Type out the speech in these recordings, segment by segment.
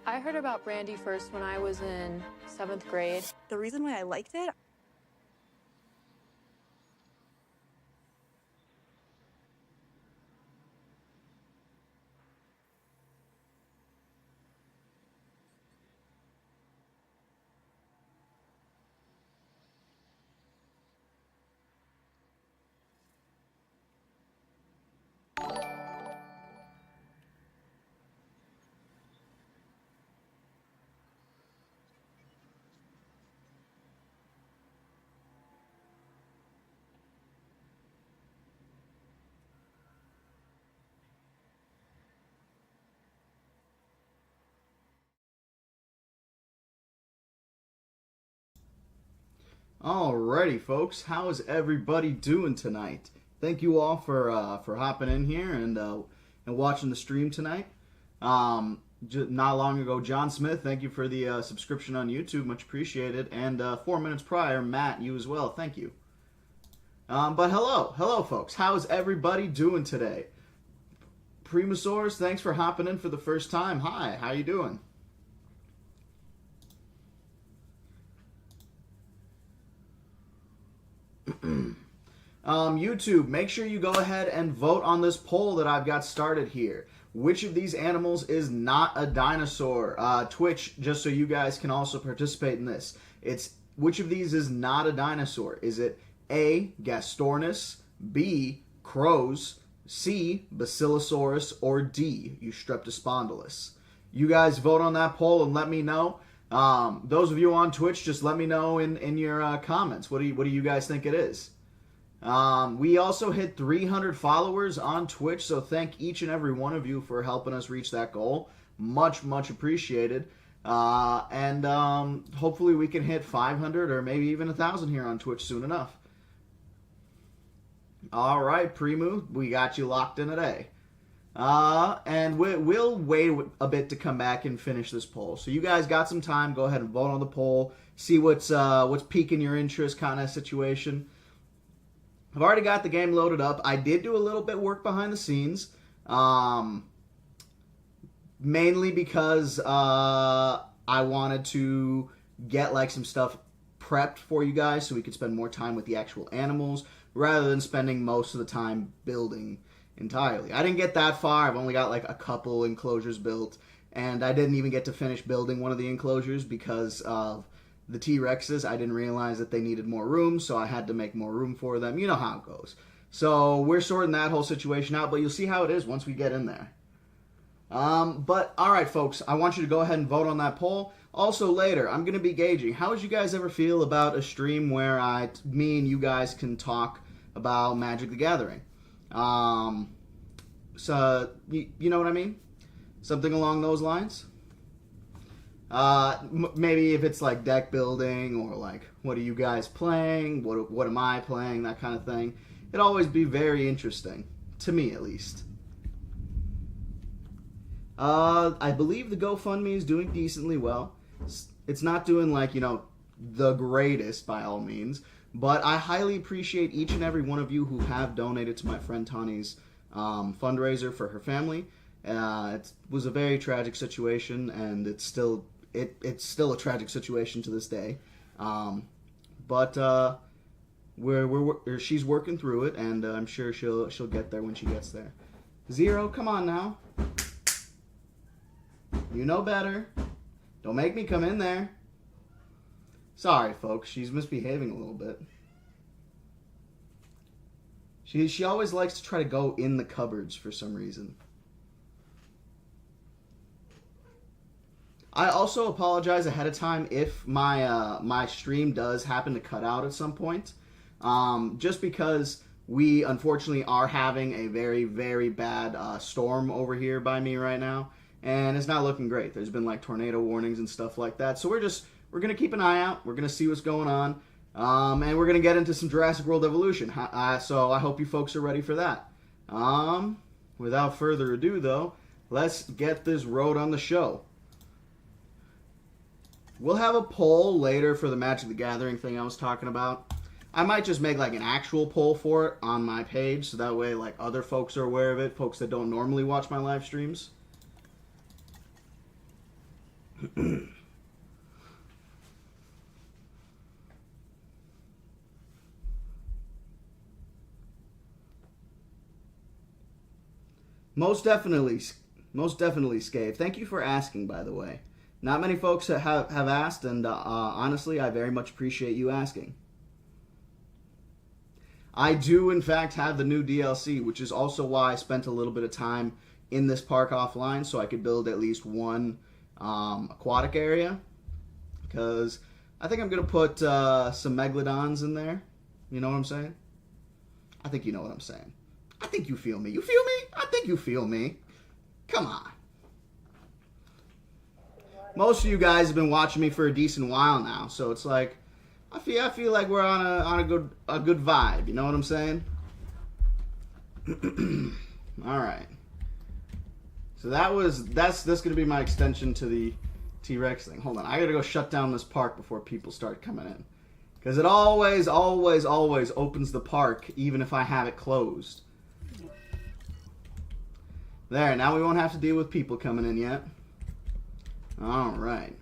I heard about Brandy first when I was in 7th grade. The reason why I liked it, Alrighty, folks. How is everybody doing tonight? Thank you all for hopping in here and watching the stream tonight. Not long ago, John Smith, thank you for the subscription on YouTube, much appreciated. And 4 minutes prior, Matt, you as well, thank you. But hello, folks. How is everybody doing today? Primosaurs, thanks for hopping in for the first time. Hi, how you doing? YouTube, make sure you go ahead and vote on this poll that I've got started here. Which of these animals is not a dinosaur? Twitch, just so you guys can also participate in this. It's which of these is not a dinosaur? Is it A, Gastornis, B, crows, C, Basilosaurus, or D, Eustreptospondylus? You guys vote on that poll and let me know. Those of you on Twitch, just let me know in your comments. What do you guys think it is? We also hit 300 followers on Twitch, so thank each and every one of you for helping us reach that goal. Much appreciated. And hopefully we can hit 500 or maybe even 1,000 here on Twitch soon enough. All right, Primu, we got you locked in today. And we'll wait a bit to come back and finish this poll. So you guys got some time. Go ahead and vote on the poll. See what's piquing your interest kind of situation. I've already got the game loaded up. I did do a little bit of work behind the scenes. Mainly because I wanted to get like some stuff prepped for you guys so we could spend more time with the actual animals rather than spending most of the time building entirely. I didn't get that far. I've only got like a couple enclosures built, and I didn't even get to finish building one of the enclosures because of the T-Rexes. I didn't realize that they needed more room, so I had to make more room for them. You know how it goes. So we're sorting that whole situation out, but you'll see how it is once we get in there. But alright folks, I want you to go ahead and vote on that poll. Also later, I'm going to be gauging, how would you guys ever feel about a stream where me and you guys can talk about Magic the Gathering? So, you know what I mean? Something along those lines? Maybe if it's like deck building or like, what are you guys playing? What am I playing? That kind of thing. It'd always be very interesting. To me, at least. I believe the GoFundMe is doing decently well. It's not doing like, the greatest by all means. But I highly appreciate each and every one of you who have donated to my friend Tani's fundraiser for her family. It was a very tragic situation, and it's still a tragic situation to this day. But she's working through it, and I'm sure she'll get there when she gets there. Zero, come on now. You know better. Don't make me come in there. Sorry, folks. She's misbehaving a little bit. She always likes to try to go in the cupboards for some reason. I also apologize ahead of time if my stream does happen to cut out at some point. Just because we unfortunately are having a very, very bad storm over here by me right now. And it's not looking great. There's been like tornado warnings and stuff like that. So we're going to keep an eye out. We're going to see what's going on. And we're going to get into some Jurassic World Evolution. So I hope you folks are ready for that. Without further ado, though, let's get this road on the show. We'll have a poll later for the Magic the Gathering thing I was talking about. I might just make like an actual poll for it on my page, so that way like other folks are aware of it, folks that don't normally watch my live streams. Most definitely, Scave. Thank you for asking, by the way. Not many folks have asked, and honestly, I very much appreciate you asking. I do, in fact, have the new DLC, which is also why I spent a little bit of time in this park offline, so I could build at least one aquatic area. Because I think I'm going to put some Megalodons in there. You know what I'm saying? I think you know what I'm saying. I think you feel me. You feel me? I think you feel me. Come on. Most of you guys have been watching me for a decent while now, so it's like I feel like we're on a good vibe. You know what I'm saying? All right. So that's gonna be my extension to the T-Rex thing. Hold on, I gotta go shut down this park before people start coming in, because it always opens the park even if I have it closed. There, now we won't have to deal with people coming in yet. All right.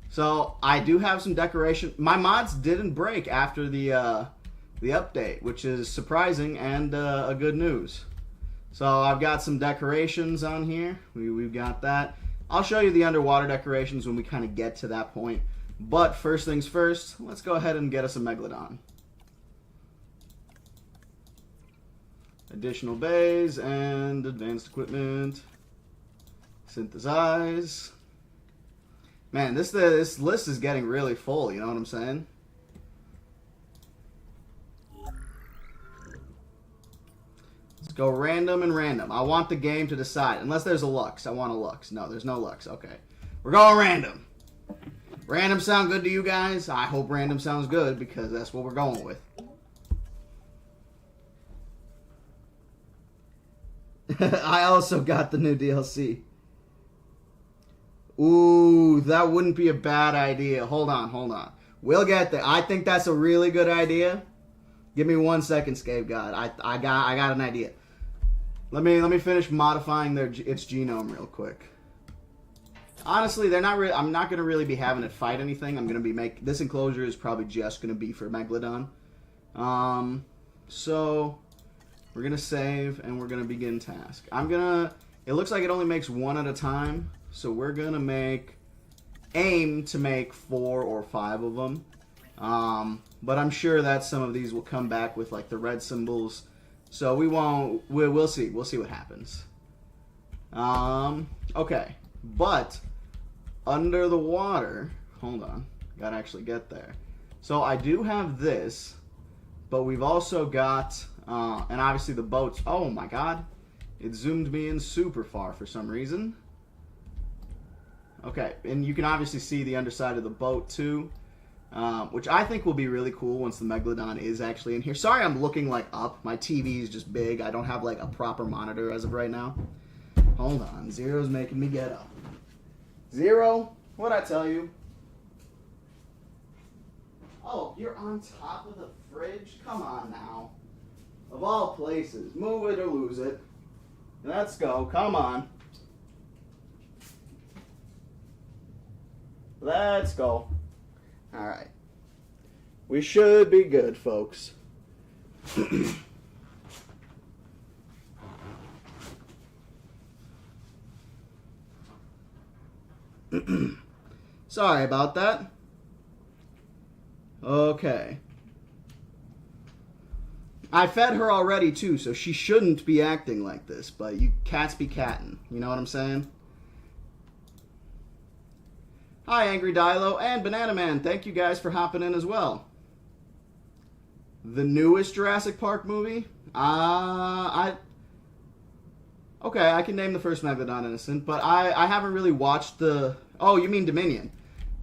So I do have some decoration. My mods didn't break after the update, which is surprising and a good news. So I've got some decorations on here. We've got that. I'll show you the underwater decorations when we kind of get to that point. But first things first, let's go ahead and get us a Megalodon. Additional bays and advanced equipment. Synthesize. Man, this list is getting really full, you know what I'm saying? Let's go random and random. I want the game to decide. Unless there's a Lux. I want a Lux. No, there's no Lux. Okay. We're going random. Random sound good to you guys? I hope random sounds good because that's what we're going with. I also got the new DLC. Ooh, that wouldn't be a bad idea. Hold on. We'll get there. I think that's a really good idea. Give me 1 second, Scave God. I got an idea. Let me finish modifying its genome real quick. Honestly, they're not really. I'm not gonna really be having it fight anything. I'm gonna be this enclosure is probably just gonna be for Megalodon. So we're gonna save and we're gonna begin task. It looks like it only makes one at a time. So we're going to aim to make 4 or 5 of them. But I'm sure that some of these will come back with like the red symbols. So we'll see. We'll see what happens. Okay. But under the water, hold on. Got to actually get there. So I do have this, but we've also got, and obviously the boats. Oh my God. It zoomed me in super far for some reason. Okay, and you can obviously see the underside of the boat too, which I think will be really cool once the Megalodon is actually in here. Sorry I'm looking like up. My TV is just big. I don't have like a proper monitor as of right now. Hold on, Zero's making me get up. Zero, what'd I tell you? Oh, you're on top of the fridge? Come on now. Of all places, move it or lose it. Let's go, come on. Let's go. All right. We should be good, folks. Sorry about that. Okay. I fed her already, too, so she shouldn't be acting like this, but you cats be cattin'. You know what I'm saying? Hi, Angry Dilo and Banana Man. Thank you guys for hopping in as well. The newest Jurassic Park movie? Okay, I can name the first Megalodon Innocent, but I haven't really watched the... Oh, you mean Dominion.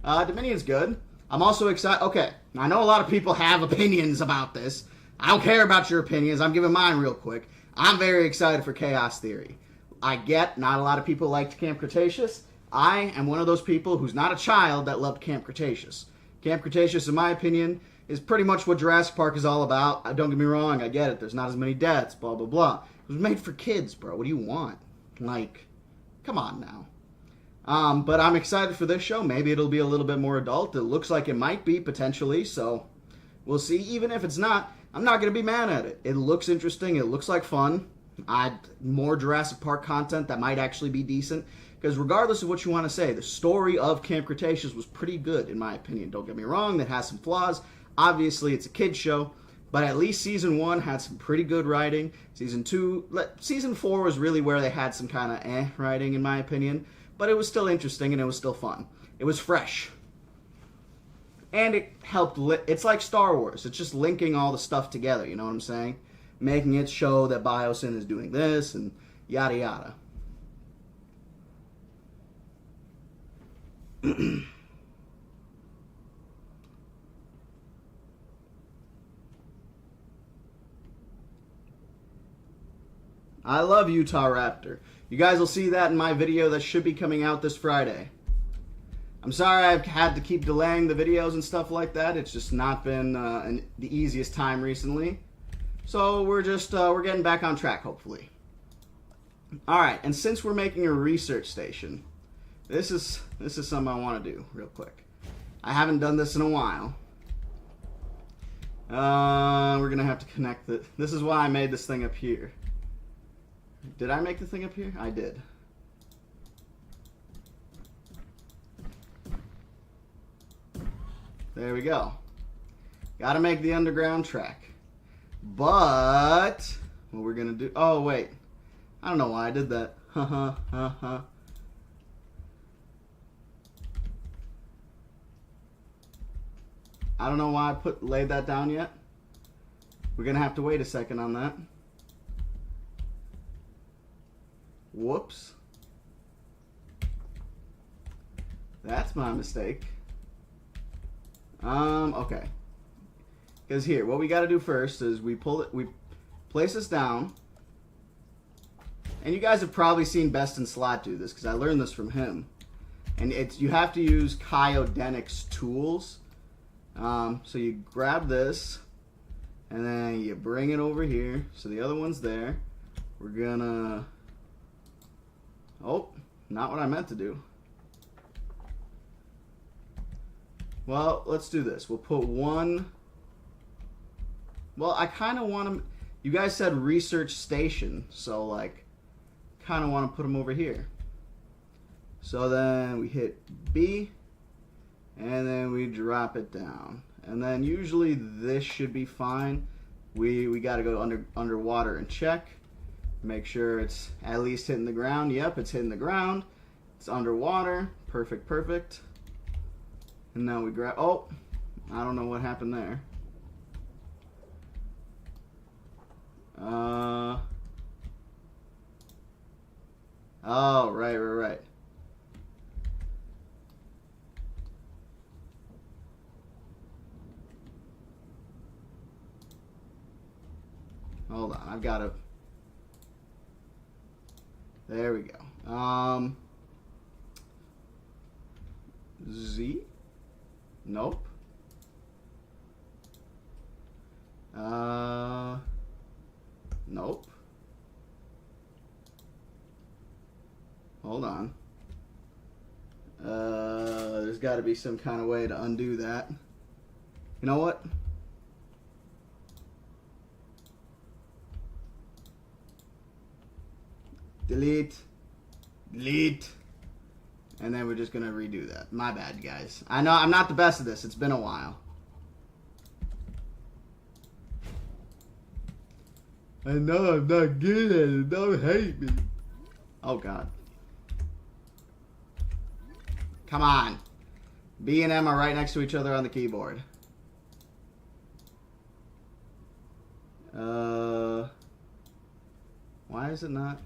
Dominion's good. I'm also excited... Okay, I know a lot of people have opinions about this. I don't care about your opinions. I'm giving mine real quick. I'm very excited for Chaos Theory. I get not a lot of people liked Camp Cretaceous. I am one of those people who's not a child that loved Camp Cretaceous. Camp Cretaceous, in my opinion, is pretty much what Jurassic Park is all about. Don't get me wrong, I get it. There's not as many deaths, blah, blah, blah. It was made for kids, bro. What do you want? Like, come on now. But I'm excited for this show. Maybe it'll be a little bit more adult. It looks like it might be, potentially, so we'll see. Even if it's not, I'm not going to be mad at it. It looks interesting. It looks like fun. More Jurassic Park content that might actually be decent. Because regardless of what you want to say, the story of Camp Cretaceous was pretty good, in my opinion. Don't get me wrong, that has some flaws. Obviously, it's a kid's show. But at least Season 1 had some pretty good writing. Season 4 was really where they had some kind of writing, in my opinion. But it was still interesting and it was still fun. It was fresh. And it helped, it's like Star Wars. It's just linking all the stuff together, you know what I'm saying? Making it show that Biosyn is doing this and yada yada. I love Utah Raptor. You guys will see that in my video that should be coming out this Friday. I'm sorry I've had to keep delaying the videos and stuff like that. It's just not been the easiest time recently. So we're getting back on track, hopefully. Alright, and since we're making a research station, this is something I want to do real quick. I haven't done this in a while. We're going to have to connect it. This is why I made this thing up here. Did I make the thing up here? I did. There we go. Gotta make the underground track. But what we're gonna do... Oh, wait. I don't know why I did that. I don't know why I laid that down yet. We're gonna have to wait a second on that. Whoops. That's my mistake. Okay. Because here, what we got to do first is we place this down. And you guys have probably seen Best in Slot do this because I learned this from him. And you have to use Kyodenics tools. So you grab this and then you bring it over here. So the other one's there. We're gonna... Oh, not what I meant to do. Well, let's do this. We'll put one... Well, I kind of want to... You guys said research station, so, like, kind of want to put them over here. So then we hit B, and then we drop it down. And then usually this should be fine. We got to go underwater and check. Make sure it's at least hitting the ground. Yep, it's hitting the ground. It's underwater. Perfect, perfect. And now we grab... Oh, I don't know what happened there. Oh, right. Hold on, I've got to... There we go. Z? Nope. Nope. Hold on. There's got to be some kind of way to undo that. You know what? Delete. Delete. And then we're just going to redo that. My bad, guys. I know I'm not the best at this. It's been a while. I know I'm not good at it. Don't hate me. Oh, God. Come on. B and M are right next to each other on the keyboard. Why is it not?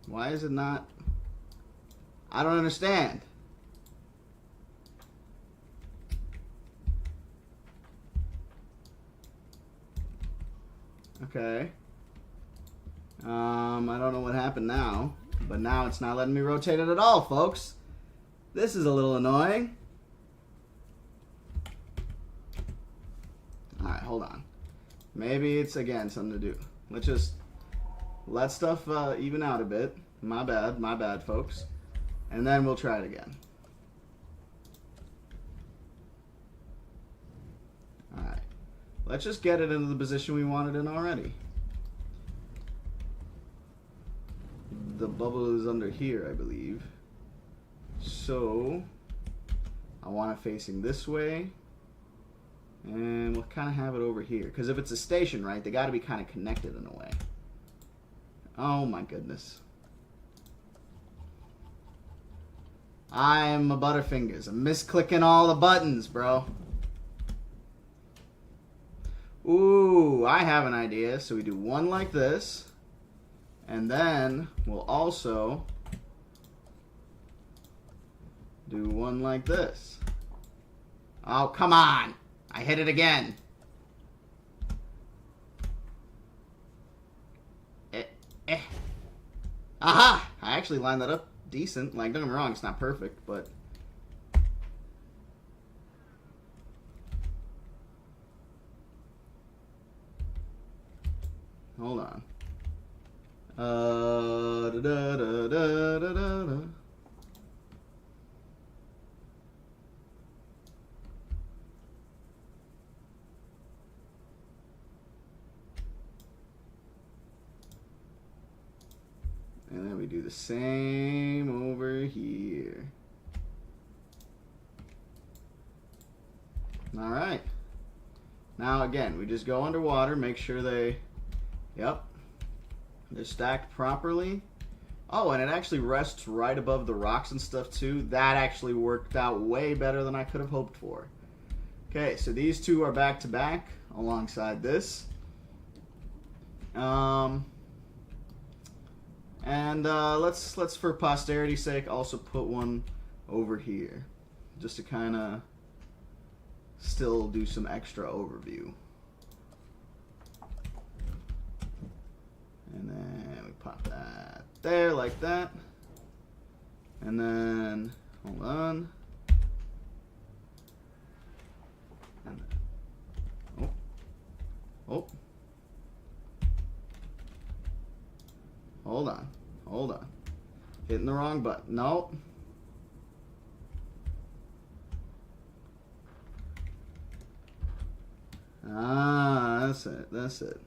Why is it not? I don't understand. Okay. I don't know what happened now, but now it's not letting me rotate it at all, folks. This is a little annoying. Alright, hold on. Maybe it's, again, something to do. Let's just let stuff even out a bit. My bad, folks. And then we'll try it again. Alright. Let's just get it into the position we want it in already. The bubble is under here, I believe. So, I want it facing this way. And we'll kind of have it over here. Because if it's a station, right, they got to be kind of connected in a way. Oh my goodness. I'm a Butterfingers. I'm misclicking all the buttons, bro. Ooh, I have an idea. So we do one like this. And then we'll also do one like this. Oh, come on. I hit it again. Aha! I actually lined that up decent. Like, don't get me wrong, it's not perfect, but... Hold on. Da da da da da da. And then we do the same over here. All right. Now again, we just go underwater, make sure they, yep, they're stacked properly. Oh, and it actually rests right above the rocks and stuff too. That actually worked out way better than I could have hoped for. Okay, so these two are back to back alongside this. Let's for posterity's sake also put one over here, just to kind of still do some extra overview. And then we pop that there like that. And then, hold on. And then, oh. Hold on. Hold on. Hitting the wrong button. Nope. Ah, that's it. That's it.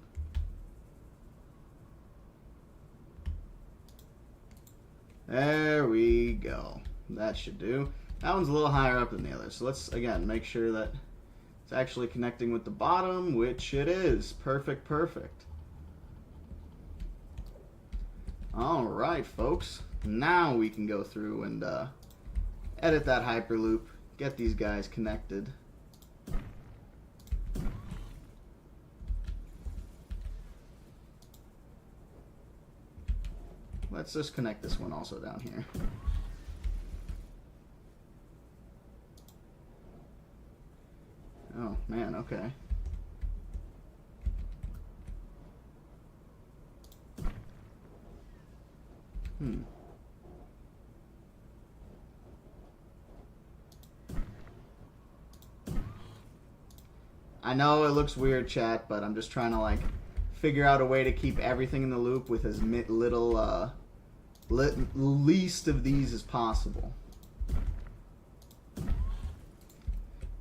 There we go. That should do. That one's a little higher up than the other. So let's, again, make sure that it's actually connecting with the bottom, which it is. Perfect, perfect. All right, folks. Now we can go through and edit that Hyperloop, get these guys connected. Let's just connect this one also down here. Oh, man, okay. I know it looks weird, chat, but I'm just trying to, like, figure out a way to keep everything in the loop with as little, least of these as possible.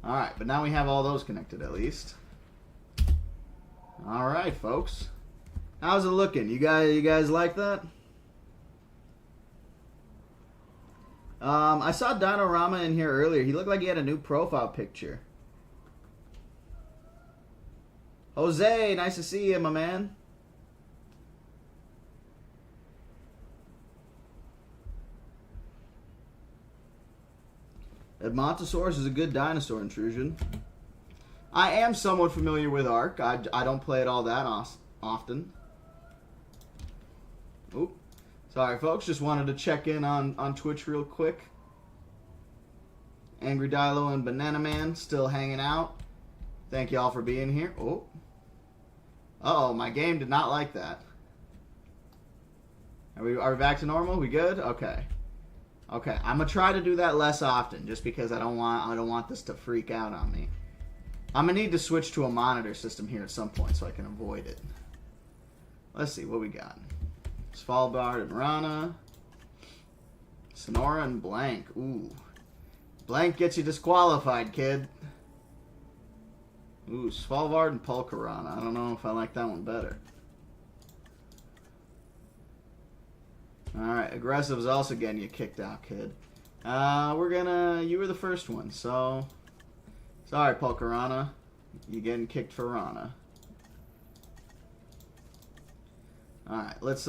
Alright, but now we have all those connected at least. Alright, folks. How's it looking? You guys like that? I saw Dinorama in here earlier. He looked like he had a new profile picture. Jose, nice to see you, my man. Edmontosaurus is a good dinosaur intrusion. I am somewhat familiar with Ark. I don't play it all that often. Oop. Sorry, folks. Just wanted to check in on Twitch real quick. Angry Dilo and Banana Man still hanging out. Thank y'all for being here. Oh. Uh-oh, my game did not like that. Are we back to normal? We good? Okay. Okay, I'm gonna try to do that less often, just because I don't want this to freak out on me. I'm gonna need to switch to a monitor system here at some point so I can avoid it. Let's see what we got. Svalbard and Rana. Sonora and Blank. Ooh. Blank gets you disqualified, kid. Ooh, Svalbard and Pulkarana. I don't know if I like that one better. Alright, Aggressive is also getting you kicked out, kid. You were the first one, so... Sorry, Pulkarana. You're getting kicked for Rana. Alright, let's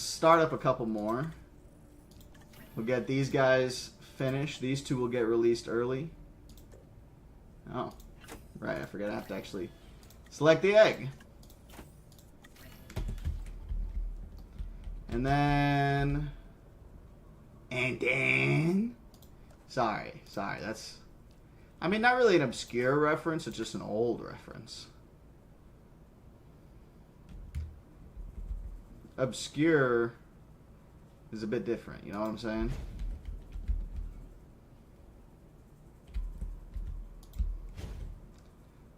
start up a couple more. We'll get these guys finished. These two will get released early. Oh, right, I forgot I have to actually select the egg. And then... Sorry, that's... I mean, not really an obscure reference, it's just an old reference. Obscure is a bit different, you know what I'm saying?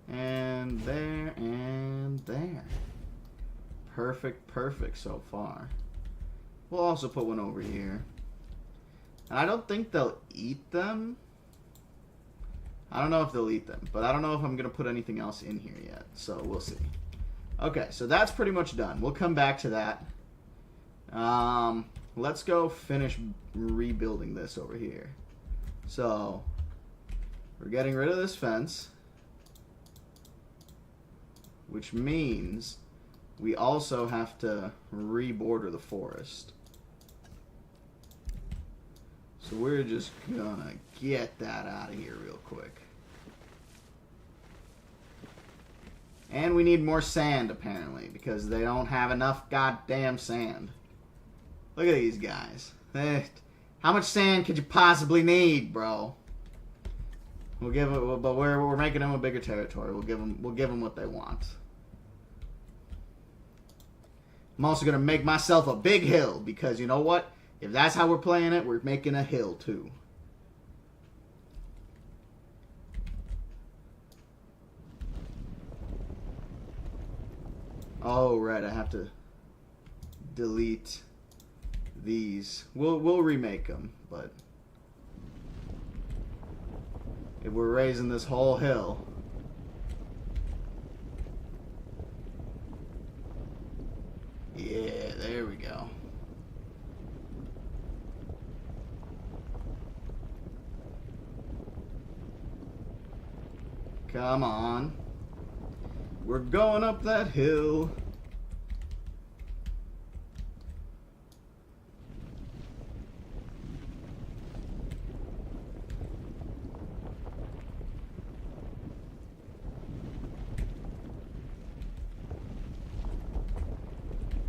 And there, and there. Perfect so far. We'll also put one over here. And I don't think they'll eat them. I don't know if they'll eat them, but I don't know if I'm going to put anything else in here yet, so we'll see. Okay, so that's pretty much done. We'll come back to that. Let's go finish rebuilding this over here. So, we're getting rid of this fence, which means we also have to reborder the forest. So we're just gonna get that out of here real quick. And we need more sand, apparently, because they don't have enough goddamn sand. Look at these guys. How much sand could you possibly need, bro? We'll give it, but we're making them a bigger territory. We'll give them what they want. I'm also gonna make myself a big hill because you know what? If that's how we're playing it, we're making a hill too. Oh right, I have to delete these. We'll remake them, but if we're raising this whole hill, yeah, there we go. Come on. We're going up that hill.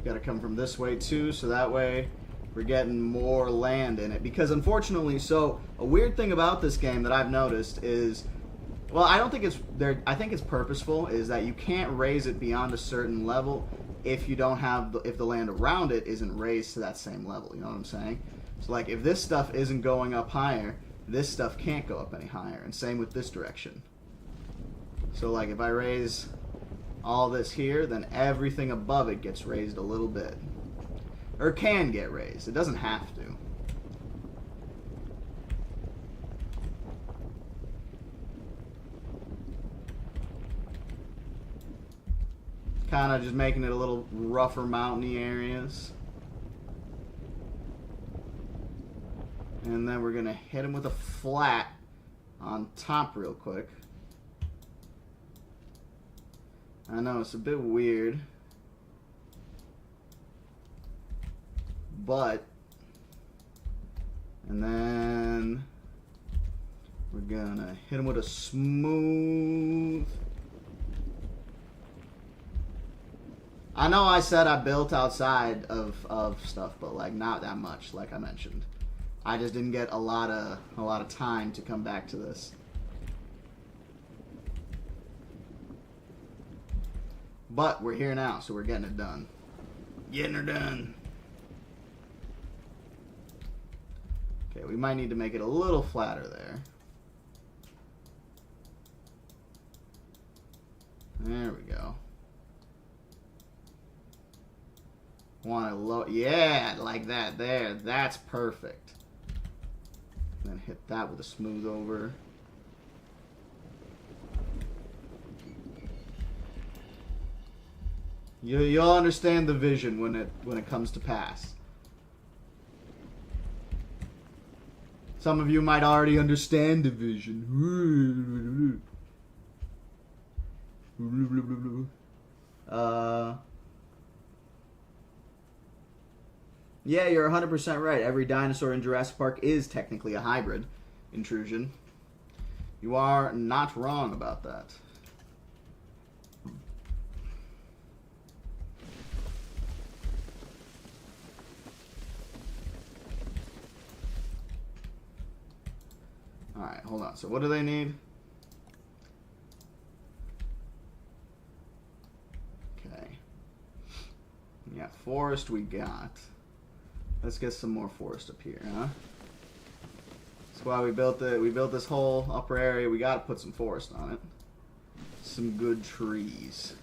Got to come from this way too, so that way we're getting more land in it. Because unfortunately, so a weird thing about this game that I've noticed is, well, I don't think it's there. I think it's purposeful. Is that you can't raise it beyond a certain level if you don't have if the land around it isn't raised to that same level. You know what I'm saying? So like if this stuff isn't going up higher, this stuff can't go up any higher. And same with this direction. So like if I raise all this here, then everything above it gets raised a little bit, or can get raised. It doesn't have to. Kind of just making it a little rougher mountainy areas. And then we're going to hit him with a flat on top real quick. I know it's a bit weird, but, and then we're going to hit him with a smooth. I know I said I built outside of stuff, but like not that much, like I mentioned. I just didn't get a lot of time to come back to this. But we're here now, so we're getting it done. Getting her done. We might need to make it a little flatter there. There we go. Want to low, yeah, like that there. That's perfect. And then hit that with a smooth over. You'll understand the vision when it comes to pass. Some of you might already understand the vision. Yeah, you're 100% right. Every dinosaur in Jurassic Park is technically a hybrid intrusion. You are not wrong about that. Alright, hold on. So what do they need? Okay. Yeah, forest we got. Let's get some more forest up here, huh? That's why we built this whole upper area. We gotta put some forest on it. Some good trees.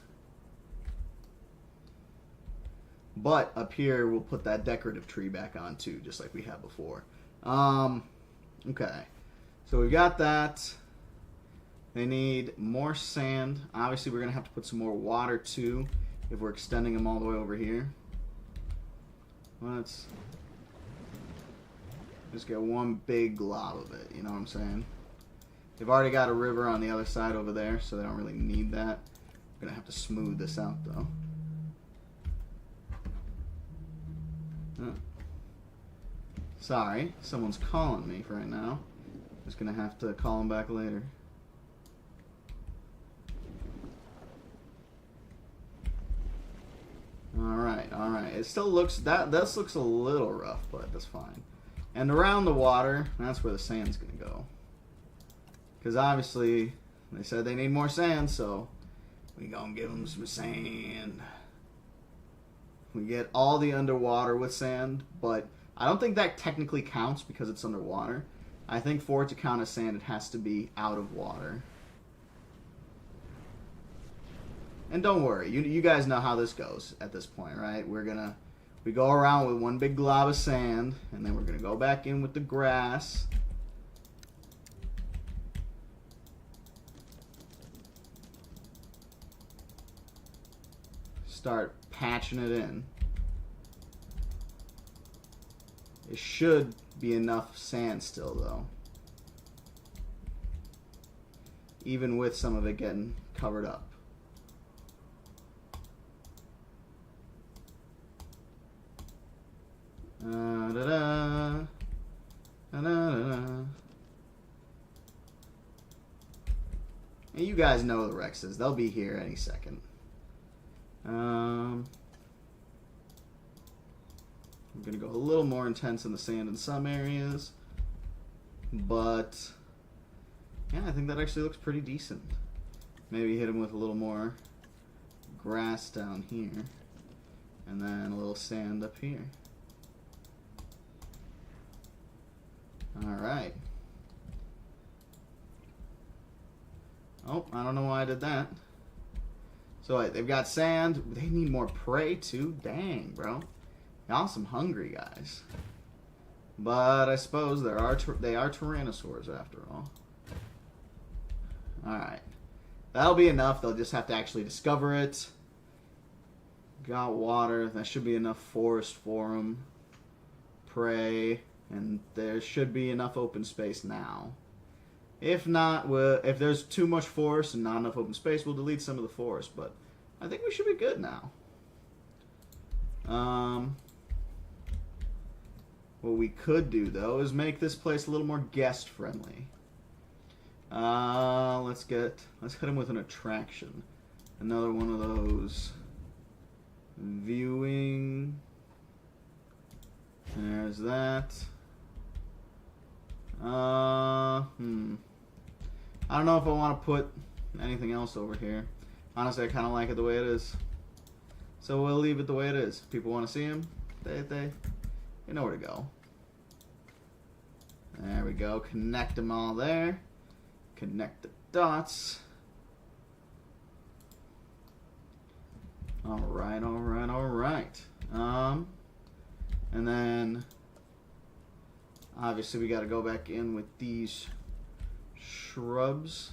But up here we'll put that decorative tree back on too, just like we had before. Okay. So we got that. They need more sand. Obviously, we're going to have to put some more water, too, if we're extending them all the way over here. Let's just get one big glob of it, you know what I'm saying? They've already got a river on the other side over there, so they don't really need that. We're going to have to smooth this out, though. Sorry, someone's calling me right now. Just gonna have to call him back later. Alright, alright. It still looks, this looks a little rough, but that's fine. And around the water, that's where the sand's gonna go. Because obviously, they said they need more sand, so we gonna give them some sand. We get all the underwater with sand, but I don't think that technically counts because it's underwater. I think for it to count as sand, it has to be out of water. And don't worry, you guys know how this goes at this point, right? We go around with one big glob of sand, and then we're gonna go back in with the grass. Start patching it in. It should be enough sand still, though. Even with some of it getting covered up. And you guys know the Rexes. They'll be here any second. I'm going to go a little more intense in the sand in some areas. But, yeah, I think that actually looks pretty decent. Maybe hit him with a little more grass down here. And then a little sand up here. Alright. Oh, I don't know why I did that. So wait, they've got sand. They need more prey too? Dang, bro. Y'all some hungry guys. But I suppose they are Tyrannosaurs after all. Alright. That'll be enough. They'll just have to actually discover it. Got water. That should be enough forest for them. Prey. And there should be enough open space now. If not, if there's too much forest and not enough open space, we'll delete some of the forest. But I think we should be good now. What we could do, though, is make this place a little more guest-friendly. Let's hit him with an attraction. Another one of those viewing. There's that. I don't know if I want to put anything else over here. Honestly, I kind of like it the way it is. So we'll leave it the way it is. If people want to see him, they know where to go. There we go. Connect them all there. Connect the dots. Alright, alright, alright. And then obviously we got to go back in with these shrubs.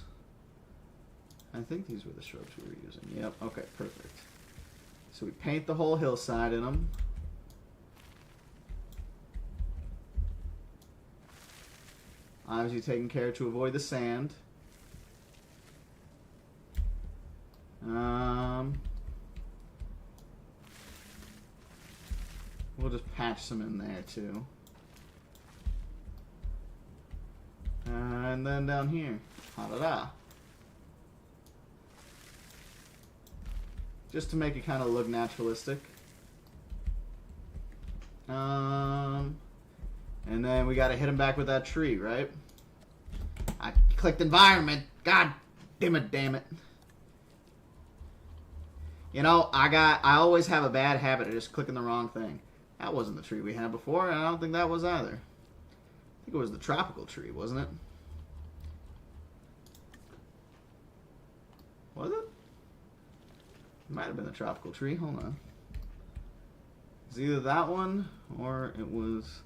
I think these were the shrubs we were using. Yep, okay, perfect. So we paint the whole hillside in them. Obviously taking care to avoid the sand. We'll just patch some in there too. And then down here. Ha-da-da. Just to make it kind of look naturalistic. And then we got to hit him back with that tree, right? I clicked environment. God damn it. You know, I always have a bad habit of just clicking the wrong thing. That wasn't the tree we had before, and I don't think that was either. I think it was the tropical tree, wasn't it? Was it? It might have been the tropical tree. Hold on. It's either that one or it was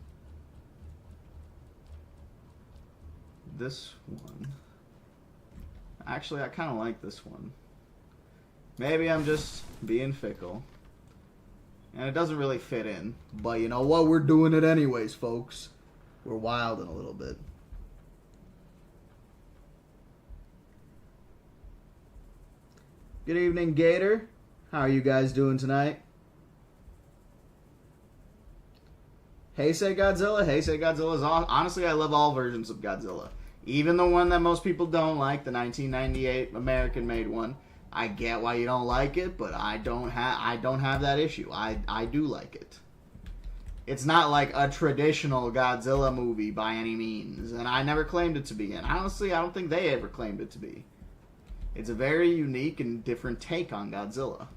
this one. Actually, I kind of like this one. Maybe I'm just being fickle. And it doesn't really fit in. But you know what? We're doing it anyways, folks. We're wilding a little bit. Good evening, Gator. How are you guys doing tonight? Hey, say Godzilla. Hey, say Godzilla's honestly, I love all versions of Godzilla. Even the one that most people don't like, the 1998 American-made one. I get why you don't like it, but I don't have that issue. I do like it. It's not like a traditional Godzilla movie by any means, and I never claimed it to be. And honestly, I don't think they ever claimed it to be. It's a very unique and different take on Godzilla.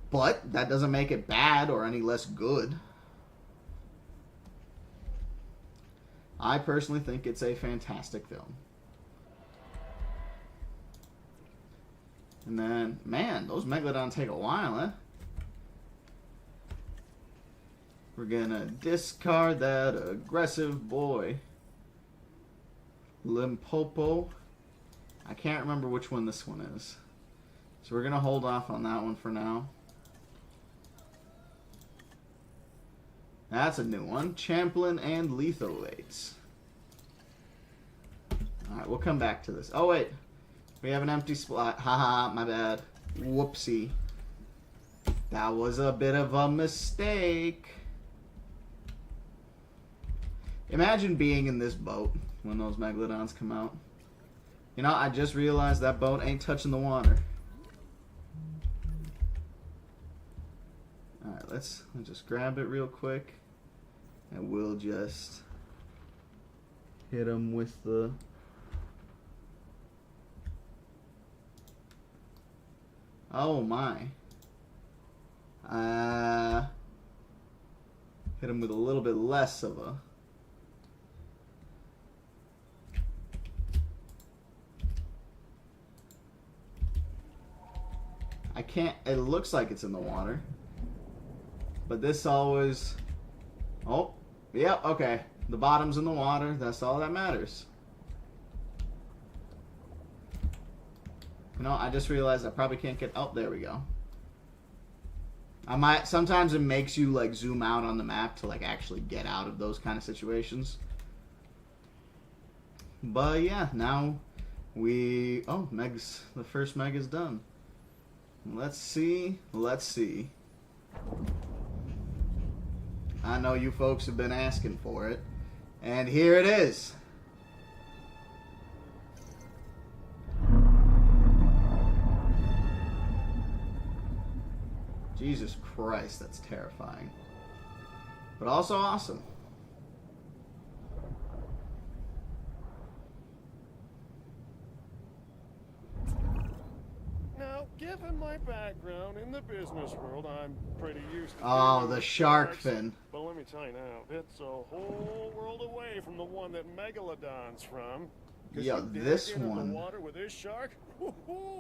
But that doesn't make it bad or any less good. I personally think it's a fantastic film. And then, man, those Megalodons take a while, huh? We're gonna discard that aggressive boy. Limpopo. I can't remember which one this one is. So we're gonna hold off on that one for now. That's a new one. Champlin and Letholates. Alright, we'll come back to this. Oh, wait. We have an empty spot. Haha, my bad. Whoopsie. That was a bit of a mistake. Imagine being in this boat when those Megalodons come out. You know, I just realized that boat ain't touching the water. Alright, let's just grab it real quick. And we'll just hit them with the... Oh my. Hit him with a little bit less of a... I can't... It looks like it's in the water. But this always... Oh. Yep, okay. The bottom's in the water. That's all that matters. You know, I just realized I probably can't get... Oh, there we go. I might... Sometimes it makes you, like, zoom out on the map to, like, actually get out of those kind of situations. But, yeah, now we... Oh, Meg's... The first Meg is done. Let's see. Let's see. I know you folks have been asking for it. And here it is. Jesus Christ, that's terrifying. But also awesome. Now, given my background in the business world, I'm pretty used to... Oh, the shark fin. But let me me tell you now, it's a whole world away from the one that Megalodon's from. Yo, this one the water with this shark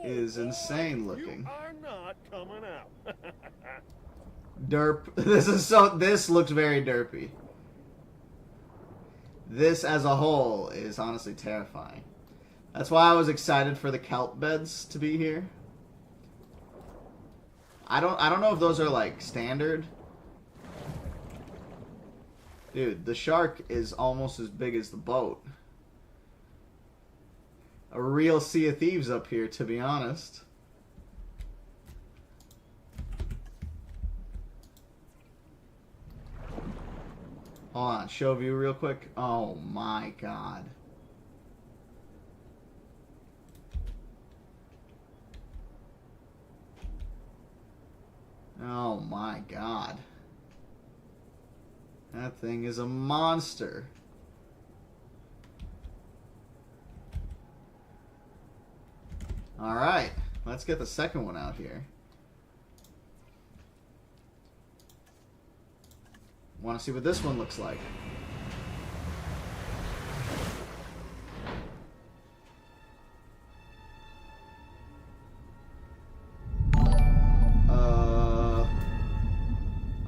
is insane looking. You are not coming out. Derp. This looks very derpy. This as a whole is honestly terrifying. That's why I was excited for the kelp beds to be here. I don't know if those are like standard. Dude, the shark is almost as big as the boat. A real Sea of Thieves up here, to be honest. Hold on, show view real quick. Oh my god. Oh my god. That thing is a monster. Alright, let's get the second one out here. Want to see what this one looks like.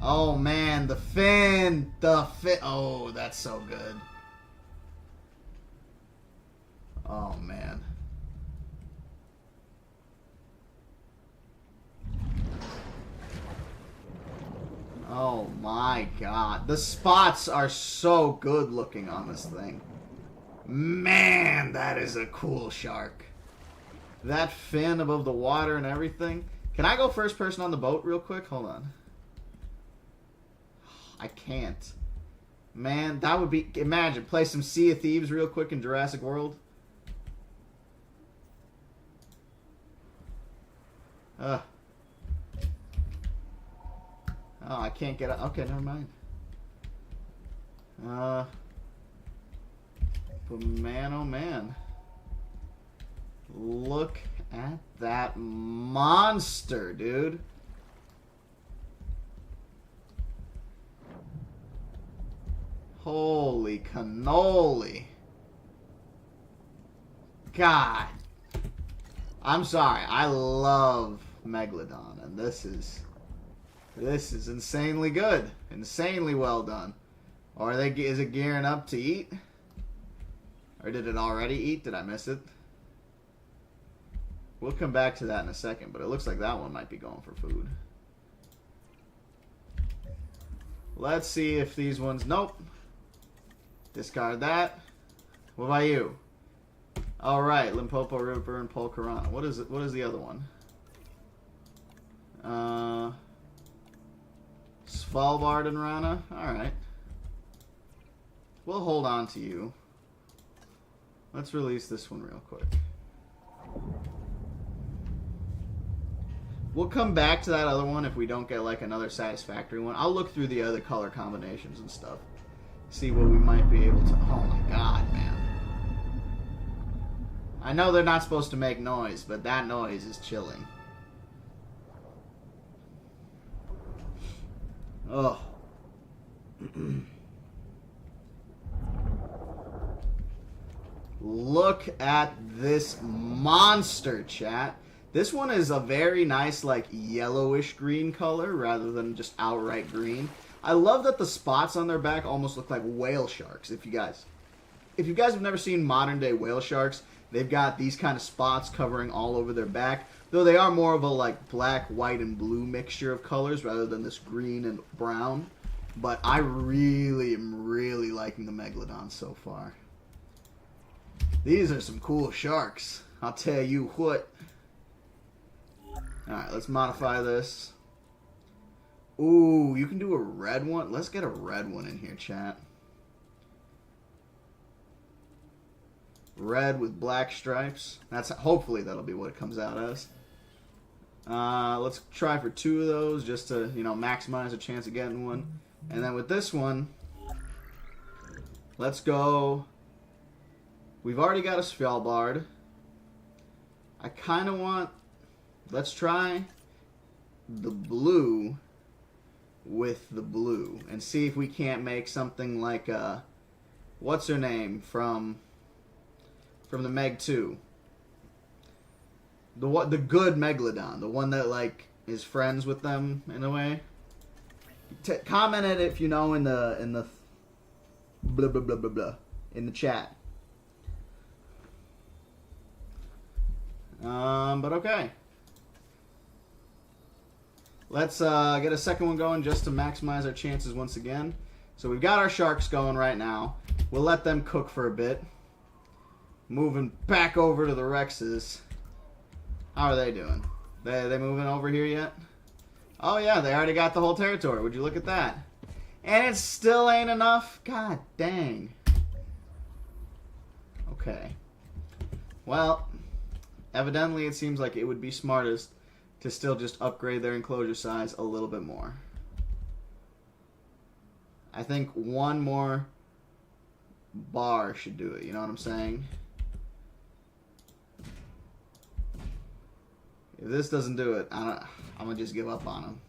Oh man, the fin! Oh, that's so good. Oh man. Oh my god. The spots are so good looking on this thing. Man, that is a cool shark. That fin above the water and everything. Can I go first person on the boat real quick? Hold on. I can't. Man, that would be... Imagine, play some Sea of Thieves real quick in Jurassic World. Oh, I can't get up. Okay, never mind. But man, oh man. Look at that monster, dude. Holy cannoli. God. I'm sorry. I love Megalodon, and this is insanely good. Insanely well done. Or is it gearing up to eat? Or did it already eat? Did I miss it? We'll come back to that in a second, but it looks like that one might be going for food. Let's see if these ones... Nope. Discard that. What about you? Alright, Limpopo River and Polcarana. What is it? What is the other one? Svalbard and Rana? Alright. We'll hold on to you. Let's release this one real quick. We'll come back to that other one if we don't get like another satisfactory one. I'll look through the other color combinations and stuff. See what we might be able to... Oh my god, man. I know they're not supposed to make noise, but that noise is chilling. Oh. Look at this monster, chat. This one is a very nice, like, yellowish green color rather than just outright green. I love that the spots on their back almost look like whale sharks. If you guys have never seen modern day whale sharks, they've got these kind of spots covering all over their back. Though they are more of a like black, white, and blue mixture of colors rather than this green and brown. But I really am really liking the Megalodon so far. These are some cool sharks. I'll tell you what. Alright, let's modify this. Ooh, you can do a red one. Let's get a red one in here, chat. Red with black stripes. Hopefully that'll be what it comes out as. Let's try for 2 of those just to, maximize a chance of getting one. And then with this one, let's go. We've already got a Svalbard. I kind of want... Let's try the blue with the blue and see if we can't make something like what's her name from the Meg 2. The good Megalodon, the one that like is friends with them in a way. Comment it if you know in the blah blah blah blah blah in the chat. But okay. Let's get a second one going just to maximize our chances once again. So we've got our sharks going right now. We'll let them cook for a bit. Moving back over to the Rexes. How are they doing? They moving over here yet? Oh yeah, they already got the whole territory. Would you look at that? And it still ain't enough? God dang. Okay. Well, evidently it seems like it would be smartest to still just upgrade their enclosure size a little bit more. I think one more bar should do it, you know what I'm saying? If this doesn't do it, I'm going to just give up on them.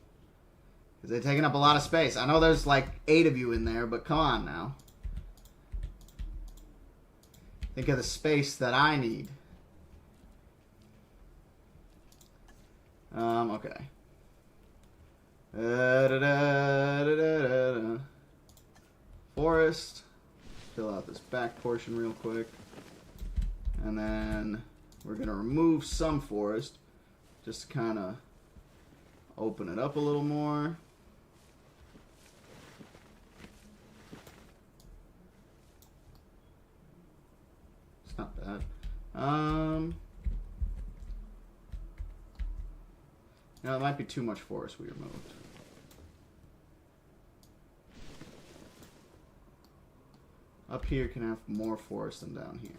Because they're taking up a lot of space. I know there's like 8 of you in there, but come on now. Think of the space that I need. Okay. Forest. Fill out this back portion real quick. And then we're going to remove some forest just to kind of open it up a little more. It's not bad. No, it might be too much forest we removed. Up here can have more forest than down here.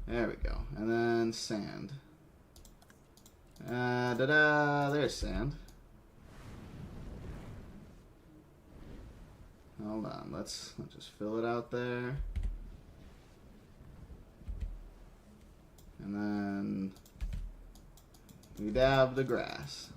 There we go. And then sand. There's sand. Hold on, let's just fill it out there. And then we dab the grass.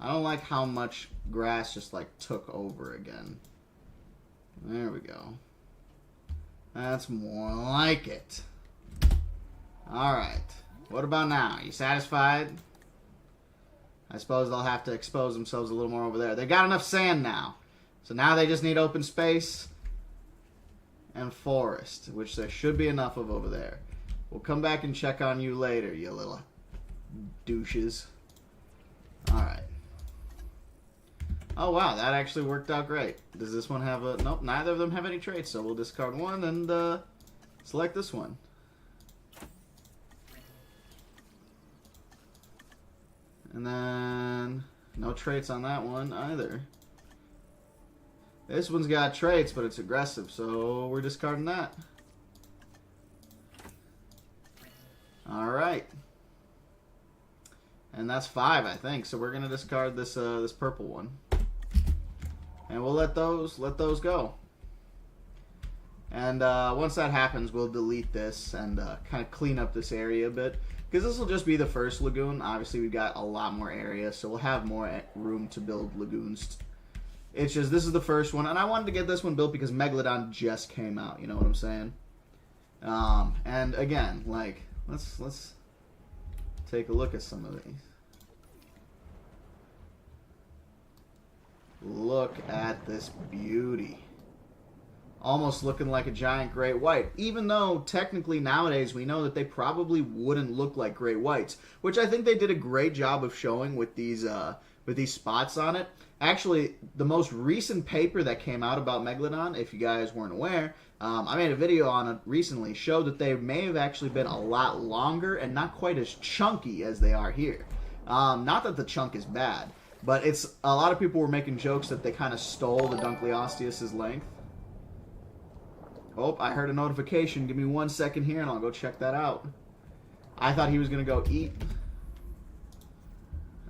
I don't like how much grass just like took over again. There we go. That's more like it. Alright. What about now? You satisfied? I suppose they'll have to expose themselves a little more over there. They got enough sand now. So now they just need open space and forest, which there should be enough of over there. We'll come back and check on you later, you little douches. Alright. Oh wow, that actually worked out great. Does this one have a... Nope, neither of them have any traits, so we'll discard one and select this one. And then no traits on that one either. This one's got traits, but it's aggressive, so we're discarding that. Alright. And that's 5, I think, so we're going to discard this this purple one. And we'll let those go. And once that happens, we'll delete this and kind of clean up this area a bit. Because this will just be the first lagoon. Obviously, we've got a lot more area, so we'll have more room to build lagoons. It's just, this is the first one. And I wanted to get this one built because Megalodon just came out. You know what I'm saying? And again, like, let's take a look at some of these. Look at this beauty. Almost looking like a giant great white. Even though, technically, nowadays, we know that they probably wouldn't look like great whites. Which I think they did a great job of showing with these spots on it. Actually, the most recent paper that came out about Megalodon, if you guys weren't aware, I made a video on it recently, showed that they may have actually been a lot longer and not quite as chunky as they are here. Not that the chunk is bad, but it's a lot of people were making jokes that they kind of stole the Dunkleosteus' length. Oh, I heard a notification. Give me 1 second here and I'll go check that out. I thought he was going to go eat.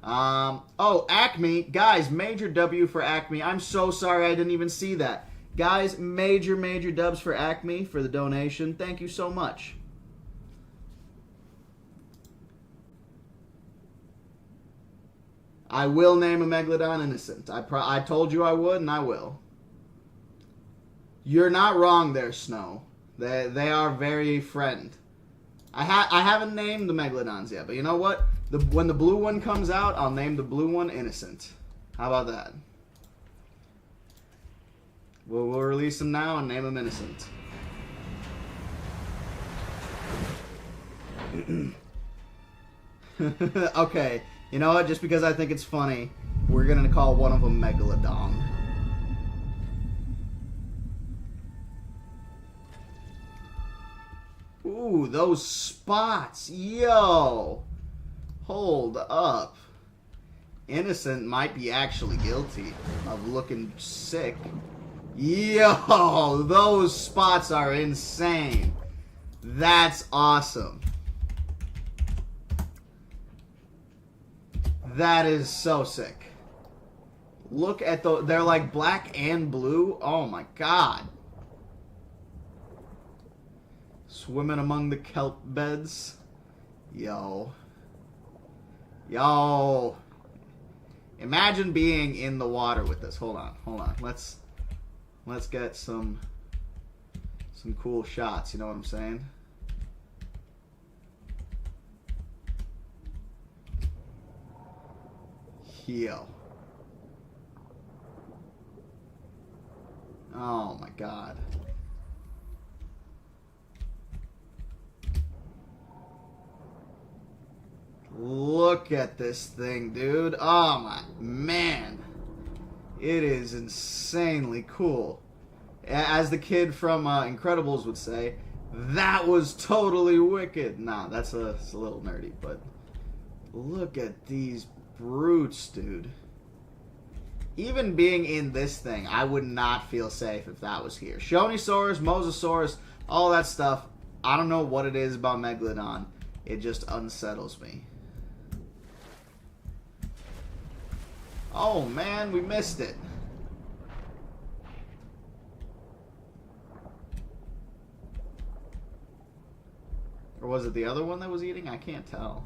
Oh, Acme. Guys, major W for Acme. I'm so sorry I didn't even see that. Guys, major dubs for Acme for the donation. Thank you so much. I will name a Megalodon innocent. I told you I would, and I will. You're not wrong there, Snow. They are very friend. I haven't named the Megalodons yet, but you know what? When the blue one comes out, I'll name the blue one Innocent. How about that? We'll release him now and name him Innocent. Okay, you know what? Just because I think it's funny, we're gonna call one of them Megalodon. Ooh, those spots. Yo! Hold up. Innocent might be actually guilty of looking sick. Yo! Those spots are insane. That's awesome. That is so sick. Look at the... They're like black and blue. Oh my god. Swimming among the kelp beds. Yo. Yo. Imagine being in the water with this. Hold on. Let's get some cool shots, you know what I'm saying? Yo. Oh my god. Look at this thing, dude. Oh my man. It is insanely cool. As the kid from Incredibles would say, that was totally wicked. Nah, that's a little nerdy, but look at these brutes, dude. Even being in this thing, I would not feel safe if that was here. Shonisaurus, Mosasaurus, all that stuff. I don't know what it is about Megalodon. It just unsettles me. Oh man, we missed it. Or was it the other one that was eating? I can't tell.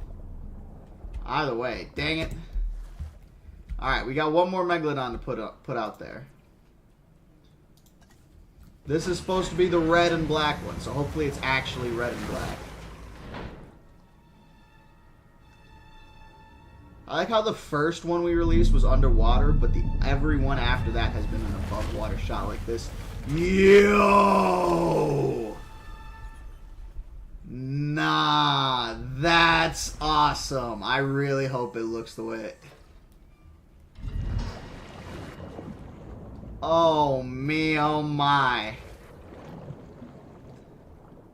Either way, dang it. Alright, we got one more Megalodon to put out there. This is supposed to be the red and black one, so hopefully it's actually red and black. I like how the first one we released was underwater, but every one after that has been an above water shot like this. Yo! Nah, that's awesome. I really hope it looks the way Oh me, oh my.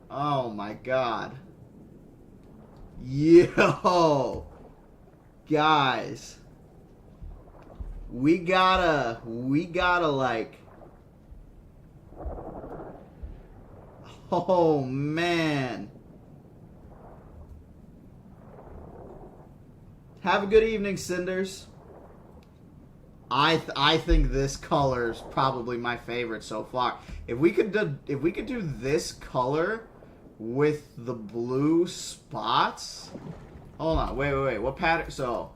Oh my god. Yo! Guys, we gotta like, oh man. Have a good evening, Cinders. I think this color is probably my favorite so far. If we could do this color with the blue spots. Hold on, wait. What pattern? So,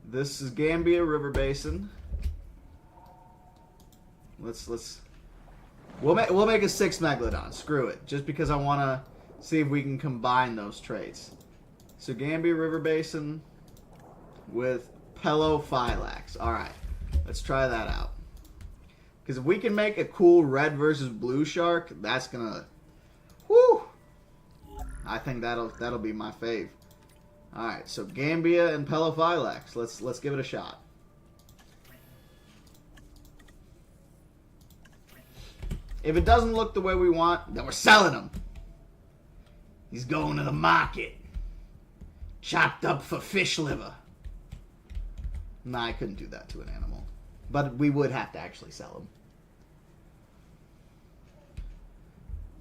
this is Gambia River Basin. We'll make a 6 Megalodon. Screw it, just because I want to see if we can combine those traits. So Gambia River Basin with Pelophylax. All right, let's try that out. Because if we can make a cool red versus blue shark, that's gonna, whoo! I think that'll be my fave. All right, so Gambia and Pelophylax. Let's give it a shot. If it doesn't look the way we want, then we're selling him. He's going to the market. Chopped up for fish liver. Nah, I couldn't do that to an animal. But we would have to actually sell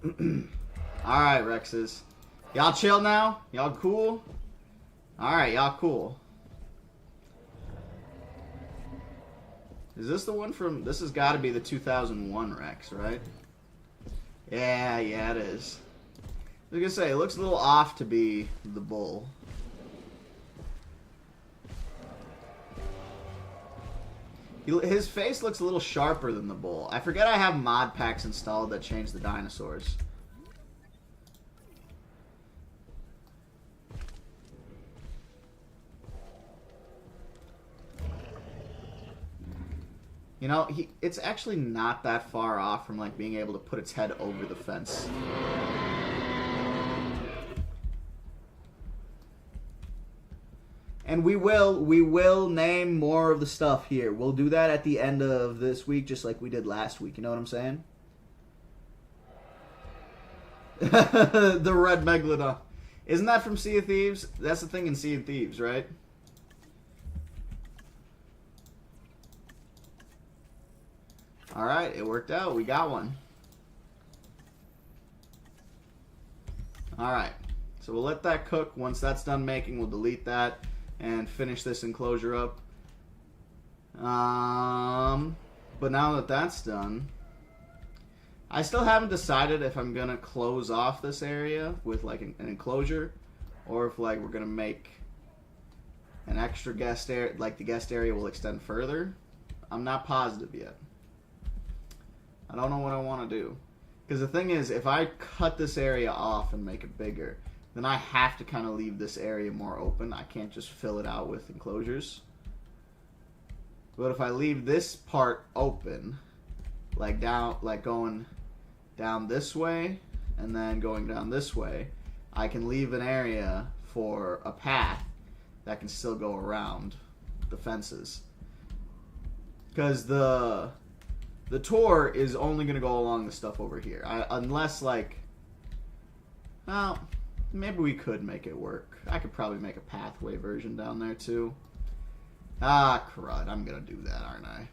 him. Alright, Rexes. Y'all chill now? Y'all cool? Alright, y'all cool. Is this the one from... This has got to be the 2001 Rex, right? Yeah, it is. I was going to say, it looks a little off to be the bull. His face looks a little sharper than the bull. I forget I have mod packs installed that change the dinosaurs. You know, it's actually not that far off from, like, being able to put its head over the fence. And we will name more of the stuff here. We'll do that at the end of this week, just like we did last week. You know what I'm saying? The red Megalodon. Isn't that from Sea of Thieves? That's the thing in Sea of Thieves, right? Alright, it worked out. We got one. Alright. So we'll let that cook. Once that's done making, we'll delete that and finish this enclosure up. But now that that's done, I still haven't decided if I'm gonna close off this area with like an enclosure, or if like we're gonna make an extra guest area, like the guest area will extend further. I'm not positive yet. I don't know what I want to do. Because the thing is, if I cut this area off and make it bigger, then I have to kind of leave this area more open. I can't just fill it out with enclosures. But if I leave this part open, like going down this way and then going down this way, I can leave an area for a path that can still go around the fences. Because the tour is only going to go along the stuff over here. Unless, like... Well, maybe we could make it work. I could probably make a pathway version down there, too. Ah, crud. I'm going to do that, aren't I?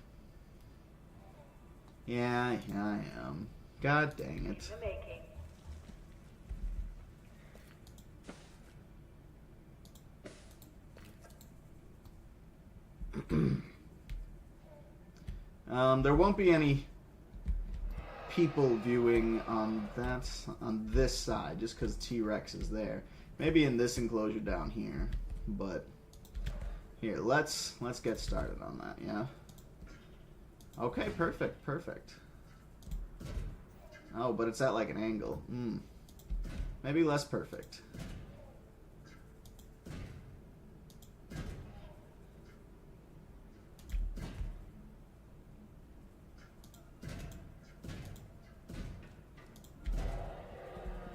Yeah, I am. God dang it. There won't be any people viewing on this side, just because T-Rex is there. Maybe in this enclosure down here, but here, let's get started on that. Yeah. Okay, perfect. Oh, but it's at like an angle. Maybe less perfect.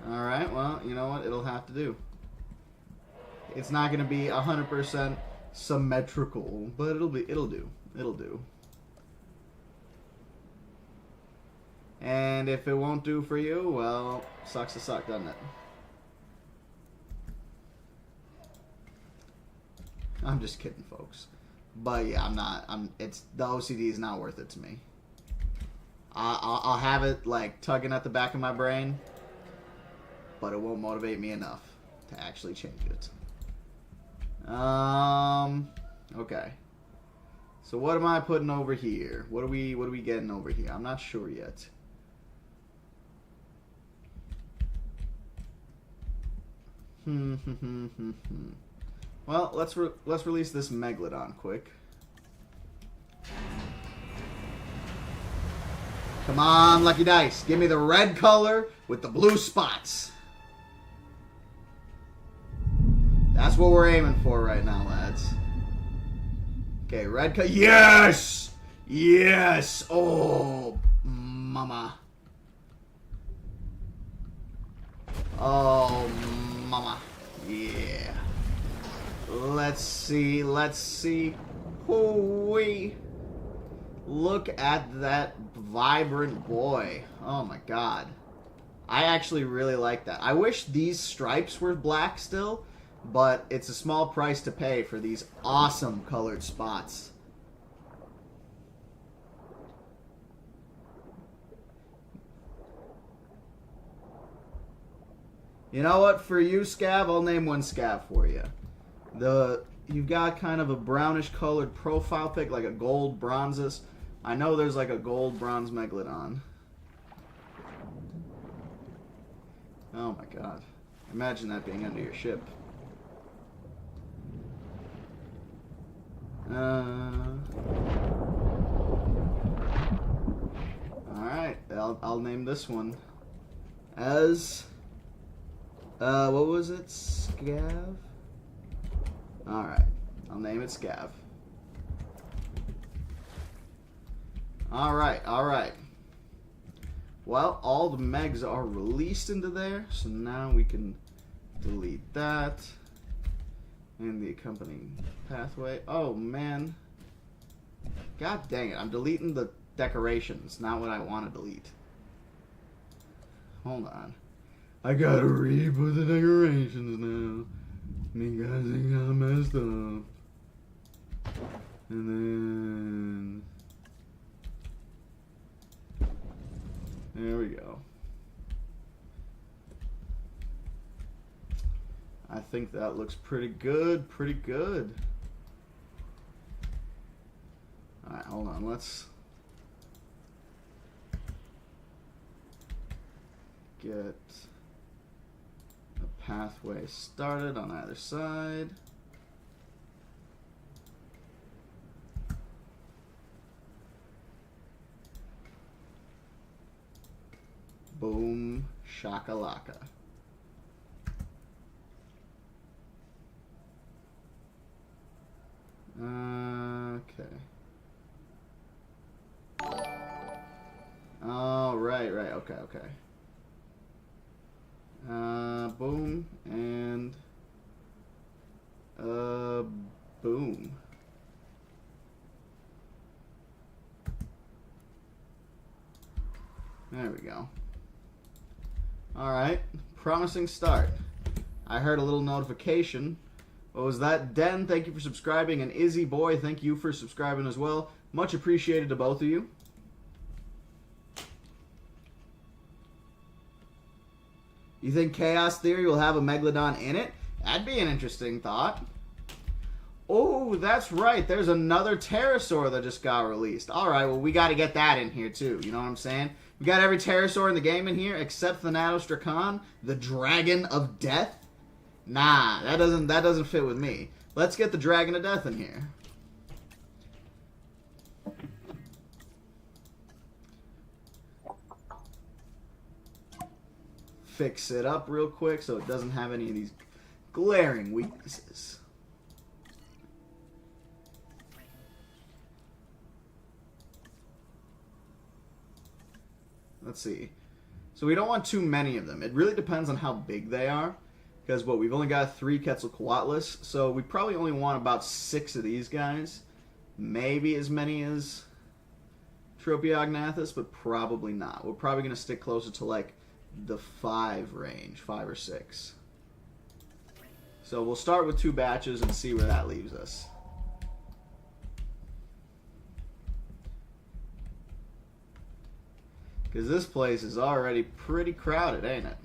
Alright, well, you know what? It'll have to do. It's not going to be 100% symmetrical, but it'll do. It'll do. And if it won't do for you, well, sucks to suck, doesn't it? I'm just kidding, folks. But yeah, the OCD is not worth it to me. I'll have it like tugging at the back of my brain, but it won't motivate me enough to actually change it. Okay. So what am I putting over here? What are we getting over here? I'm not sure yet. Well, let's release this Megalodon quick. Come on, Lucky Dice. Give me the red color with the blue spots. That's what we're aiming for right now, lads. Okay, red color. Yes! Yes! Oh, mama. Oh, mama. Yeah. Let's see. Hoo-wee. Look at that vibrant boy. Oh my god. I actually really like that. I wish these stripes were black still, but it's a small price to pay for these awesome colored spots. You know what? For you, Scav, I'll name one Scav for you. You've got kind of a brownish colored profile pic, like a gold bronzes, I know there's like a gold bronze Megalodon. Oh my god. Imagine that being under your ship. Alright, I'll name this one as what was it? Scav? Alright, I'll name it Scav. Alright. Well, all the megs are released into there, so now we can delete that. And the accompanying pathway. Oh, man. God dang it, I'm deleting the decorations, not what I want to delete. Hold on. I gotta re-put the decorations now. Because they got messed up. And then... there we go. I think that looks pretty good, Alright, hold on, let's get a pathway started on either side. Boom, shakalaka. Okay. Oh, right, okay. Boom, and, boom. There we go. Alright, promising start. I heard a little notification. What was that? Den, thank you for subscribing, and Izzy Boy, thank you for subscribing as well. Much appreciated to both of you. You think Chaos Theory will have a Megalodon in it? That'd be an interesting thought. Oh, that's right. There's another Pterosaur that just got released. Alright, well, we got to get that in here, too. You know what I'm saying? We got every Pterosaur in the game in here, except Thanatotheristes, the Dragon of Death. Nah, that doesn't fit with me. Let's get the Dragon of Death in here. Fix it up real quick so it doesn't have any of these glaring weaknesses. Let's see. So we don't want too many of them. It really depends on how big they are. Because, we've only got 3 Quetzalcoatlus, so we probably only want about 6 of these guys. Maybe as many as Compsognathus, but probably not. We're probably going to stick closer to, like, the 5 range, 5 or 6. So we'll start with 2 batches and see where that leaves us. Because this place is already pretty crowded, ain't it?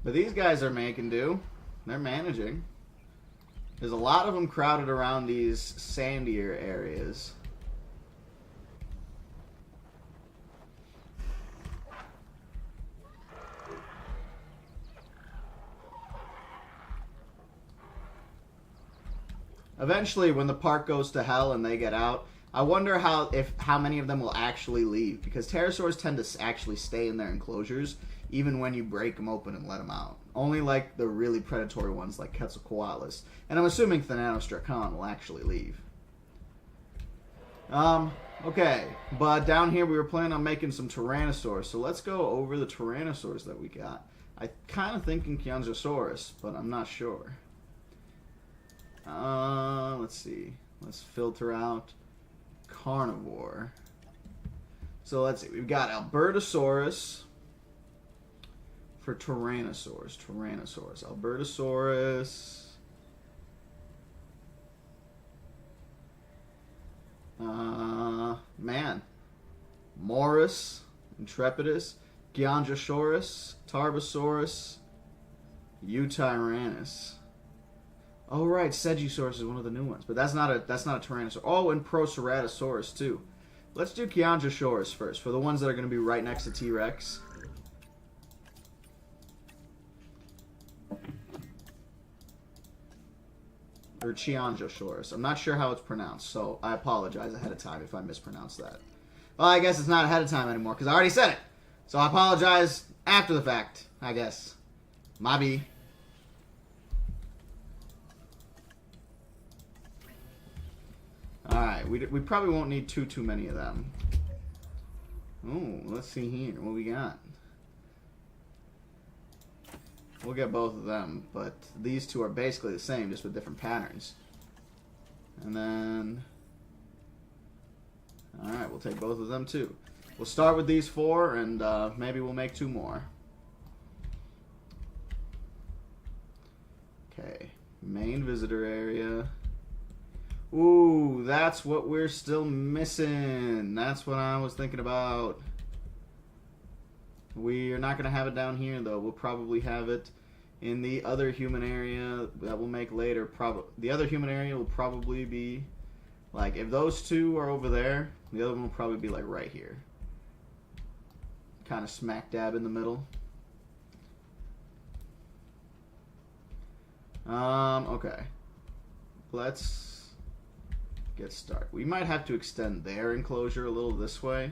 But these guys are making do. They're managing. There's a lot of them crowded around these sandier areas. Eventually, when the park goes to hell and they get out, I wonder how many of them will actually leave. Because pterosaurs tend to actually stay in their enclosures, even when you break them open and let them out. Only like the really predatory ones like Quetzalcoatlus. And I'm assuming Thanatotheristes will actually leave. Okay, but down here we were planning on making some Tyrannosaurs, so let's go over the Tyrannosaurs that we got. I kind of thinking Compsognathus, but I'm not sure. Let's see. Let's filter out carnivore. So let's see. We've got Albertosaurus for Tyrannosaurs. Albertosaurus. Man. Morus, Intrepidus, Compsognathus, Tarbosaurus, Tyrannus. Oh right, Segisaurus is one of the new ones, but that's not a Tyrannosaur. Oh, and Proceratosaurus too. Let's do Compsognathus first for the ones that are going to be right next to T-Rex. Or Compsognathus. I'm not sure how it's pronounced, so I apologize ahead of time if I mispronounce that. Well, I guess it's not ahead of time anymore because I already said it. So I apologize after the fact, I guess. Maybe. Alright, we probably won't need too many of them. Oh, let's see here. What we got? We'll get both of them, but these two are basically the same, just with different patterns. And then... Alright, we'll take both of them too. We'll start with these 4, and maybe we'll make 2 more. Okay, main visitor area. Ooh, that's what we're still missing. That's what I was thinking about. We are not going to have it down here, though. We'll probably have it in the other human area that we'll make later. The other human area will probably be, like, if those 2 are over there, the other one will probably be, like, right here. Kind of smack dab in the middle. Okay. Let's get started. We might have to extend their enclosure a little this way,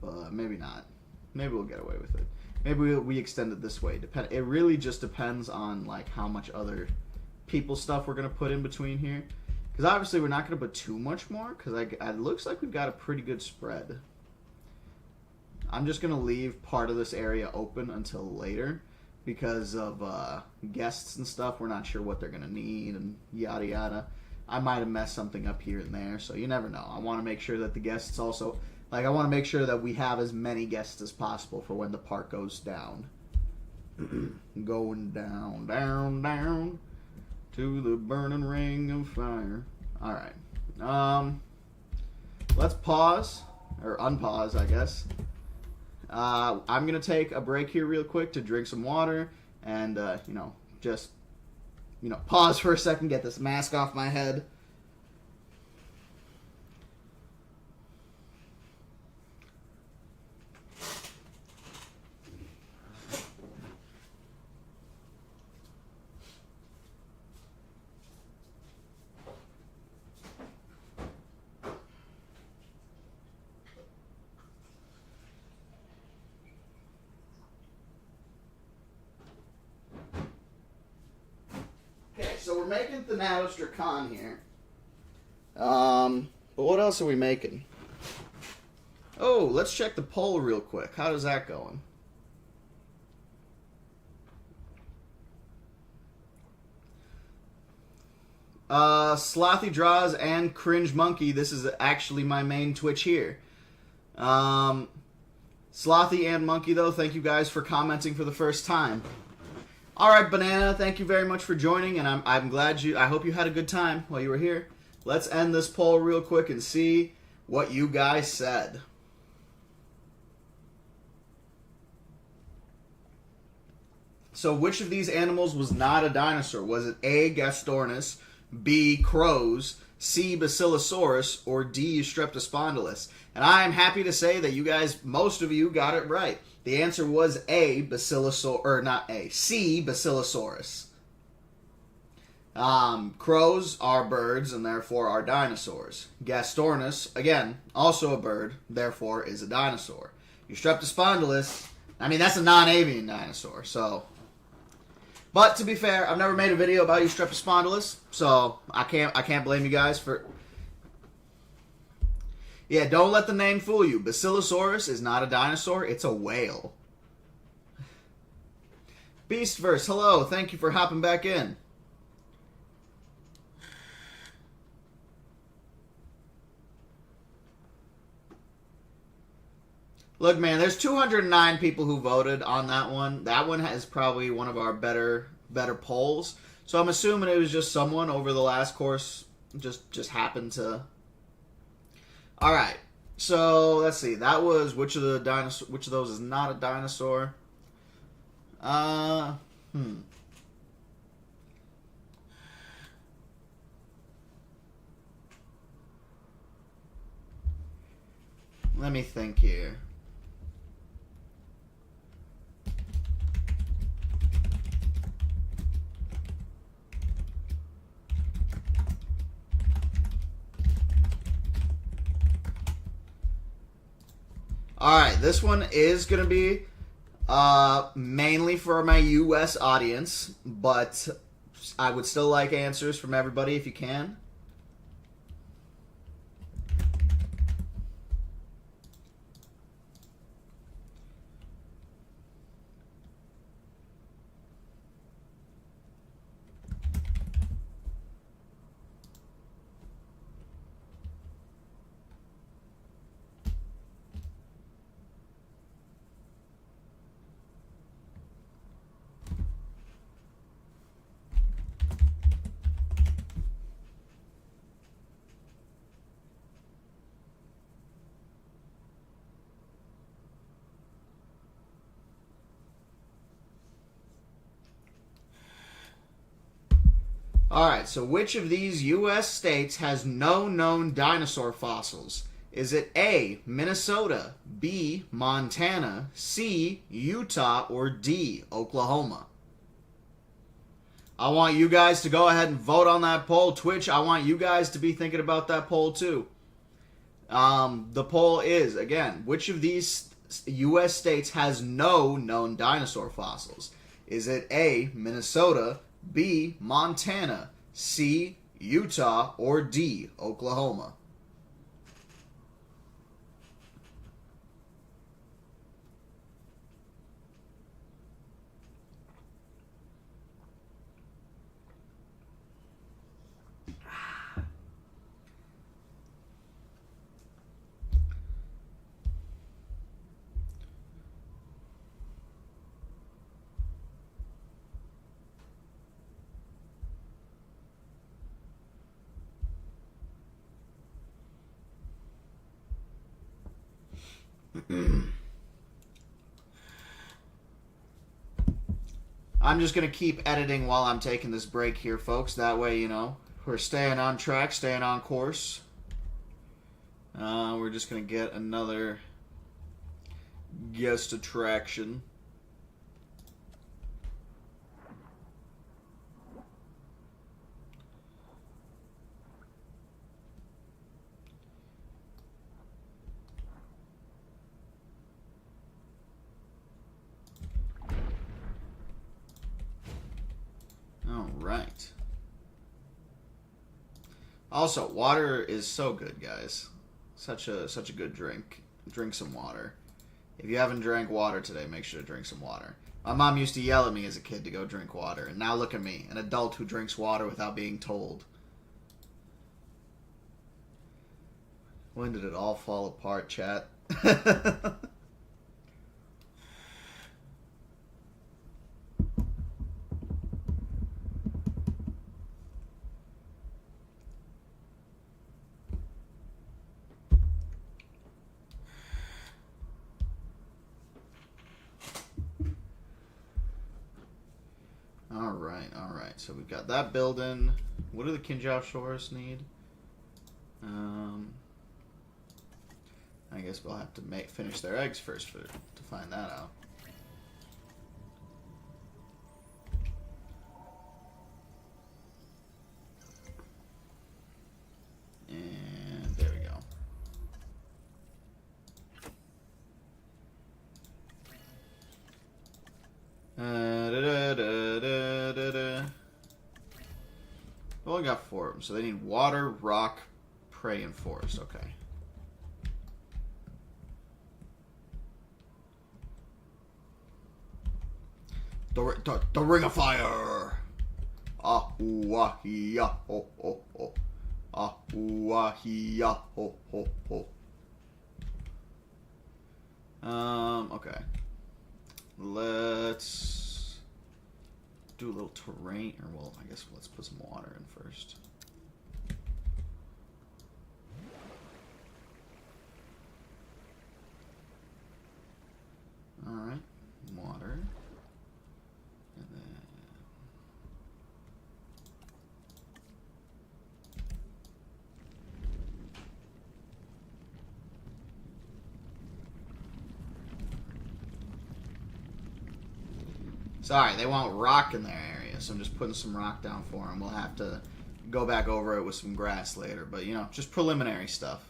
but maybe not. Maybe we'll get away with it. Maybe we extend it this way. It really just depends on like how much other people stuff we're gonna put in between here, because obviously we're not gonna put too much more, because it looks like we've got a pretty good spread. I'm just gonna leave part of this area open until later because of guests and stuff. We're not sure what they're gonna need and yada yada. I might have messed something up here and there, so you never know. I want to make sure that the guests also... Like, I want to make sure that we have as many guests as possible for when the park goes down. Going down, down, down to the burning ring of fire. Alright. Let's pause. Or unpause, I guess. I'm going to take a break here real quick to drink some water and, just... pause for a second, get this mask off my head. So we're making Thanatotheristes here. But what else are we making? Oh, let's check the poll real quick. How does that going? Slothy Draws and Cringe Monkey. This is actually my main Twitch here. Slothy and Monkey, though, thank you guys for commenting for the first time. Alright, Banana, thank you very much for joining, and I'm glad I hope you had a good time while you were here. Let's end this poll real quick and see what you guys said. So, which of these animals was not a dinosaur? Was it A, Gastornis, B, crows, C, Basilosaurus, or D, Streptospondylus? And I am happy to say that you guys, most of you, got it right. The answer was A, Basilosaur, or not A, C, Basilosaurus. Crows are birds and therefore are dinosaurs. Gastornis, again, also a bird, therefore is a dinosaur. Streptospondylus, I mean, that's a non-avian dinosaur, so... But to be fair, I've never made a video about Streptospondylus, so I can't blame you guys for... Yeah, don't let the name fool you. Basilosaurus is not a dinosaur, it's a whale. Beastverse, hello, thank you for hopping back in. Look, man, there's 209 people who voted on that one. That one is probably one of our better polls. So I'm assuming it was just someone over the last course just happened to... Alright, so let's see. That was which of those is not a dinosaur? Let me think here. Alright, this one is going to be mainly for my U.S. audience, but I would still like answers from everybody if you can. Alright, so which of these U.S. states has no known dinosaur fossils? Is it A, Minnesota, B, Montana, C, Utah, or D, Oklahoma? I want you guys to go ahead and vote on that poll. Twitch, I want you guys to be thinking about that poll too. The poll is, again, which of these U.S. states has no known dinosaur fossils? Is it A, Minnesota, B, Montana, C, Utah, or D, Oklahoma? I'm just going to keep editing while I'm taking this break here, folks. That way, you know, we're staying on track, staying on course. We're just going to get another guest attraction. Right. Also, water is so good, guys. Such a good drink. Drink some water. If you haven't drank water today, make sure to drink some water. My mom used to yell at me as a kid to go drink water, and now look at me, an adult who drinks water without being told. When did it all fall apart, chat? Alright, so we've got that building. What do the Compsognathus need? I guess we'll have to finish their eggs first to find that out. And there we go. We only got 4 of them, so they need water, rock, prey, and forest. Okay. The Ring of Fire! Ah, ooh, ah, ya, ho, ho, ho. Ah, ooh, ah, ya, ho, ho, ho. Okay. Let's do a little terrain, or well, I guess let's put some water in first. Alright, water. And then Sorry, they want rock in their area, so I'm just putting some rock down for them. We'll have to go back over it with some grass later, but, you know, just preliminary stuff.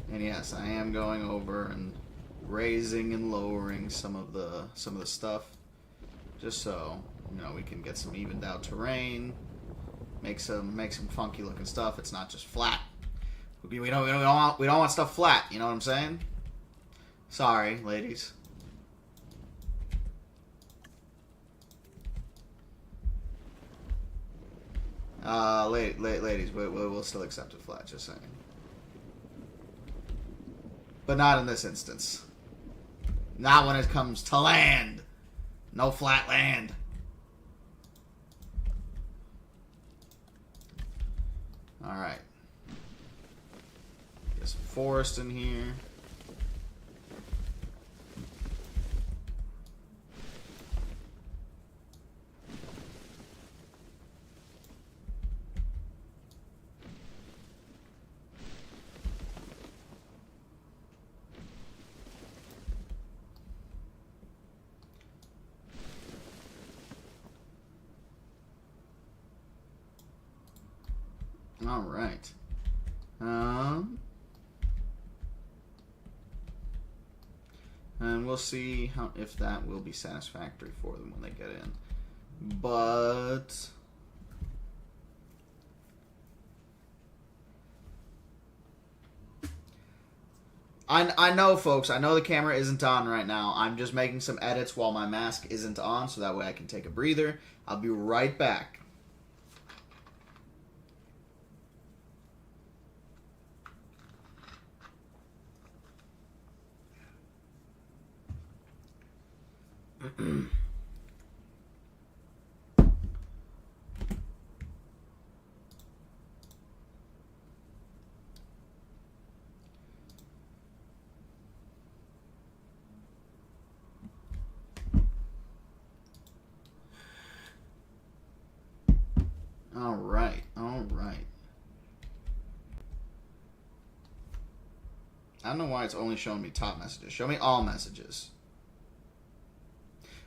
And yes, I am going over and raising and lowering some of the stuff, just so, you know, we can get some evened out terrain, make some funky looking stuff. It's not just flat. We don't want stuff flat. You know what I'm saying? Sorry, ladies. Ladies, we'll still accept it flat. Just saying. But not in this instance. Not when it comes to land. No flat land. Alright. Get some forest in here. All right. And we'll see if that will be satisfactory for them when they get in. But I know, folks. I know the camera isn't on right now. I'm just making some edits while my mask isn't on, so that way I can take a breather. I'll be right back. All right. I don't know why it's only showing me top messages. Show me all messages.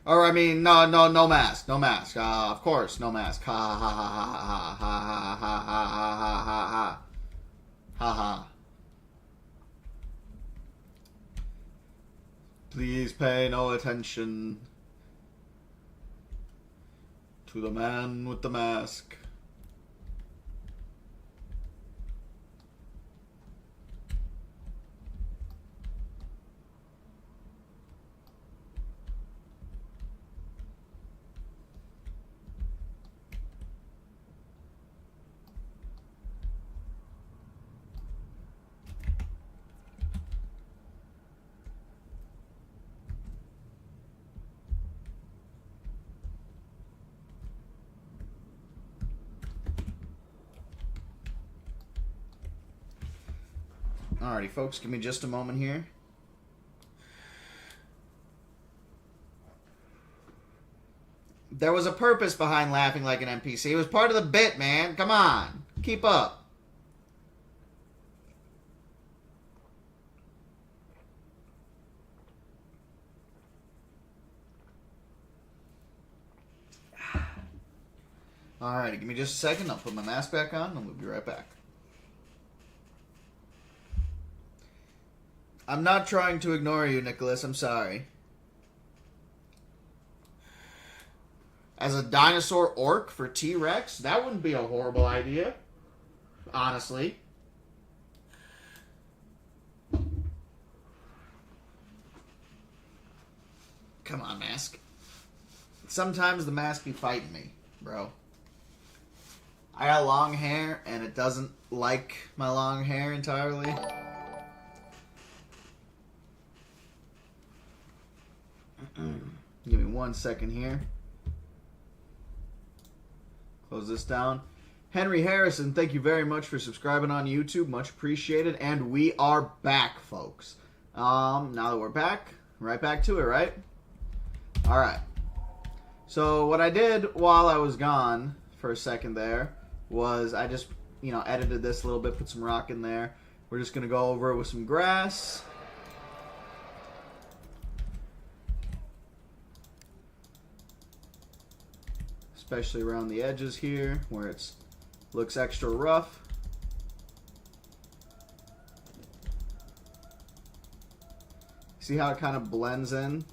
Or, I mean, no mask. No mask. Of course, no mask. Ha ha ha ha ha ha ha ha ha ha ha ha. Ha ha. Please pay no attention to the man with the mask. Alrighty, folks, give me just a moment here. There was a purpose behind laughing like an NPC. It was part of the bit, man. Come on. Keep up. Alrighty, give me just a second. I'll put my mask back on and we'll be right back. I'm not trying to ignore you, Nicholas. I'm sorry. As a dinosaur orc for T-Rex, that wouldn't be a horrible idea. Honestly. Come on, mask. Sometimes the mask be fighting me, bro. I got long hair, and it doesn't like my long hair entirely. Give me 1 second here. Close this down. Henry Harrison, thank you very much for subscribing on YouTube. Much appreciated. And we are back, folks. Now that we're back, right back to it, right? Alright. So what I did while I was gone for a second there was I just, edited this a little bit, put some rock in there. We're just going to go over it with some grass. Especially around the edges here where it looks extra rough. See how it kind of blends in?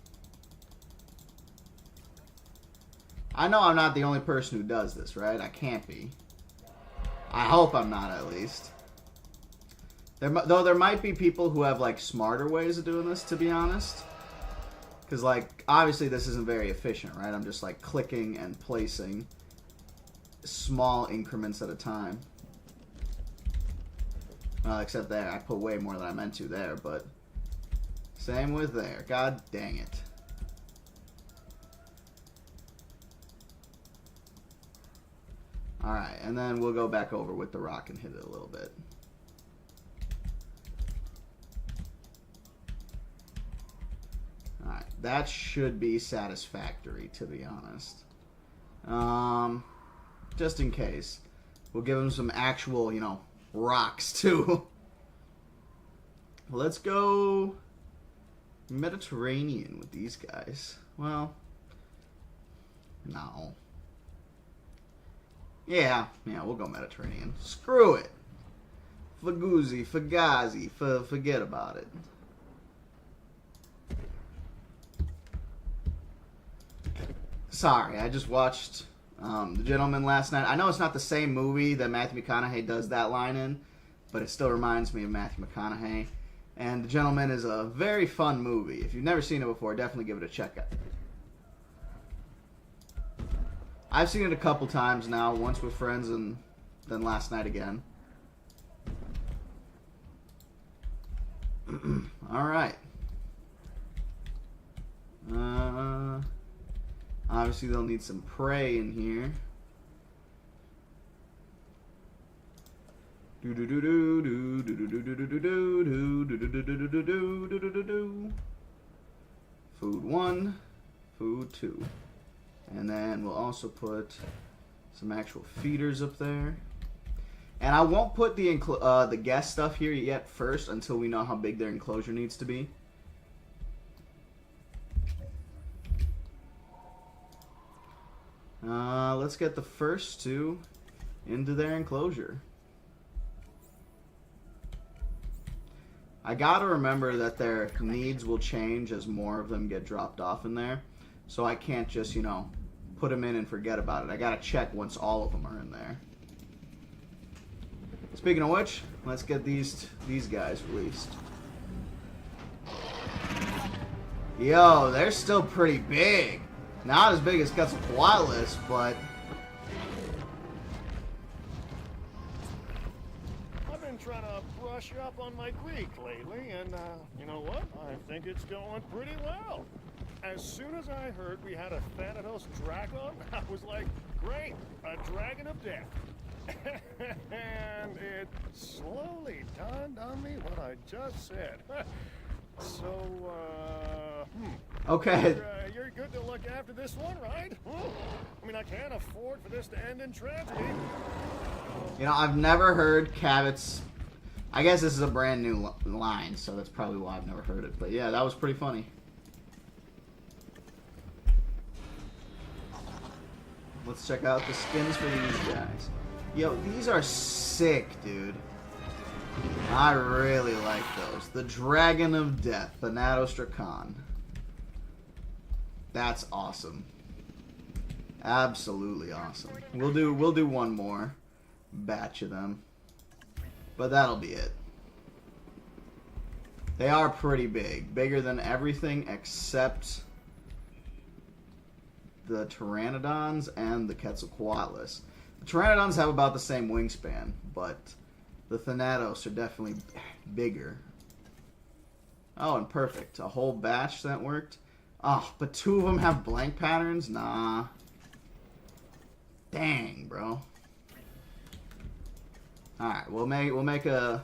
I know I'm not the only person who does this, right? I can't be. I hope I'm not, at least. Though there might be people who have, like, smarter ways of doing this, to be honest. Because, like, obviously this isn't very efficient, right? I'm just, like, clicking and placing small increments at a time. Well, except there. I put way more than I meant to there, but... Same with there. God dang it. Alright, and then we'll go back over with the rock and hit it a little bit. Alright, that should be satisfactory, to be honest. Just in case. We'll give him some actual, rocks, too. Let's go Mediterranean with these guys. Well, no. Yeah, we'll go Mediterranean. Screw it. Faguzzi, Fagazi, forget about it. Sorry, I just watched The Gentleman last night. I know it's not the same movie that Matthew McConaughey does that line in, but it still reminds me of Matthew McConaughey. And The Gentleman is a very fun movie. If you've never seen it before, definitely give it a check out. I've seen it a couple times now, once with friends and then last night again. Alright. Obviously they'll need some prey in here. Food 1, food 2. And then we'll also put some actual feeders up there. And I won't put the guest stuff here yet first until we know how big their enclosure needs to be. Let's get the first two into their enclosure. I gotta remember that their needs will change as more of them get dropped off in there. So I can't just, put them in and forget about it. I gotta check once all of them are in there. Speaking of which, let's get these guys released. Yo, they're still pretty big. Not as big as Quetzalcoatlus, but... I've been trying to brush up on my Greek lately, and you know what? I think it's going pretty well. As soon as I heard we had a Thanatos dragon, I was like, great, a dragon of death. And it slowly dawned on me what I just said. So, Okay. You're good to look after this one, right? I mean, I can't afford for this to end in tragedy. I've never heard Cabot's... I guess this is a brand new line, so that's probably why I've never heard it. But yeah, that was pretty funny. Let's check out the skins for these guys. Yo, these are sick, dude. I really like those. The Dragon of Death, Thanatotheristes. That's awesome. Absolutely awesome. We'll do one more batch of them. But that'll be it. They are pretty big. Bigger than everything except the Pteranodons and the Quetzalcoatlus. The Pteranodons have about the same wingspan, but the Thanatos are definitely bigger. Oh, and perfect. A whole batch that worked. Oh, but two of them have blank patterns? Nah. Dang, bro. Alright, we'll make a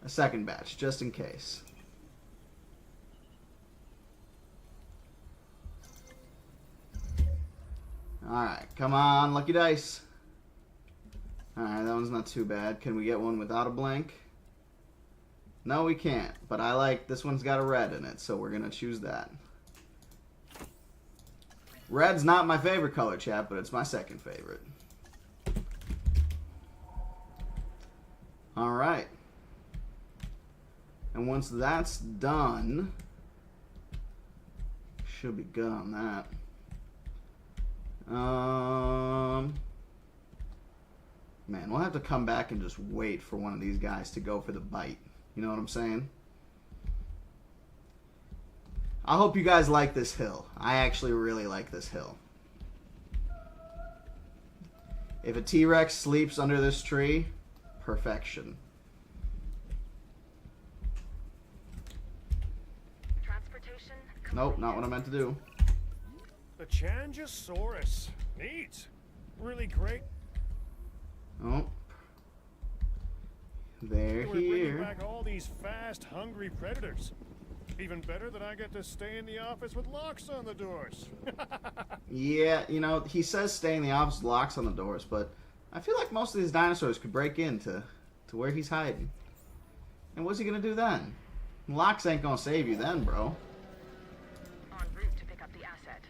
second batch, just in case. Alright, come on, lucky dice. Alright, that one's not too bad. Can we get one without a blank? No, we can't. But I like, this one's got a red in it, so we're going to choose that. Red's not my favorite color, chat, but it's my second favorite. Alright. And once that's done, should be good on that. Man, we'll have to come back and just wait for one of these guys to go for the bite. You know what I'm saying? I hope you guys like this hill. I actually really like this hill. If a T-Rex sleeps under this tree, perfection. Transportation Nope, not what I meant to do. The Changosaurus. Neat. Really great. Oh. They're We're bringing here. back all these fast, hungry predators. Even better that I get to stay in the office with locks on the doors. Yeah, you know, he says stay in the office with locks on the doors, but I feel like most of these dinosaurs could break into where he's hiding. And what's he gonna do then? Locks ain't gonna save you then, bro. en route to pick up the asset.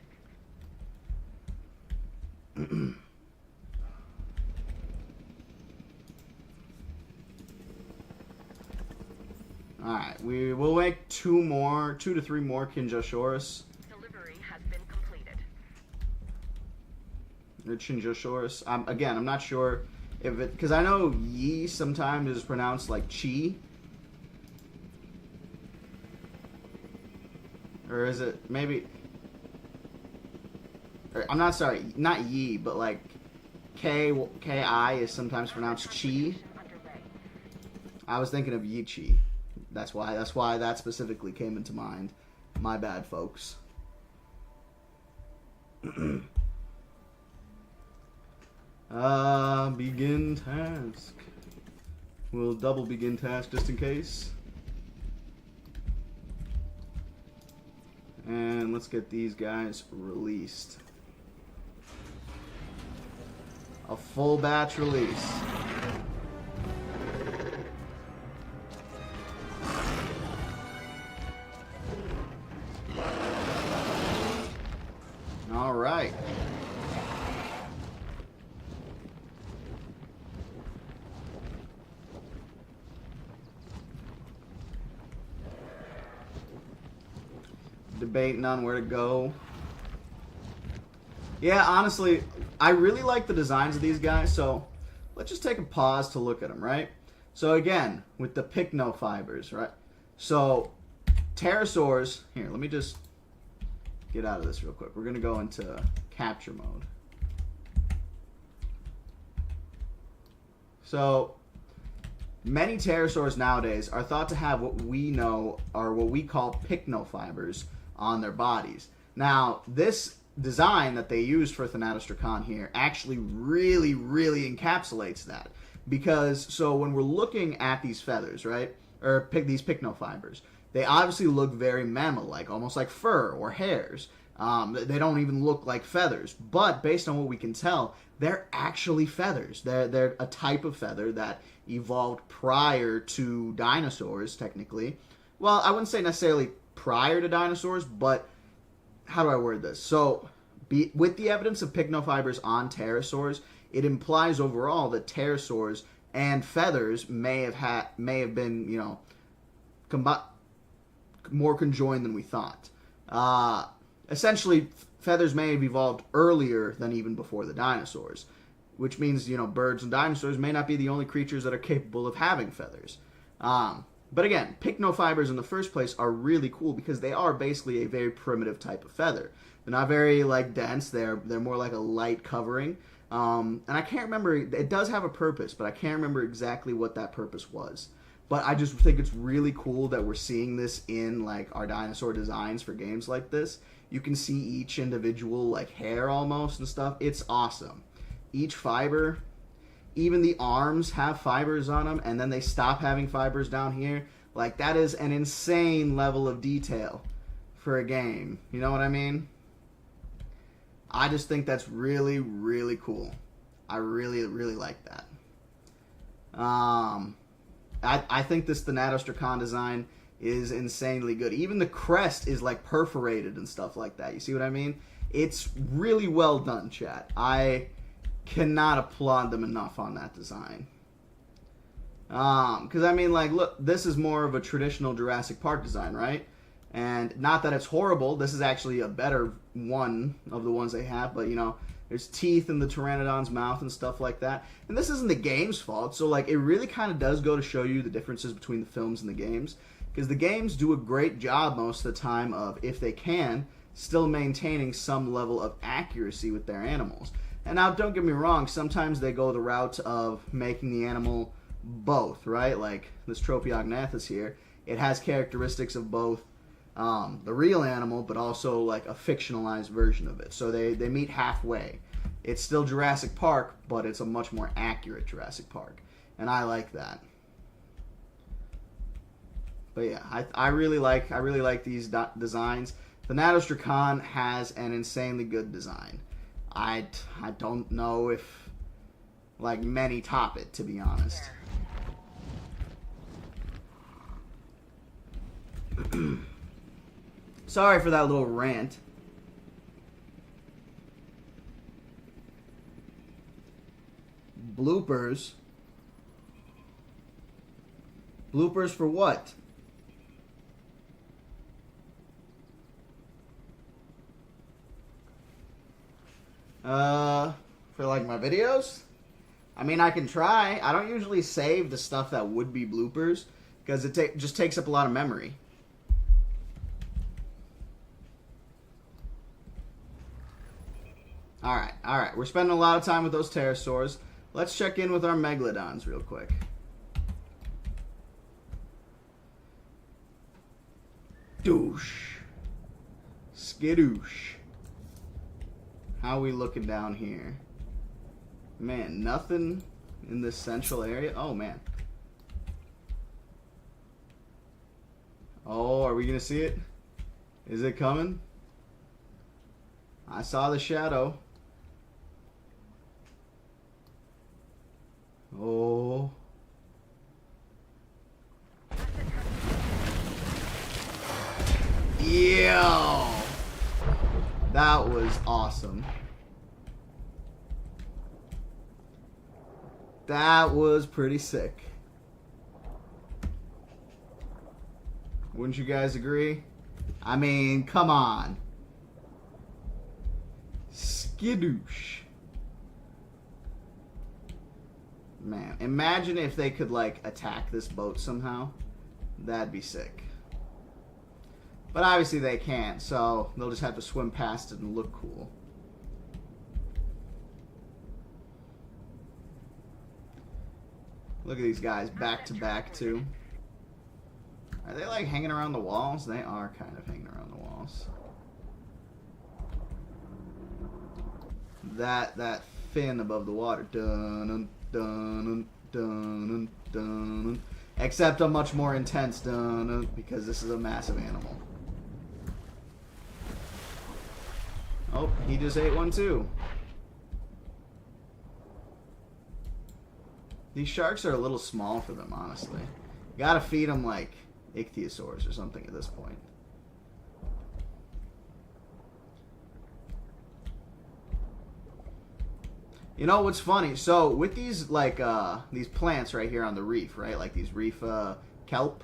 Alright, we will make two to three more Kinjosaurus. Delivery has been completed. Or Chinjosaurus. Again, I'm not sure if it, because I know Yi sometimes is pronounced like Chi. Or is it maybe, or, I'm not sorry, not Yi, but like Ki is sometimes pronounced Chi. Underway. I was thinking of Yi Chi. That's why that specifically came into mind. My bad, folks. Begin task. We'll double begin task just in case. And let's get these guys released. A full batch release. All right. Debating on where to go. Yeah, honestly, I really like the designs of these guys, so let's just take a pause to look at them, right? So again, with the pycnofibers, right? So, pterosaurs, here, let me just get out of this real quick. We're going to go into capture mode. So, many pterosaurs nowadays are thought to have what we know are what we call pycnofibers on their bodies. Now, this design that they used for Thanatotheristes here actually really encapsulates that. Because, so when we're looking at these feathers, right, or these pycnofibers, they obviously look very mammal-like, almost like fur or hairs. They don't even look like feathers. But based on what we can tell, they're actually feathers. They're a type of feather that evolved prior to dinosaurs, technically. Well, I wouldn't say necessarily prior to dinosaurs, but how do I word this? So, with the evidence of pycnofibers on pterosaurs, it implies overall that pterosaurs and feathers may have been, you know, more conjoined than we thought. Essentially, feathers may have evolved earlier than even before the dinosaurs, which means, you know, birds and dinosaurs may not be the only creatures that are capable of having feathers. But again, pycnofibers in the first place are really cool because they are basically a very primitive type of feather. They're not very, like, dense. They're more like a light covering. And I can't remember, it does have a purpose, but I can't remember exactly what that purpose was. But I just think it's really cool that we're seeing this in, like, our dinosaur designs for games like this. You can see each individual, like, hair almost and stuff. It's awesome. Each fiber, even the arms have fibers on them, and then they stop having fibers down here. Like, that is an insane level of detail for a game. You know what I mean? I just think that's really, really cool. I really, really like that. I think this Thanatotheristes design is insanely good. Even the crest is like perforated and stuff like that. You see what I mean? It's really well done, chat. I cannot applaud them enough on that design. Because I mean, like, look, this is more of a traditional Jurassic Park design, right? And not that it's horrible. This is actually a better one of the ones they have. But, you know, there's teeth in the Pteranodon's mouth and stuff like that. And this isn't the game's fault. So, like, it really kind of does go to show you the differences between the films and the games. Because the games do a great job most of the time of, if they can, still maintaining some level of accuracy with their animals. And now, don't get me wrong. Sometimes they go the route of making the animal both, right? Like this Compsognathus here. It has characteristics of both the real animal, but also like a fictionalized version of it. So they meet halfway. It's still Jurassic Park, but it's a much more accurate Jurassic Park, and I like that. But yeah, I really like these designs. The Thanatotheristes has an insanely good design. I don't know if like many top it, to be honest. Sorry for that little rant. Bloopers. Bloopers for what? For like my videos? I mean, I can try. I don't usually save the stuff that would be bloopers because it just takes up a lot of memory. Alright. We're spending a lot of time with those pterosaurs. Let's check in with our Megalodons real quick. Doosh. Skidoosh. How are we looking down here? Man, nothing in this central area. Oh, man. Oh, are we going to see it? Is it coming? I saw the shadow. Oh. Yo. That was awesome. That was pretty sick. Wouldn't you guys agree? I mean, come on. Skidoosh. Man, imagine if they could, like, attack this boat somehow. That'd be sick. But obviously they can't, so they'll just have to swim past it and look cool. Look at these guys back to back, too. Are they, like, hanging around the walls? They are kind of hanging around the walls. That fin above the water. Dun, dun, dun, dun, dun. Except a much more intense dun, because this is a massive animal. Oh, he just ate one too. These sharks are a little small for them, honestly. You gotta feed them like ichthyosaurs or something at this point. You know what's funny? So with these like these plants right here on the reef, right? Like these reef kelp.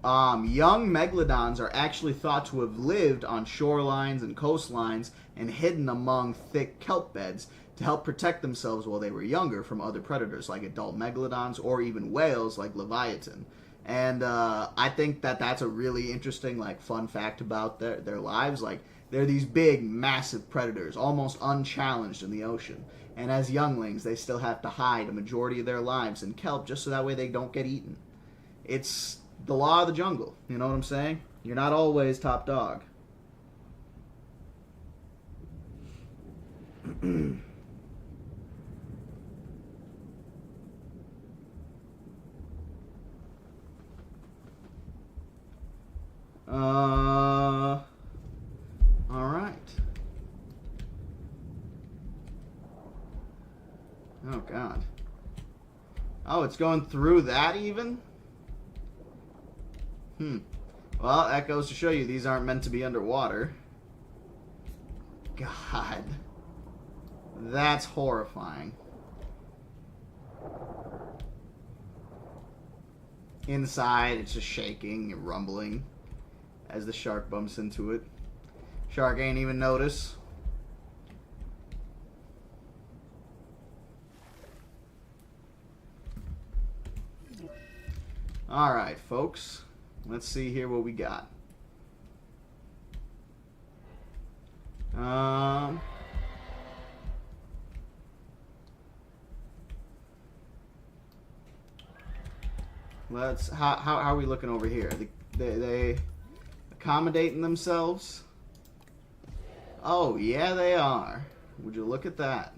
Young Megalodons are actually thought to have lived on shorelines and coastlines and hidden among thick kelp beds to help protect themselves while they were younger from other predators like adult Megalodons or even whales like Leviathan. And I think that that's a really interesting, like, fun fact about their lives. Like, they're these big, massive predators, almost unchallenged in the ocean. And as younglings, they still have to hide a majority of their lives in kelp just so that way they don't get eaten. It's the law of the jungle, you know what I'm saying? You're not always top dog. Alright. Oh, it's going through that even? Well, that goes to show you these aren't meant to be underwater. God. That's horrifying. Inside, it's just shaking and rumbling as the shark bumps into it. Shark ain't even notice. Alright, folks. Let's see here what we got. How are we looking over here? They accommodating themselves? Oh, yeah, they are. Would you look at that?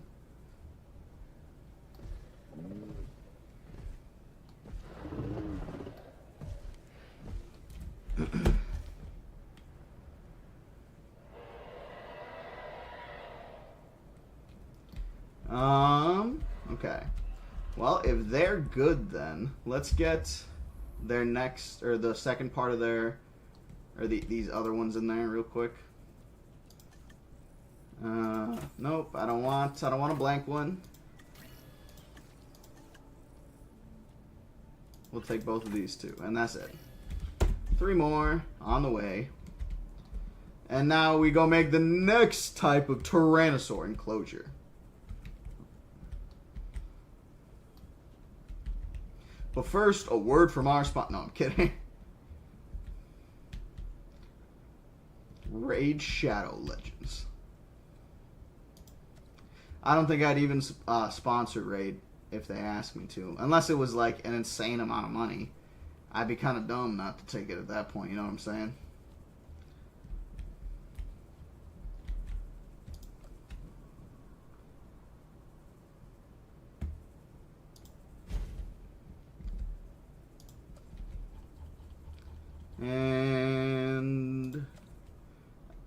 Okay. Well, if they're good, then let's get their next, or the second part of their, or these other ones in there real quick. Nope, I don't want a blank one. We'll take both of these two, and that's it. 3 more on the way. And now we go make the next type of Tyrannosaur enclosure. But first, a word from our spot. No, I'm kidding. Raid Shadow Legends. I don't think I'd even sponsor Raid if they asked me to. Unless it was like an insane amount of money. I'd be kind of dumb not to take it at that point, you know what I'm saying?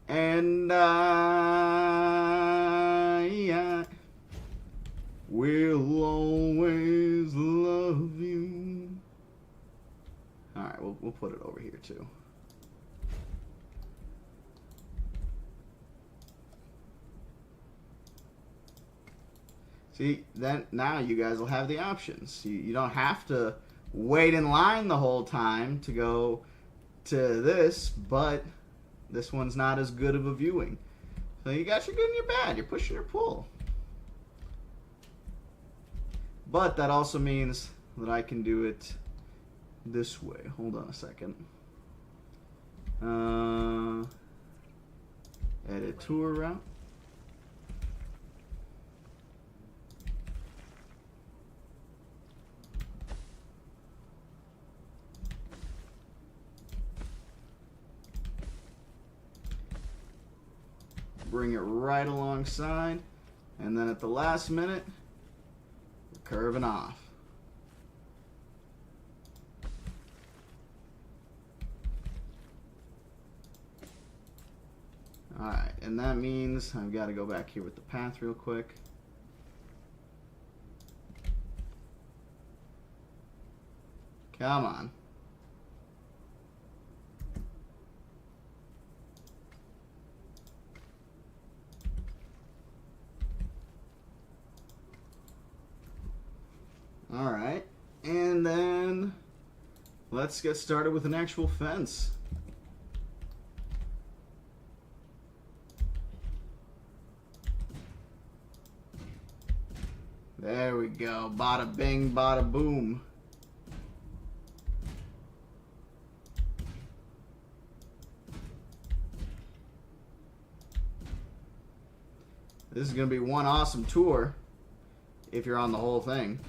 And I will always love you. All right, we'll put it over here too. See, then now you guys will have the options. You don't have to wait in line the whole time to go to this, but this one's not as good of a viewing. So you got your good and your bad. You're pushing your pull. But that also means that I can do it this way. Hold on a second. Edit tour route. Bring it right alongside, and then at the last minute, we're curving off. Alright, and that means I've got to go back here with the path real quick. Come on. Alright, and then let's get started with an actual fence. There we go. Bada bing, bada boom. This is going to be one awesome tour if you're on the whole thing.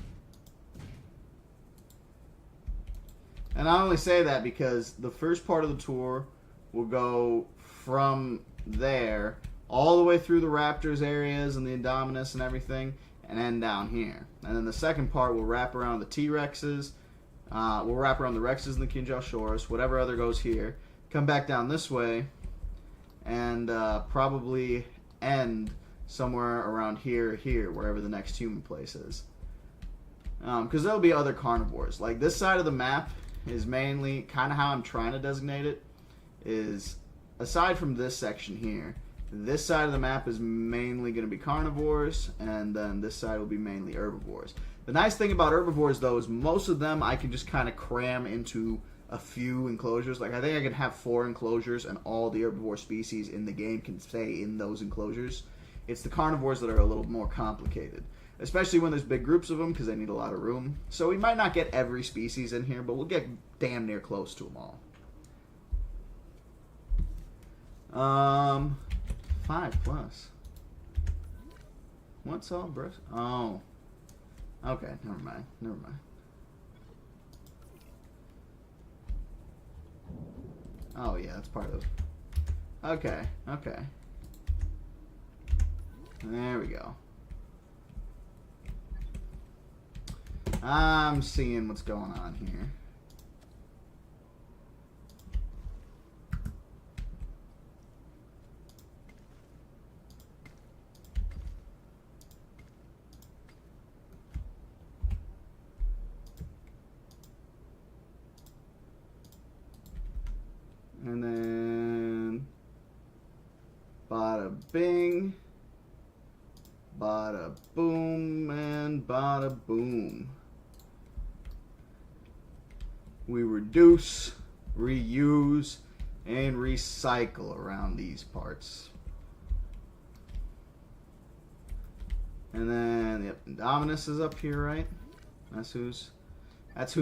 And I only say that because the first part of the tour will go from there all the way through the Raptors areas and the Indominus and everything, and end down here. And then the second part will wrap around the T-Rexes, we'll wrap around the Rexes and the Kinjalsaurus, whatever other goes here, come back down this way, and probably end somewhere around here or here, wherever the next human place is. Because there'll be other carnivores. Like this side of the map is mainly kind of how I'm trying to designate it. Is aside from this section here, this side of the map is mainly going to be carnivores, and then this side will be mainly herbivores. The nice thing about herbivores, though, is most of them I can just kind of cram into a few enclosures. Like I think I can have 4 enclosures, and all the herbivore species in the game can stay in those enclosures. It's the carnivores that are a little more complicated, especially when there's big groups of them because they need a lot of room. So we might not get every species in here, but we'll get damn near close to them all. 5+. What's all brush? Oh. Okay, never mind. Never mind. Oh yeah, that's part of it. Okay, okay. There we go. I'm seeing what's going on here. And then bada bing, bada boom, and bada boom. We reduce, reuse, and recycle around these parts. And then, yep, Indominus is up here, right? That's who's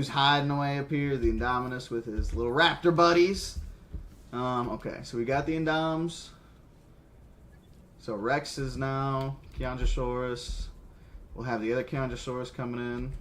hiding away up here. The Indominus with his little raptor buddies. Okay, so we got the Indoms. So Rex is now Compsognathus. We'll have the other Compsognathus coming in.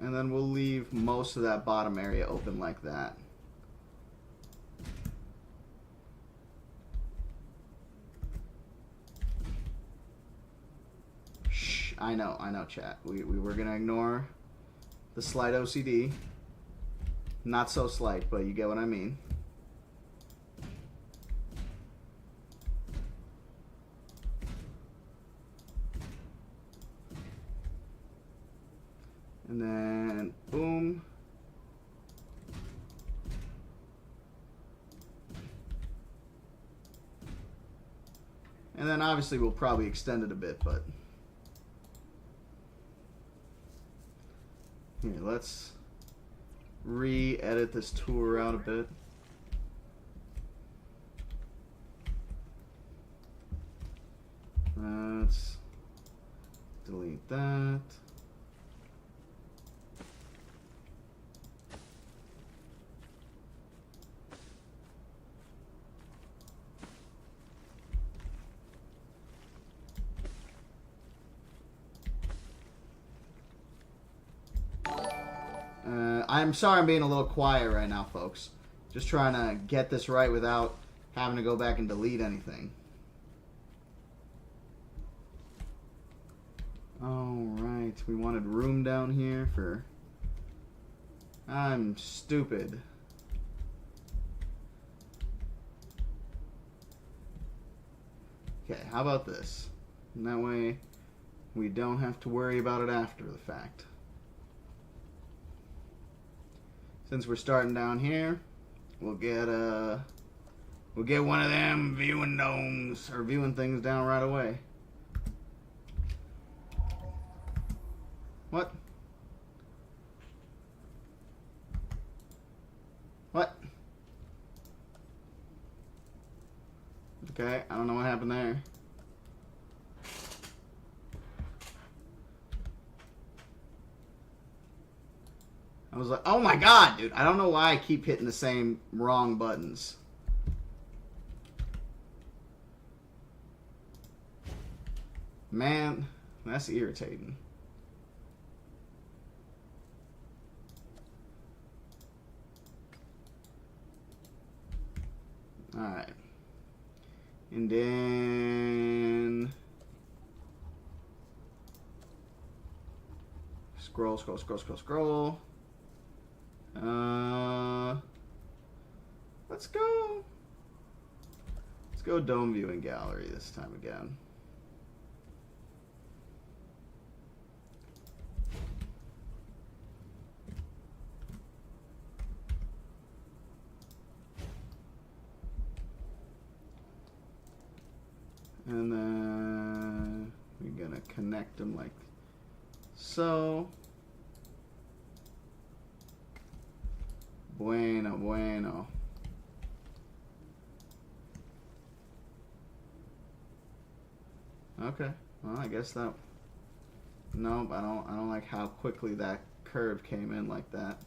And then we'll leave most of that bottom area open like that. Shh, I know, chat. We were going to ignore the slight OCD. Not so slight, but you get what I mean. And then, boom. And then obviously we'll probably extend it a bit, but here, let's re-edit this tour out a bit. Let's delete that. I'm sorry I'm being a little quiet right now, folks. Just trying to get this right without having to go back and delete anything. Alright, we wanted room down here for... I'm stupid. Okay, how about this? And that way we don't have to worry about it after the fact. Since we're starting down here, we'll get one of them viewing domes or viewing things down right away. What? What? Okay, I don't know what happened there. I was like, oh my god, dude. I don't know why I keep hitting the same wrong buttons. Man, that's irritating. Alright. And then... Scroll, scroll, scroll, scroll, scroll. Let's go. Let's go dome viewing gallery this time again. And then we're gonna connect them like so. Bueno, bueno. Okay. Well, I guess that. Nope, I don't like how quickly that curve came in like that.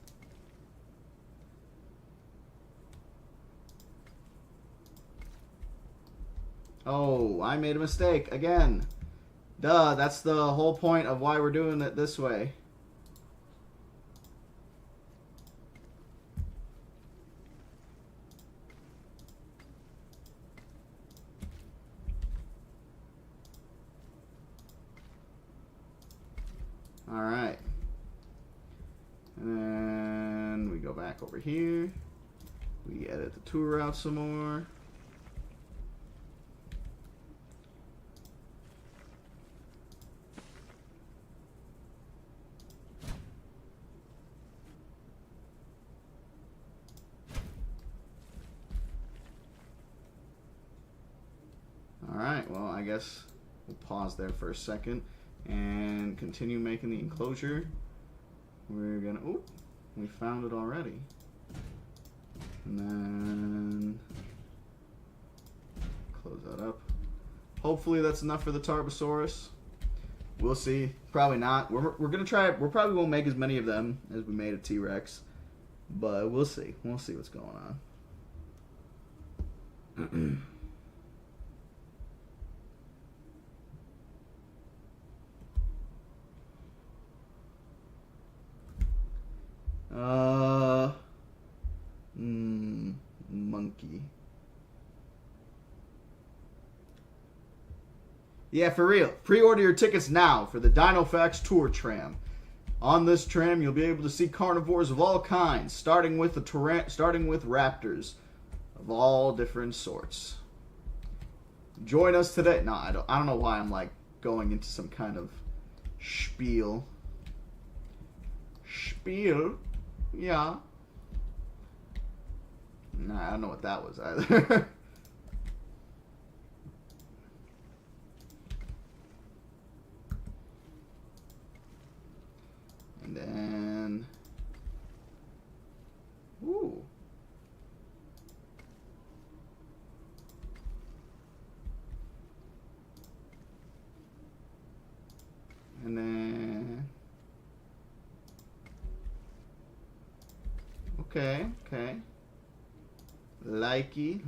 Oh, I made a mistake again. Duh, that's the whole point of why we're doing it this way. All right. And then we go back over here. We edit the tour route some more. Alright, well, I guess we'll pause there for a second and continue making the enclosure. We're gonna, oh, we found it already. And then close that up. Hopefully that's enough for the Tarbosaurus. We'll see. Probably not. We're gonna try. We probably won't make as many of them as we made a T-Rex, but we'll see. We'll see what's going on. Monkey. Yeah, for real. Pre-order your tickets now for the DinoFax tour tram. On this tram, you'll be able to see carnivores of all kinds, starting with raptors of all different sorts. Join us today. No, I don't know why I'm like going into some kind of spiel. Spiel? Yeah. Nah, I don't know what that was either. And then, ooh. And then, okay. Likey.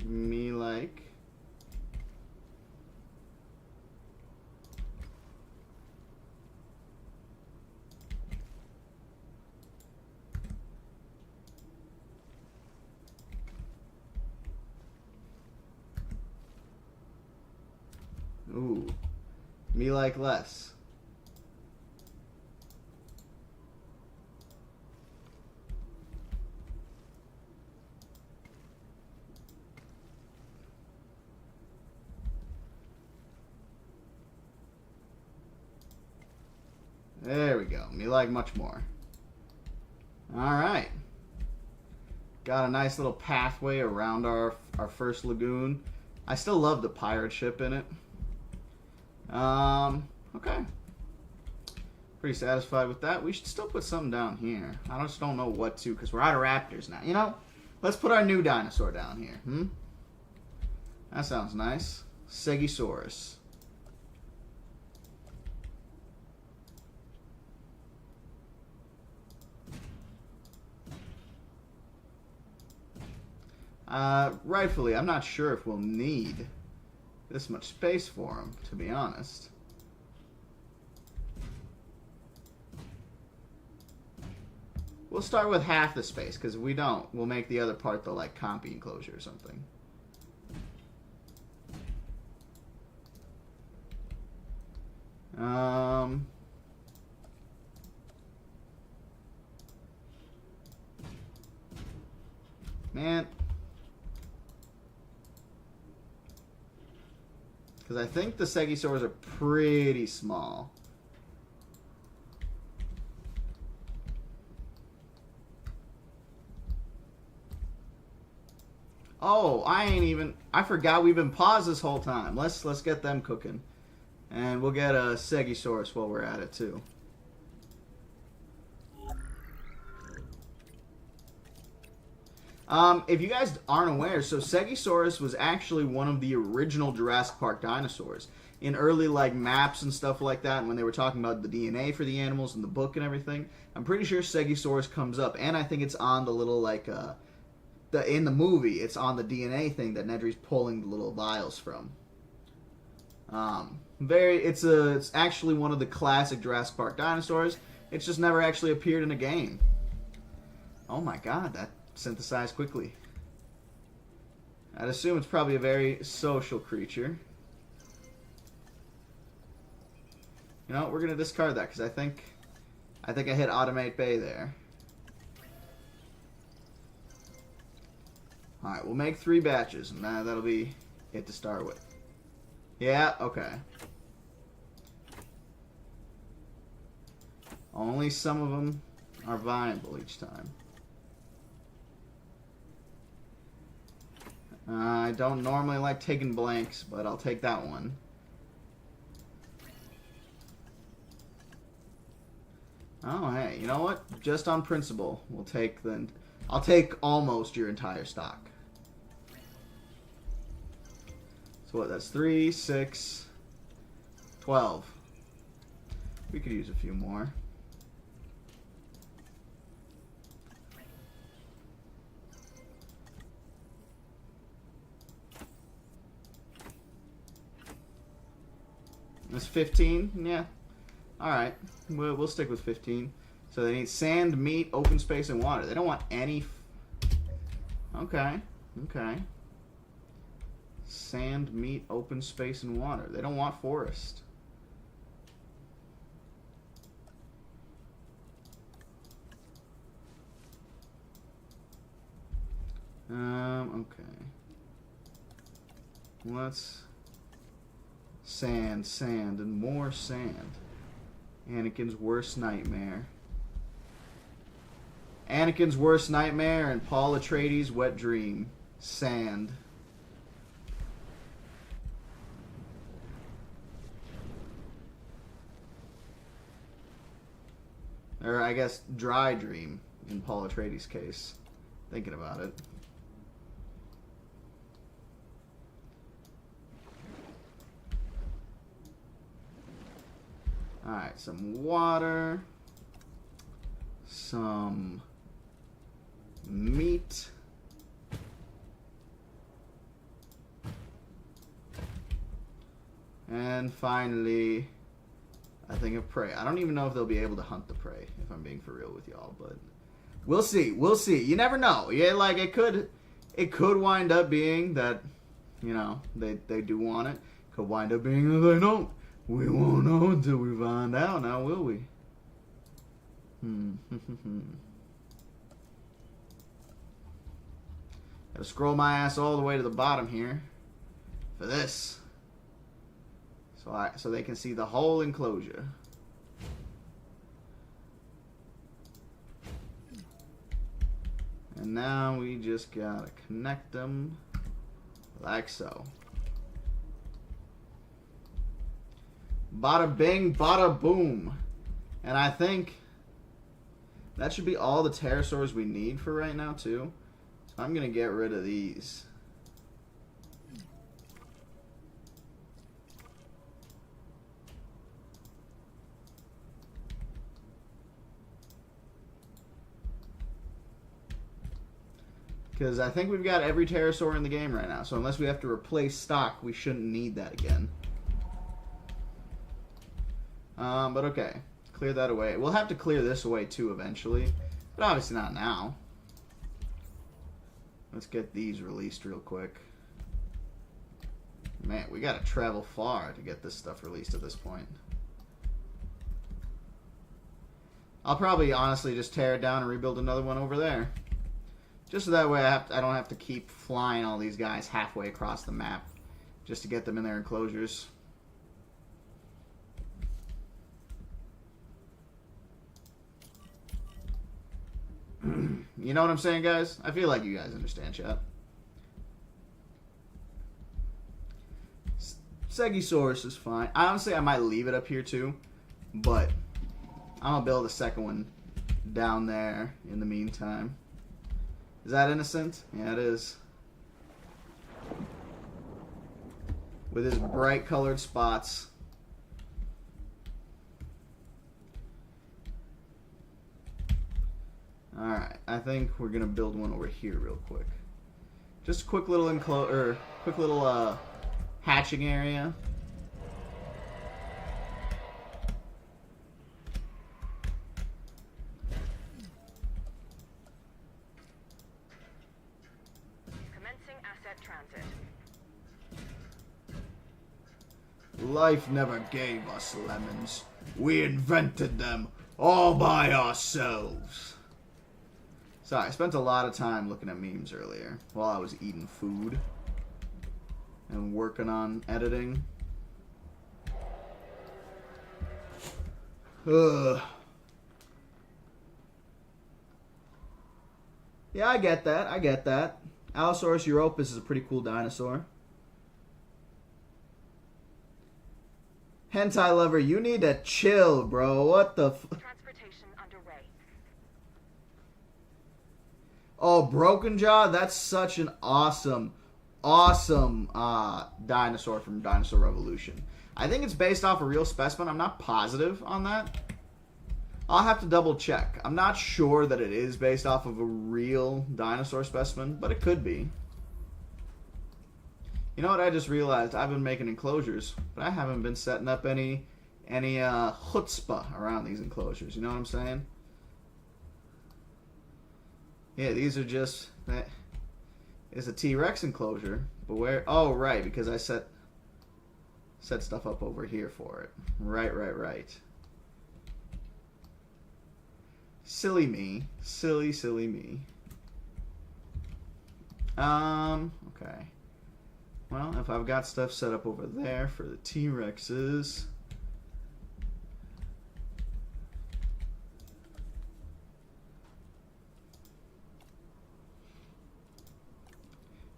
Me like. Ooh. Me like less. There we go. Me like much more. Alright. Got a nice little pathway around our first lagoon. I still love the pirate ship in it. Okay. Pretty satisfied with that. We should still put something down here. I just don't know what to, because we're out of raptors now. You know, let's put our new dinosaur down here. That sounds nice. Segisaurus. Rightfully, I'm not sure if we'll need this much space for him, to be honest. We'll start with half the space, because if we don't, we'll make the other part the, like, compy enclosure or something. Man. Because I think the Segisaurs are pretty small. Oh, I forgot we've been paused this whole time. Let's get them cooking. And we'll get a Segisaurus while we're at it too. If you guys aren't aware, so Segisaurus was actually one of the original Jurassic Park dinosaurs. In early like maps and stuff like that, and when they were talking about the DNA for the animals in the book and everything, I'm pretty sure Segisaurus comes up, and I think it's on the little like in the movie, it's on the DNA thing that Nedry's pulling the little vials from. It's actually one of the classic Jurassic Park dinosaurs. It's just never actually appeared in a game. Oh my god, that synthesized quickly. I'd assume it's probably a very social creature. You know, we're gonna discard that because I think I hit Automate Bay there. Alright, we'll make 3 batches, and that'll be it to start with. Yeah, okay. Only some of them are viable each time. I don't normally like taking blanks, but I'll take that one. Oh, hey, you know what? Just on principle, I'll take almost your entire stock. So what, that's 3, 6, 12. We could use a few more. That's 15? Yeah. Alright. We'll stick with 15. So they need sand, meat, open space, and water. They don't want any... Okay. Okay. Sand, meat, open space, and water. They don't want forest. Okay. Let's... Sand, sand, and more sand. Anakin's worst nightmare. Anakin's worst nightmare and Paul Atreides' wet dream. Sand. Or I guess dry dream in Paul Atreides' case. Thinking about it. Alright, some water, some meat, and finally, I think of prey. I don't even know if they'll be able to hunt the prey, if I'm being for real with y'all, but we'll see. We'll see. You never know. Yeah, like it could wind up being that, you know, they do want it. Could wind up being that they don't. We won't know until we find out, now will we? Gotta scroll my ass all the way to the bottom here for this. So they can see the whole enclosure. And now we just gotta connect them like so. Bada bing, bada boom. And I think that should be all the pterosaurs we need for right now, too. So I'm going to get rid of these. Because I think we've got every pterosaur in the game right now. So unless we have to replace stock, we shouldn't need that again. But okay, clear that away. We'll have to clear this away too eventually. But obviously not now. Let's get these released real quick. Man, we gotta travel far to get this stuff released at this point. I'll probably honestly just tear it down and rebuild another one over there. Just so that way I don't have to keep flying all these guys halfway across the map just to get them in their enclosures. You know what I'm saying, guys? I feel like you guys understand, chat. Segisaurus is fine. Honestly, I might leave it up here too, but I'm gonna build a second one down there in the meantime. Is that innocent? Yeah, it is. With his bright colored spots. Alright, I think we're gonna build one over here real quick. Just a quick little hatching area. Commencing asset transit. Life never gave us lemons. We invented them all by ourselves. Sorry, I spent a lot of time looking at memes earlier while I was eating food and working on editing. Ugh. Yeah, I get that. I get that. Allosaurus europus is a pretty cool dinosaur. Hentai lover, you need to chill, bro. What the Transportation underway. Oh, Broken Jaw? That's such an awesome dinosaur from Dinosaur Revolution. I think it's based off a real specimen. I'm not positive on that. I'll have to double check. I'm not sure that it is based off of a real dinosaur specimen, but it could be. You know what I just realized? I've been making enclosures, but I haven't been setting up any chutzpah around these enclosures. You know what I'm saying? Yeah, these are just... It's a T-Rex enclosure, but where... Oh, right, because I set stuff up over here for it. Right. Silly me. Silly me. Okay. Well, if I've got stuff set up over there for the T-Rexes...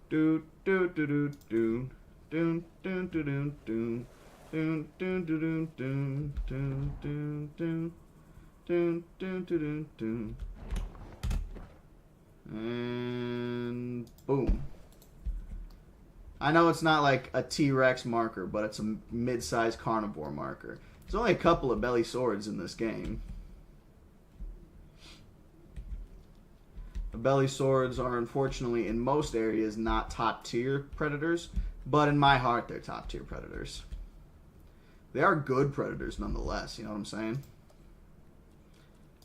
Do do do do do do do do do do do do do do do do do do do. And boom. I know it's not like a T-Rex marker, but it's a mid-sized carnivore marker. There's only a couple of belly swords in this game. The belly swords are unfortunately in most areas not top tier predators, but in my heart they're top tier predators. They are good predators nonetheless, you know what I'm saying?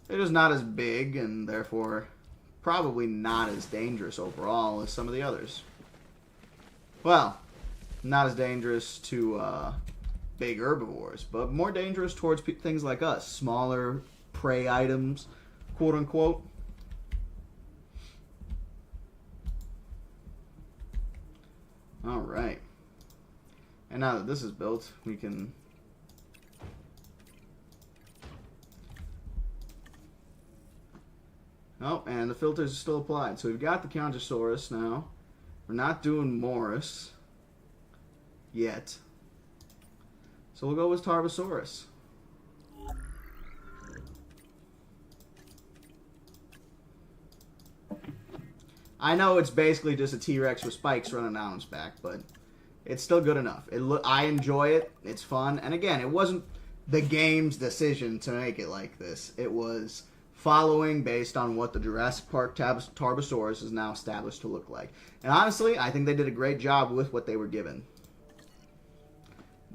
They're just not as big and therefore probably not as dangerous overall as some of the others. Well, not as dangerous to big herbivores, but more dangerous towards things like us, smaller prey items, quote unquote. Alright. And now that this is built, we can... Oh, and the filters are still applied. So we've got the Compsognathus now. We're not doing Morris yet. So we'll go with Tarbosaurus. I know it's basically just a T-Rex with spikes running down its back, but it's still good enough. I enjoy it. It's fun. And again, it wasn't the game's decision to make it like this. It was following based on what the Jurassic Park Tarbosaurus is now established to look like. And honestly, I think they did a great job with what they were given.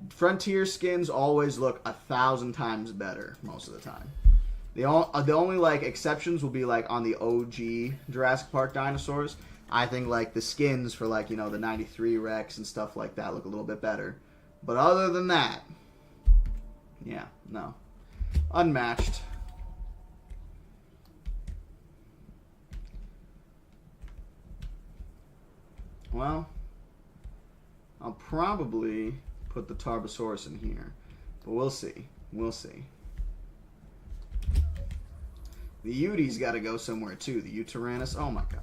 Frontier skins always look 1,000 times better most of the time. The only like exceptions will be like on the OG Jurassic Park dinosaurs. I think like the skins for like, you know, the 93 Rex and stuff like that look a little bit better. But other than that, yeah, no. Unmatched. Well, I'll probably put the Tarbosaurus in here, but we'll see. We'll see. The Uti's got to go somewhere too. The Utyrannus. Oh my god.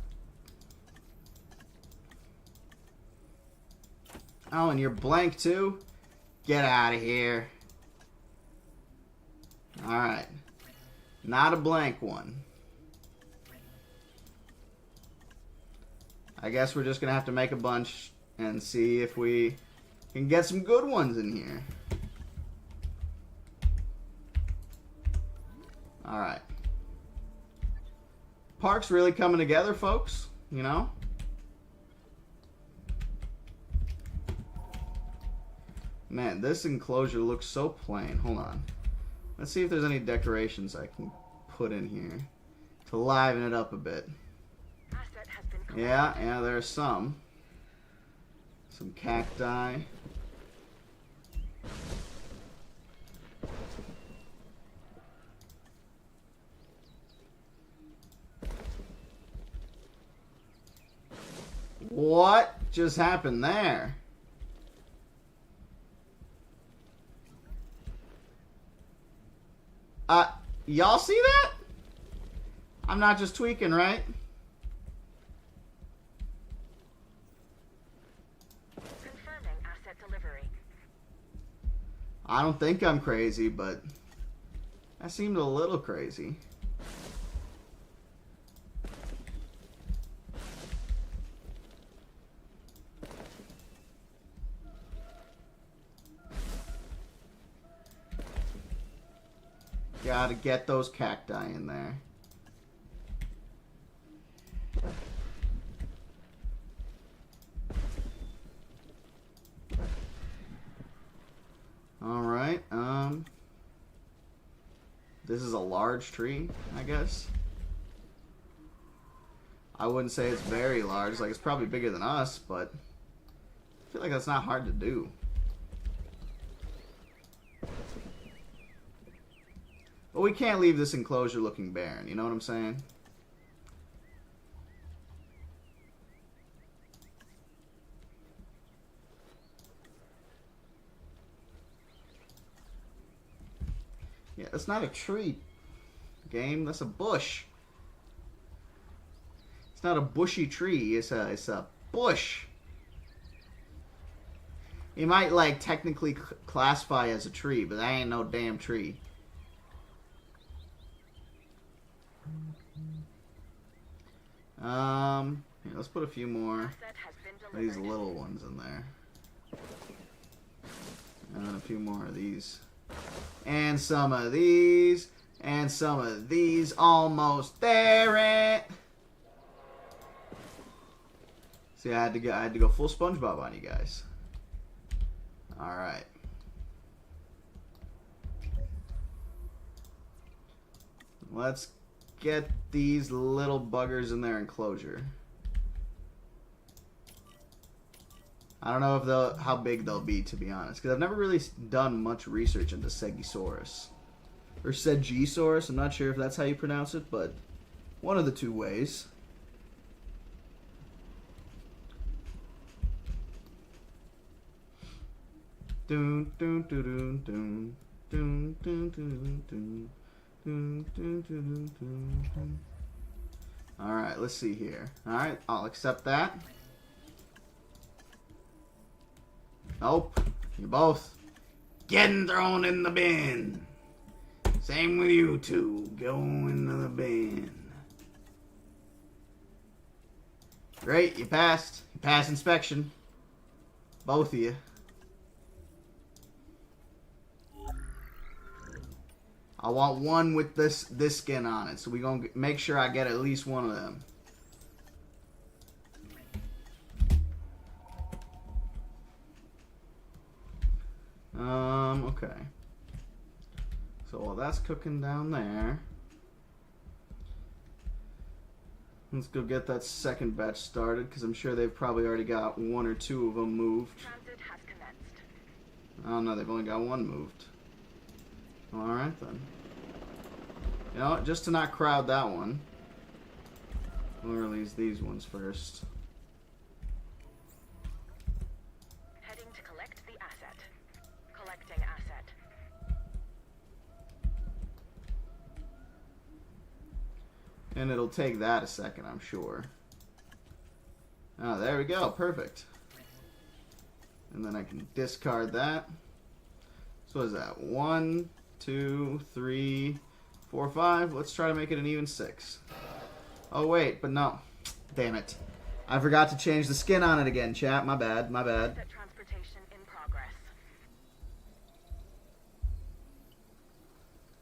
Oh, and you're blank too? Get out of here. Alright. Not a blank one. I guess we're just going to have to make a bunch and see if we can get some good ones in here. Alright. Park's really coming together, folks. You know? Man, this enclosure looks so plain. Hold on. Let's see if there's any decorations I can put in here to liven it up a bit. Yeah, there's some. Some cacti. What just happened there? Y'all see that? I'm not just tweaking, right? Confirming asset delivery. I don't think I'm crazy, but that seemed a little crazy. Gotta get those cacti in there. Alright, this is a large tree, I guess. I wouldn't say it's very large, like it's probably bigger than us, but I feel like that's not hard to do. But we can't leave this enclosure looking barren, you know what I'm saying? Yeah, that's not a tree, game. That's a bush. It's not a bushy tree. It's a bush. You might like technically classify as a tree, but that ain't no damn tree. Here, let's put a few more of these little ones in there. And then a few more of these. And some of these. And some of these. Almost there. See, I had to go full SpongeBob on you guys. Alright. Let's get these little buggers in their enclosure. I don't know if how big they'll be, to be honest, because I've never really done much research into Segisaurus or Segisaurus. I'm not sure if that's how you pronounce it, but one of the two ways. Dun dun dun dun dun dun dun dun dun. Alright, let's see here. Alright, I'll accept that. Nope. You're both getting thrown in the bin. Same with you two. Go into the bin. Great, you passed. You passed inspection. Both of you. I want one with this skin on it, so we're gonna make sure I get at least one of them. Okay. So while that's cooking down there, Let's go get that second batch started, because I'm sure they've probably already got 1 or 2 of them moved. Transit has commenced. Oh no, they've only got 1 moved. Alright then. You know, just to not crowd that one, we'll release these ones first. Heading to collect the asset. Collecting asset. And it'll take that a second, I'm sure. Oh, there we go. Perfect. And then I can discard that. So what is that? 1, 2, 3, 4, 5. Let's try to make it an even 6. Oh, wait, but no. Damn it. I forgot to change the skin on it again, chat. My bad, my bad. Asset transportation in progress.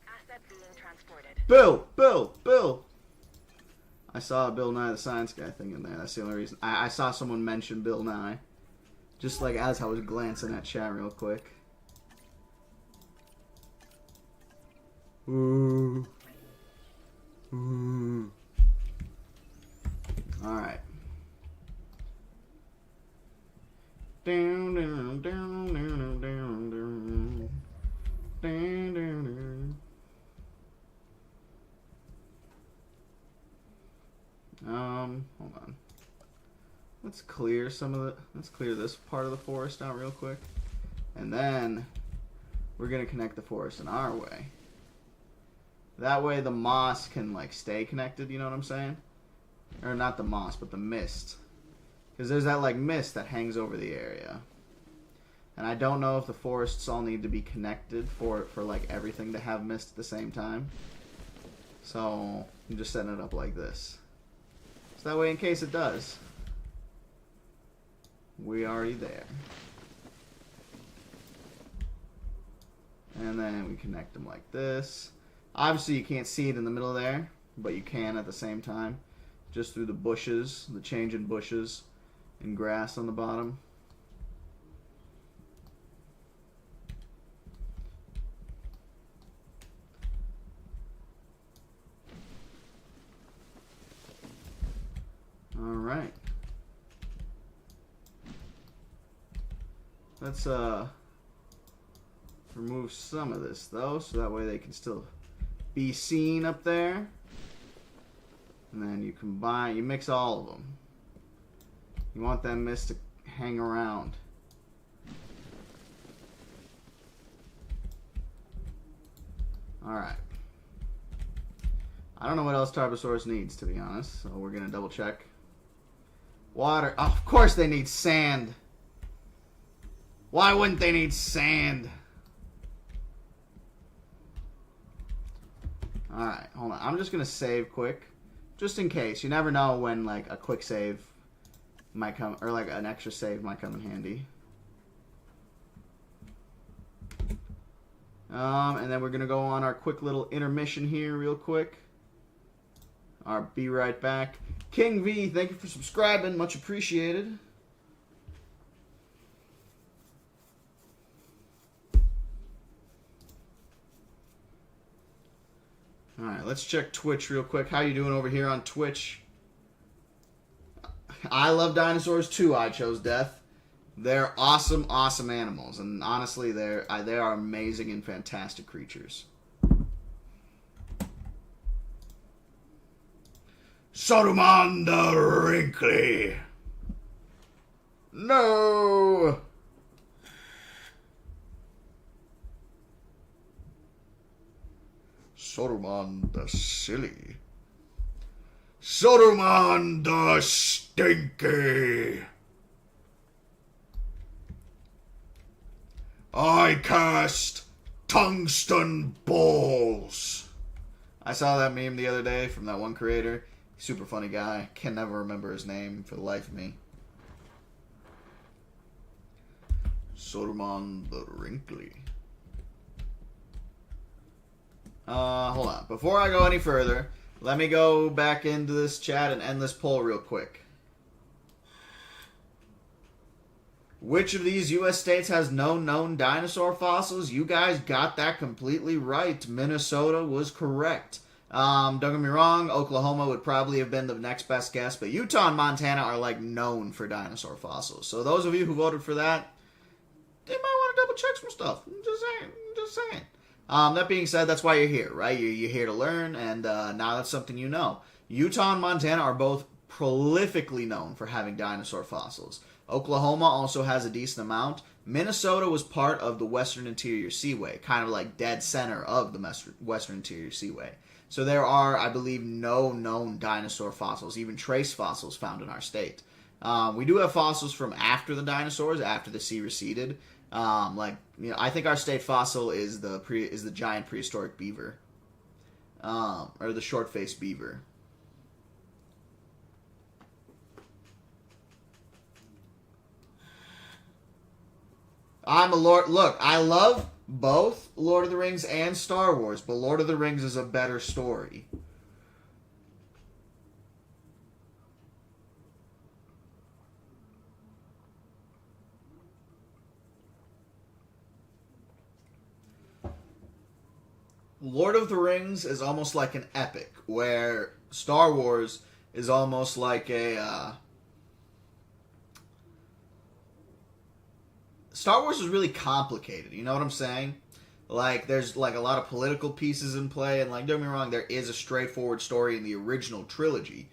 Asset being transported. Bill! Bill! Bill! I saw a Bill Nye the Science Guy thing in there. That's the only reason. I saw someone mention Bill Nye. Just like as I was glancing at chat real quick. Ooh. Ooh. Alright. Down, down, down, down, down, down. Down, down, down. Hold on. Let's clear let's clear this part of the forest out real quick. And then we're gonna connect the forest in our way. That way the moss can like stay connected, you know what I'm saying? Or not the moss, but the mist. Because there's that like mist that hangs over the area. And I don't know if the forests all need to be connected for like everything to have mist at the same time. So I'm just setting it up like this. So that way in case it does, we're already there. And then we connect them like this. Obviously you can't see it in the middle there, but you can at the same time. Just through the bushes, the change in bushes and grass on the bottom. Alright. Let's remove some of this though, so that way they can still be seen up there. And then you combine, you mix all of them. You want that mist to hang around. Alright. I don't know what else Tarbosaurus needs, to be honest, so we're going to double check. Water. Oh, of course they need sand. Why wouldn't they need sand? Alright, hold on. I'm just going to save quick. Just in case. You never know when like a quick save might come, or like an extra save might come in handy. And then we're going to go on our quick little intermission here real quick. I'll be right back. King V, thank you for subscribing. Much appreciated. Alright, let's check Twitch real quick. How you doing over here on Twitch? I love dinosaurs too, I chose death. They're awesome, awesome animals. And honestly, they are amazing and fantastic creatures. Saruman the Wrinkly. No! Saruman the Silly. Saruman the Stinky. I cast tungsten balls. I saw that meme the other day from that one creator. Super funny guy. Can never remember his name for the life of me. Saruman the Wrinkly. Hold on. Before I go any further, let me go back into this chat and end this poll real quick. Which of these U.S. states has no known dinosaur fossils? You guys got that completely right. Minnesota was correct. Don't get me wrong, Oklahoma would probably have been the next best guess, but Utah and Montana are like known for dinosaur fossils. So those of you who voted for that, they might want to double check some stuff. I'm just saying. That being said, that's why you're here, right? You're here to learn, and now that's something you know. Utah and Montana are both prolifically known for having dinosaur fossils. Oklahoma also has a decent amount. Minnesota was part of the Western Interior Seaway, kind of like dead center of the Western Interior Seaway. So there are, I believe, no known dinosaur fossils, even trace fossils found in our state. We do have fossils from after the dinosaurs, after the sea receded. I think our state fossil is the giant prehistoric beaver, or the short-faced beaver. Look, I love both Lord of the Rings and Star Wars, but Lord of the Rings is a better story. Lord of the Rings is almost like an epic, where Star Wars is almost like a... Star Wars is really complicated, you know what I'm saying? Like, there's like a lot of political pieces in play, and like, don't get me wrong, there is a straightforward story in the original trilogy,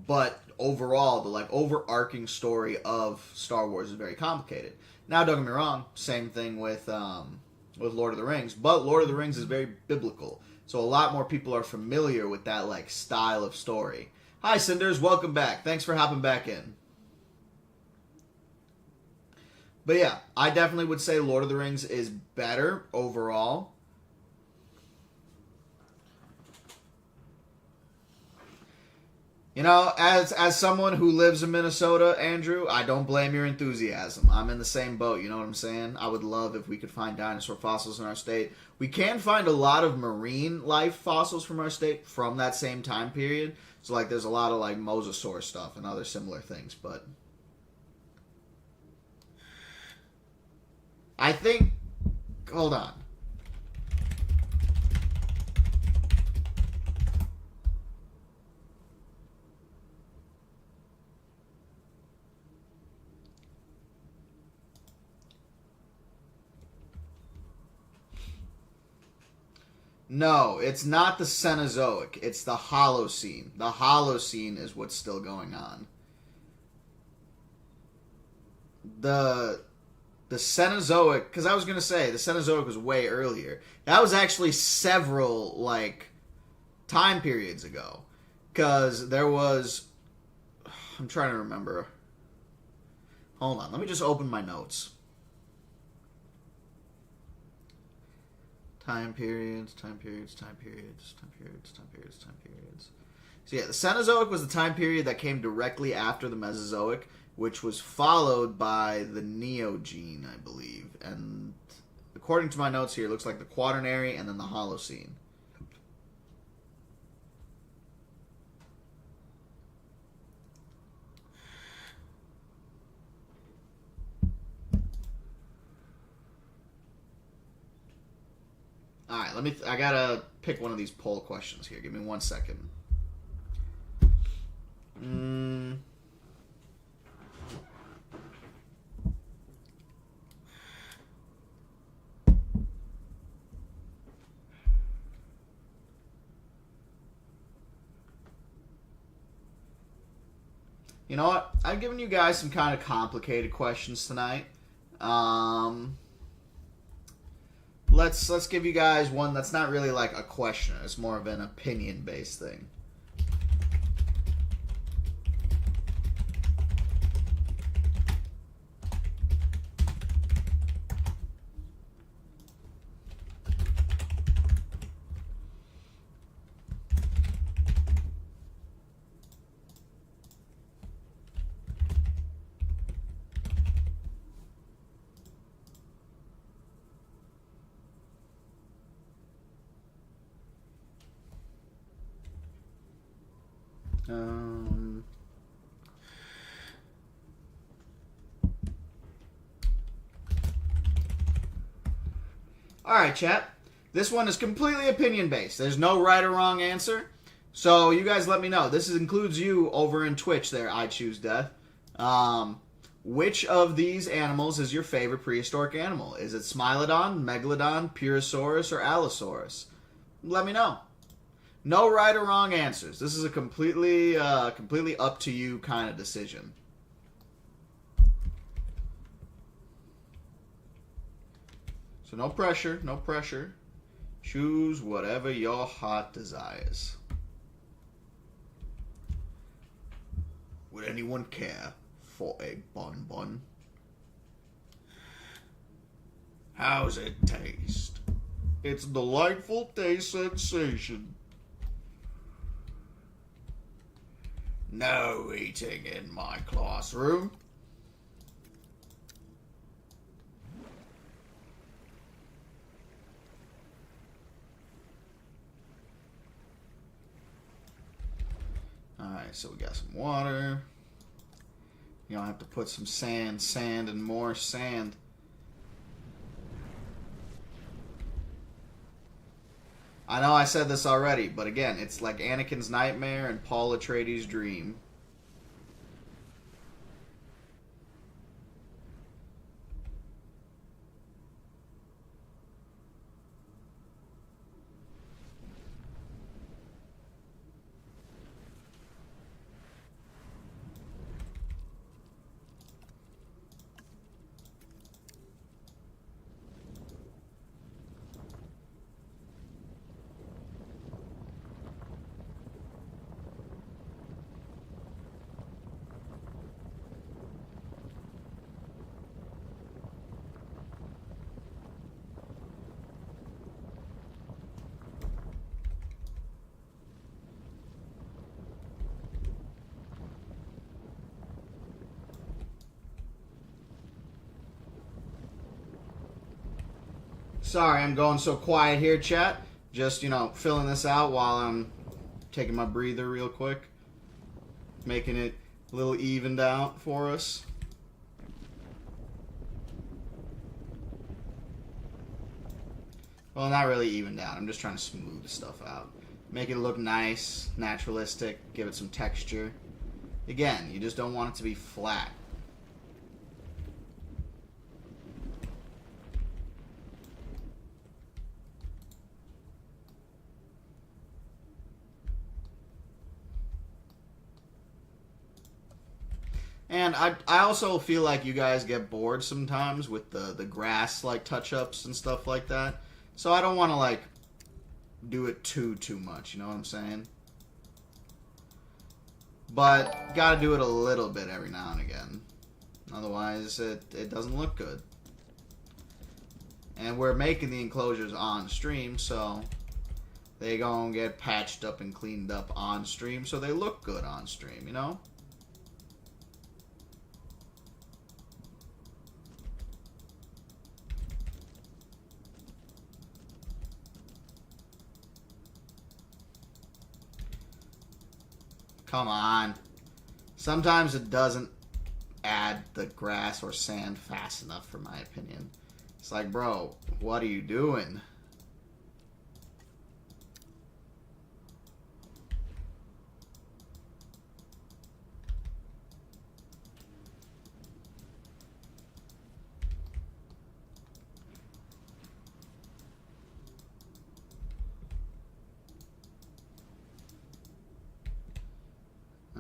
but overall, the like overarching story of Star Wars is very complicated. Now, don't get me wrong, same thing with Lord of the Rings, but Lord of the Rings is very biblical, so a lot more people are familiar with that like style of story. Hi Cinders, welcome back. Thanks for hopping back in. But yeah, I definitely would say Lord of the Rings is better overall. You know, as someone who lives in Minnesota, Andrew, I don't blame your enthusiasm. I'm in the same boat, you know what I'm saying? I would love if we could find dinosaur fossils in our state. We can find a lot of marine life fossils from our state from that same time period. So, like, there's a lot of, like, mosasaur stuff and other similar things, but... I think... Hold on. No, it's not the Cenozoic. It's the Holocene. The Holocene is what's still going on. The Cenozoic, because I was going to say, the Cenozoic was way earlier. That was actually several, like, time periods ago. Because there was... I'm trying to remember. Hold on, let me just open my notes. Time periods. So yeah, the Cenozoic was the time period that came directly after the Mesozoic, which was followed by the Neogene, I believe. And according to my notes here, it looks like the Quaternary and then the Holocene. Alright, I gotta pick one of these poll questions here. Give me 1 second. You know what? I've given you guys some kind of complicated questions tonight. Let's give you guys one that's not really like a question. It's more of an opinion-based thing. Alright, chat. This one is completely opinion-based. There's no right or wrong answer. So you guys let me know. This includes you over in Twitch there, I Choose Death. Which of these animals is your favorite prehistoric animal? Is it Smilodon, Megalodon, Pterosaurus, or Allosaurus? Let me know. No right or wrong answers. This is a completely up to you kind of decision. So no pressure, no pressure. Choose whatever your heart desires. Would anyone care for a bonbon? How's it taste? It's a delightful taste sensation. No eating in my classroom. Alright, so we got some water. You don't have to put some sand, and more sand. I know I said this already, but again, it's like Anakin's nightmare and Paul Atreides' dream. Sorry, I'm going so quiet here, chat. Just, filling this out while I'm taking my breather real quick. Making it a little evened out for us. Well, not really evened out. I'm just trying to smooth stuff out. Make it look nice, naturalistic, give it some texture. Again, you just don't want it to be flat. And I also feel like you guys get bored sometimes with the grass like touch-ups and stuff like that. So I don't want to like do it too much, you know what I'm saying? But gotta do it a little bit every now and again. Otherwise it doesn't look good. And we're making the enclosures on stream, so they gonna get patched up and cleaned up on stream so they look good on stream, you know? Come on. Sometimes it doesn't add the grass or sand fast enough, for my opinion. It's like, bro, what are you doing?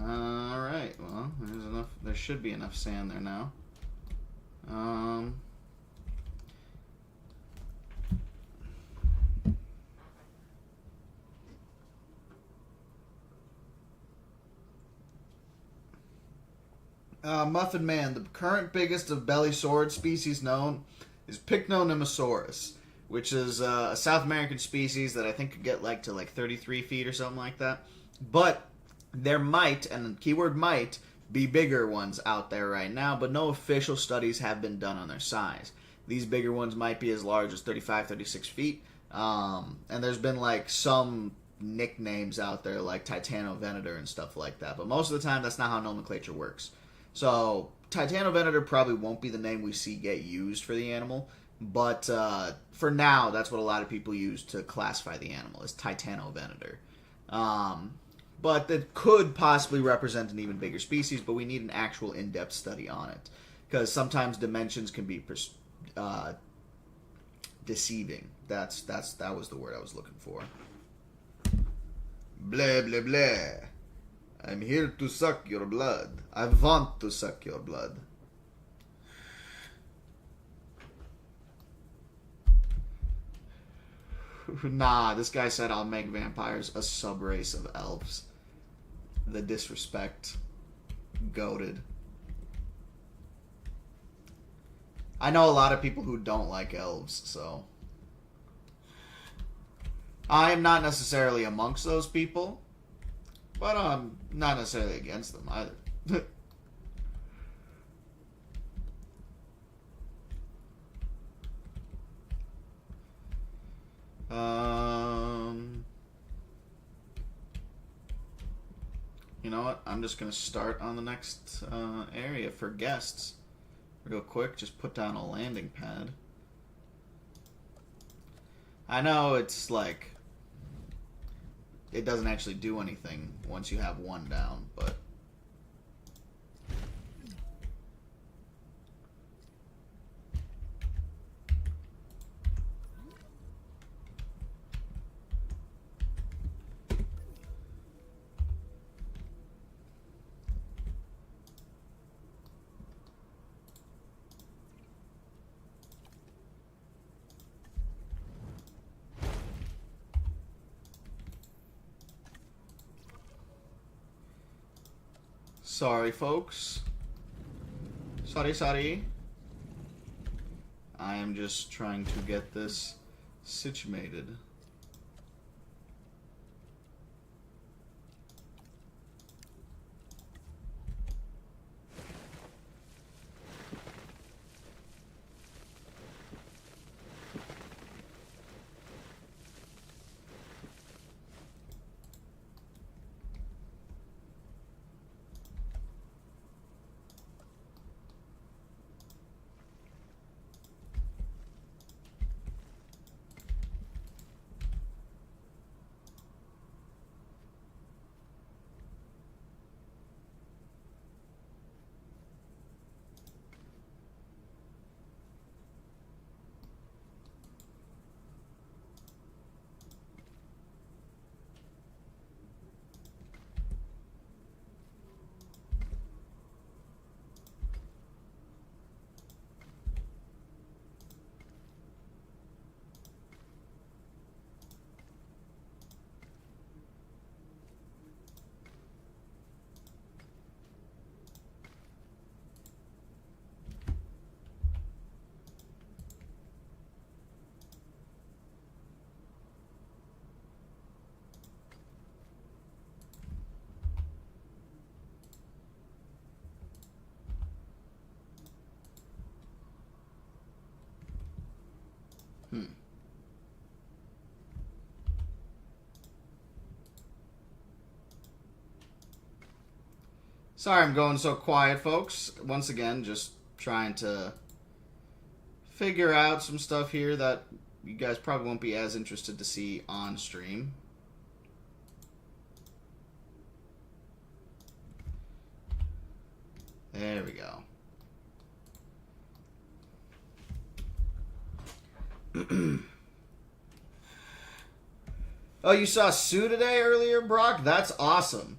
Alright, well, there's enough. There should be enough sand there now. Muffin Man, the current biggest of belly sword species known is Pycnonemosaurus, which is a South American species that I think could get to 33 feet or something like that. But there might, and the keyword might, be bigger ones out there right now, but no official studies have been done on their size. These bigger ones might be as large as 35, 36 feet. And there's been some nicknames out there like Titanovenator and stuff like that. But most of the time, that's not how nomenclature works. So Titanovenator probably won't be the name we see get used for the animal. But for now, that's what a lot of people use to classify the animal, is Titanovenator. But that could possibly represent an even bigger species, but we need an actual in-depth study on it. Because sometimes dimensions can be deceiving. That was the word I was looking for. Blah, blah, blah. I'm here to suck your blood. I want to suck your blood. Nah, this guy said I'll make vampires a subrace of elves. The disrespect. Goated. I know a lot of people who don't like elves, so... I am not necessarily amongst those people, but I'm not necessarily against them either. You know what? I'm just going to start on the next area for guests. Real quick, just put down a landing pad. I know it's like... It doesn't actually do anything once you have one down, but... Sorry, folks. Sorry. I am just trying to get this situated. Sorry I'm going so quiet, folks. Once again, just trying to figure out some stuff here that you guys probably won't be as interested to see on stream. There we go. Oh, you saw Sue today earlier, Brock? That's awesome.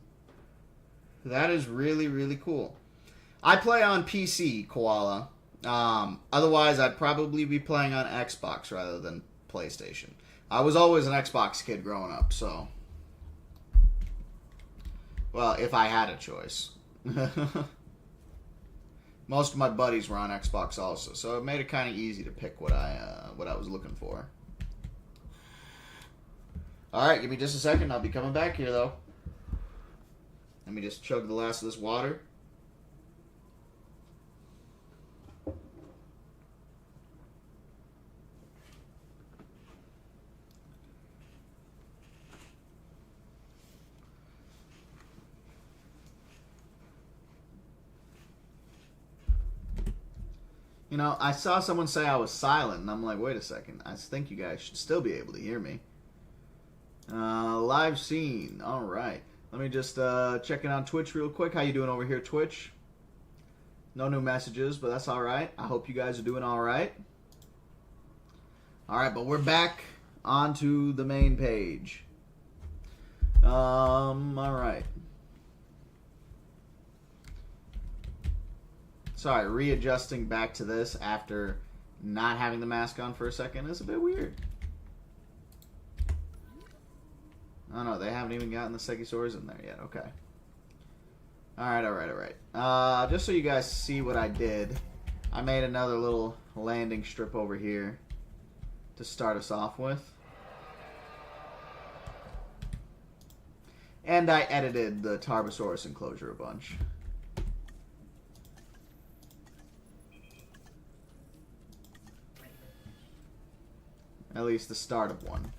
That is really, really cool. I play on PC, Koala. Otherwise, I'd probably be playing on Xbox rather than PlayStation. I was always an Xbox kid growing up, so... Well, if I had a choice. Most of my buddies were on Xbox also, so it made it kind of easy to pick what I was looking for. Alright, give me just a second. I'll be coming back here, though. Let me just chug the last of this water. You know, I saw someone say I was silent, and I'm like, wait a second. I think you guys should still be able to hear me. Live scene. All right. Let me just check in on Twitch real quick. How you doing over here, Twitch? No new messages, but that's all right. I hope you guys are doing all right. All right, but we're back onto the main page. All right. Sorry, readjusting back to this after not having the mask on for a second is a bit weird. Oh no, they haven't even gotten the Segisaurus in there yet. Okay. Alright. Just so you guys see what I did, I made another little landing strip over here to start us off with. And I edited the Tarbosaurus enclosure a bunch. At least the start of one.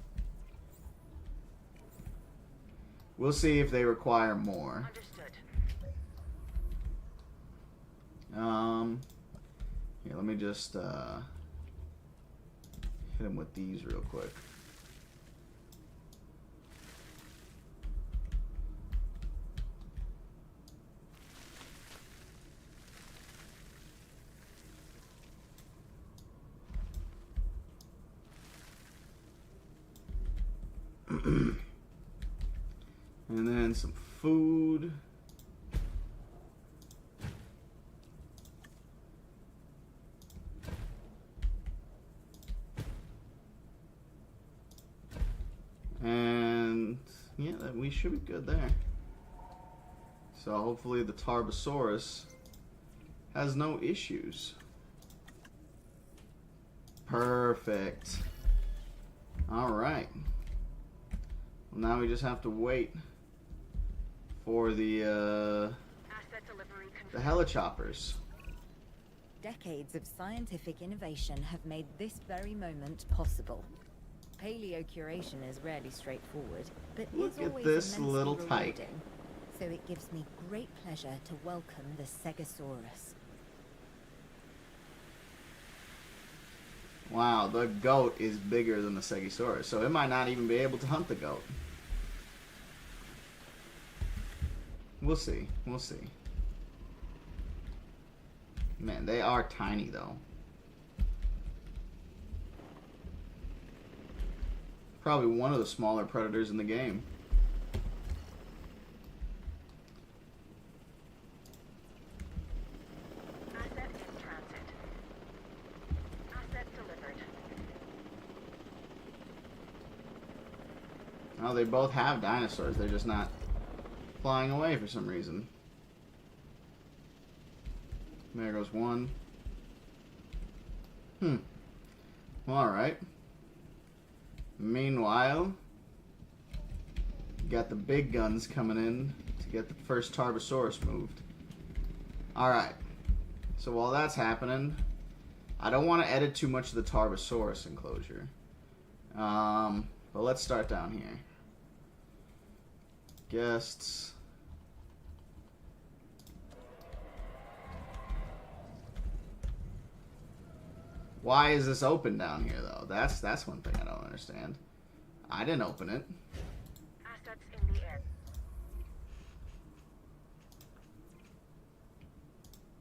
We'll see if they require more. Here, let me just hit him with these real quick. And then some food. And yeah, we should be good there. So hopefully the Tarbosaurus has no issues. Perfect. All right. Well, now we just have to wait for the helichoppers. Decades of scientific innovation have made this very moment possible. Paleocuration is rarely straightforward, but Look is at always this immensely little tyke. rewarding. So it gives me great pleasure to welcome the Segisaurus. Wow, the goat is bigger than the Segisaurus, so it might not even be able to hunt the goat. We'll see. We'll see. Man, they are tiny, though. Probably one of the smaller predators in the game. Asset in transit. Asset delivered. Oh, they both have dinosaurs. They're just not flying away for some reason. There goes one. Well, alright. Meanwhile, you got the big guns coming in to get the first Tarbosaurus moved. Alright. So while that's happening, I don't want to edit too much of the Tarbosaurus enclosure. But let's start down here. Guests. Why is this open down here, though? That's one thing I don't understand. I didn't open it. Assets in the air.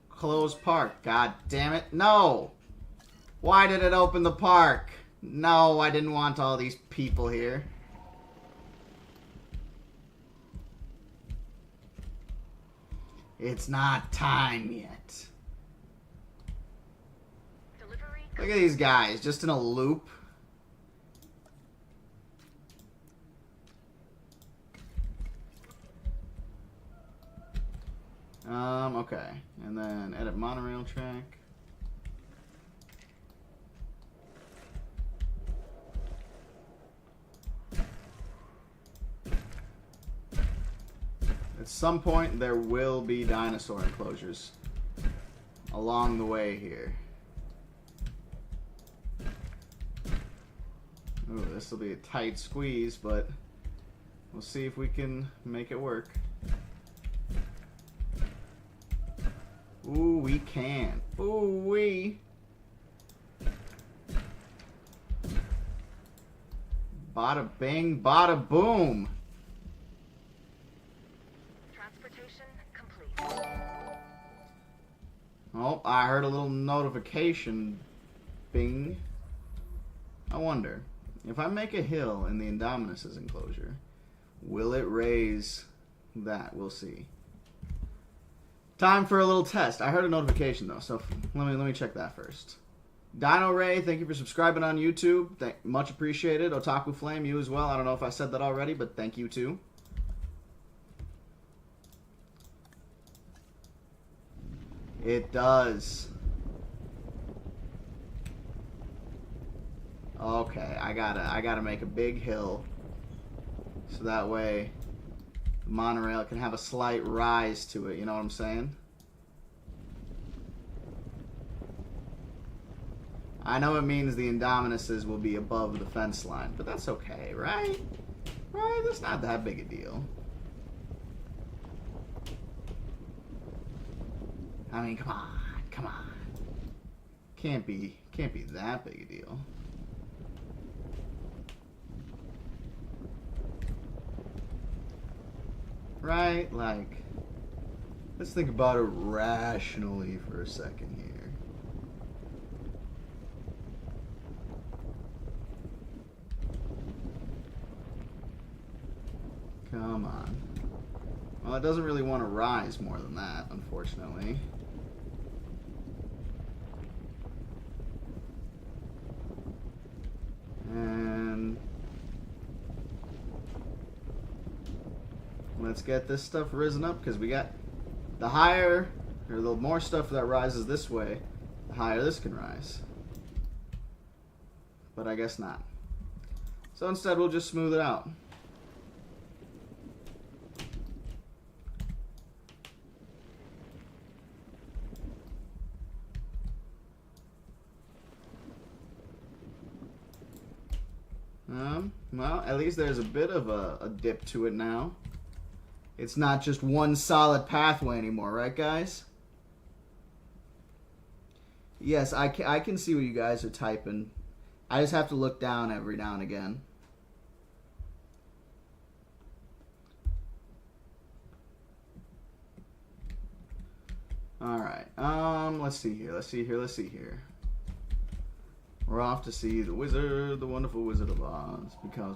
Closed park. God damn it. No! Why did it open the park? No, I didn't want all these people here. It's not time yet. Look at these guys, just in a loop. Okay. And then edit monorail track. At some point, there will be dinosaur enclosures along the way here. Ooh, this will be a tight squeeze, but we'll see if we can make it work. Ooh, we can. Ooh, we. Bada bing, bada boom. Transportation complete. Oh, I heard a little notification. Bing. I wonder, if I make a hill in the Indominus's enclosure, will it raise that? We'll see. Time for a little test. I heard a notification though, so let me check that first. Dino Ray, thank you for subscribing on YouTube. Much appreciated. Otaku Flame, you as well. I don't know if I said that already, but thank you too. It does. Okay, I gotta make a big hill so that way the monorail can have a slight rise to it, you know what I'm saying? I know it means the Indominuses will be above the fence line, but that's okay, right? Right? That's not that big a deal. I mean, come on, come on. Can't be that big a deal. Right? Like, let's think about it rationally for a second here. Come on. Well, it doesn't really want to rise more than that, unfortunately. And let's get this stuff risen up, because we got the higher, or the more stuff that rises this way, the higher this can rise. But I guess not. So instead we'll just smooth it out. Well, at least there's a bit of a dip to it now. It's not just one solid pathway anymore, right, guys? Yes, I can see what you guys are typing. I just have to look down every now and again. Alright, let's see here. We're off to see the wizard, the wonderful Wizard of Oz. Because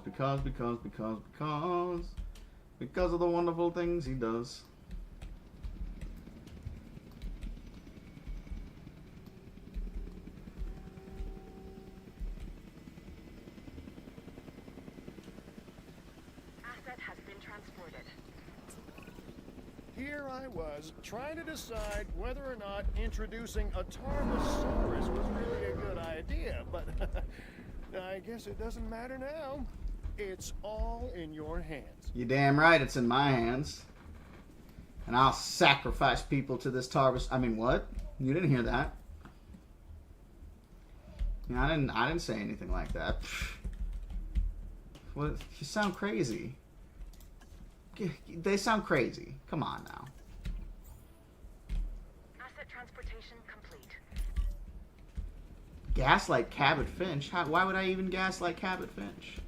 of the wonderful things he does. Asset has been transported. Here I was, trying to decide whether or not introducing a Tarbosaurus was really a good idea, but I guess it doesn't matter now. It's all in your hands. You damn right it's in my hands. And I'll sacrifice people to this Tarbos. I mean, what? You didn't hear that. Yeah, I didn't say anything like that. What? You sound crazy. They sound crazy. Come on now. Asset transportation complete. Gaslight Cabot Finch? Why would I even gaslight Cabot Finch?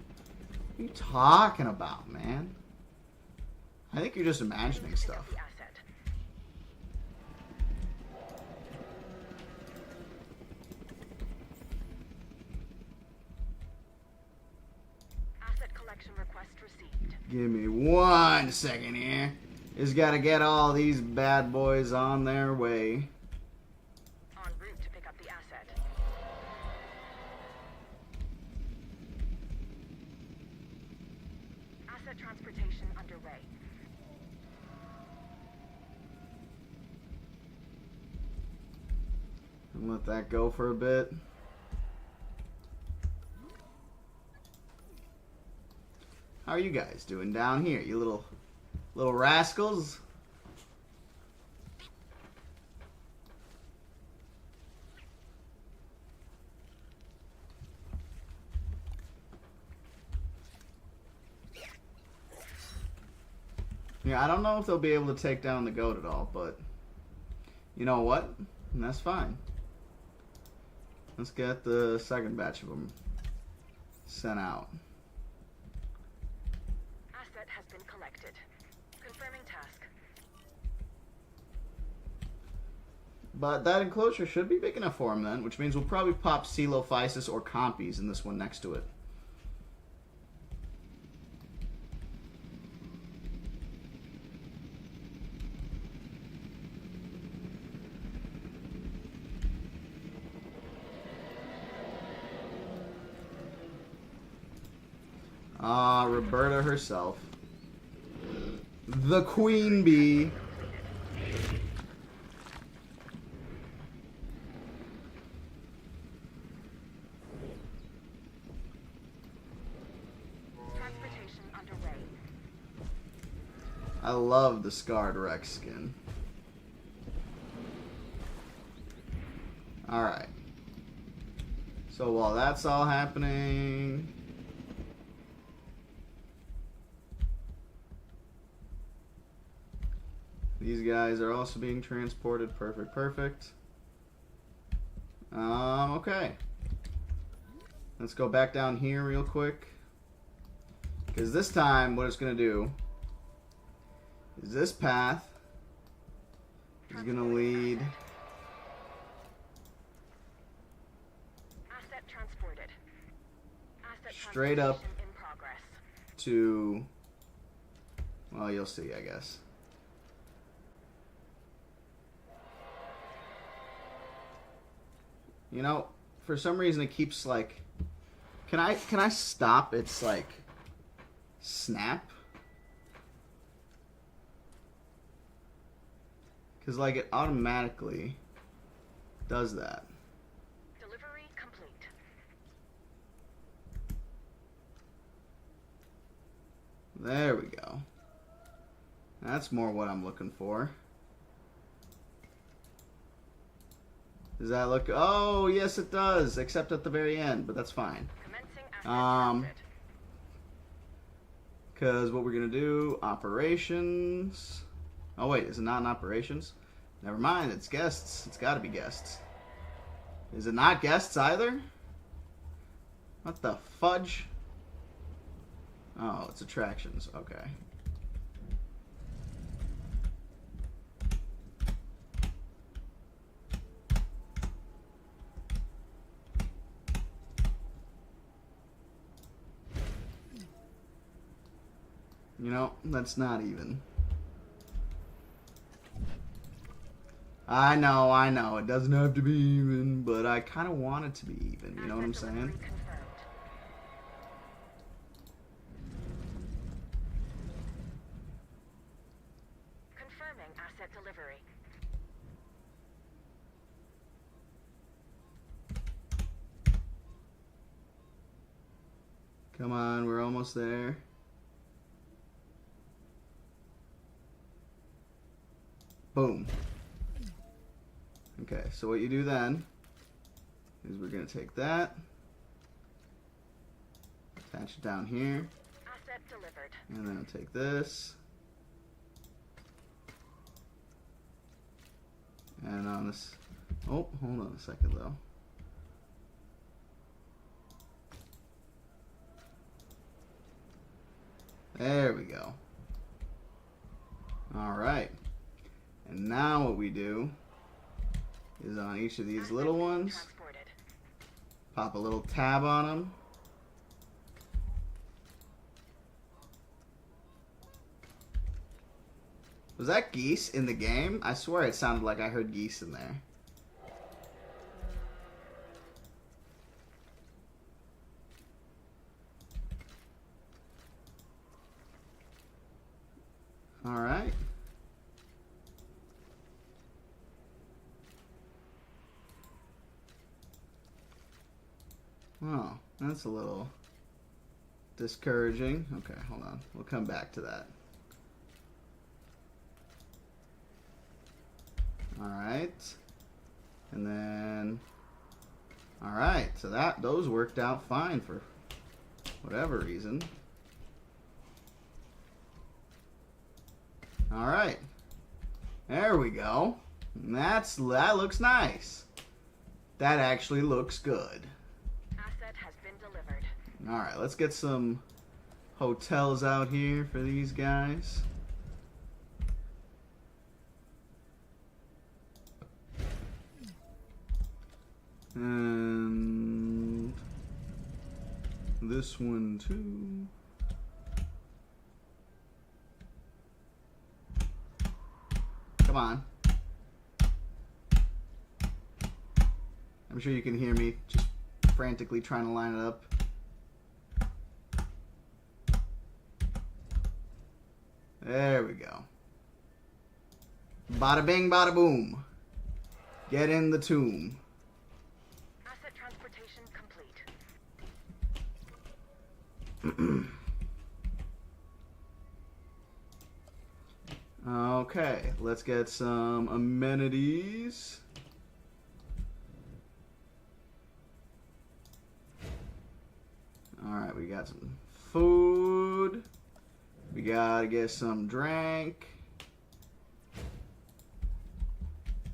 What are you talking about, man? I think you're just imagining stuff. The asset. Asset collection request received. Give me 1 second here. Just gotta get all these bad boys on their way. En route to pick up the asset. Asset transportation underway. And let that go for a bit. How are you guys doing down here, you little rascals? Yeah, I don't know if they'll be able to take down the goat at all, but you know what? That's fine. Let's get the second batch of them sent out. detected. Confirming task. But that enclosure should be big enough for him then, which means we'll probably pop Coelophysis or Compies in this one next to it. Roberta herself. The queen bee. Transportation underway. I love the scarred Rex skin. Alright. So while that's all happening... These guys are also being transported. Perfect, perfect. Okay. Let's go back down here real quick. Because this time, what it's going to do is this path is going to lead Asset transported. Asset straight up transportation in progress. to, well, you'll see, I guess. You know, for some reason it keeps like, can I stop its like snap? Because like it automatically does that. Delivery complete. There we go. That's more what I'm looking for. Does that look... Oh, yes it does, except at the very end, but that's fine. Commencing asset transit. Because what we're going to do, operations... Oh wait, is it not in operations? Never mind, it's guests. It's got to be guests. Is it not guests either? What the fudge? Oh, it's attractions, okay. You know, that's not even. I know, it doesn't have to be even, but I kind of want it to be even, you know what I'm saying? Delivery confirmed. Confirming asset delivery. Come on, we're almost there. Boom. Okay, so what you do then is we're going to take that, attach it down here, Asset delivered. and then take this, and on this, oh, hold on a second though. There we go. Alright. And now what we do is on each of these little ones, Transported. pop a little tab on them. Was that geese in the game? I swear it sounded like I heard geese in there. Alright. Oh, that's a little discouraging. Okay, hold on. We'll come back to that. Alright. And then... Alright, so those worked out fine for whatever reason. Alright. There we go. And that looks nice. That actually looks good. Asset has been delivered. Alright, let's get some hotels out here for these guys. And this one too. Come on. I'm sure you can hear me just frantically trying to line it up. There we go. Bada bing, bada boom. Get in the tomb. Asset transportation complete. Okay, let's get some amenities. Alright, we got some food. We gotta get some drink.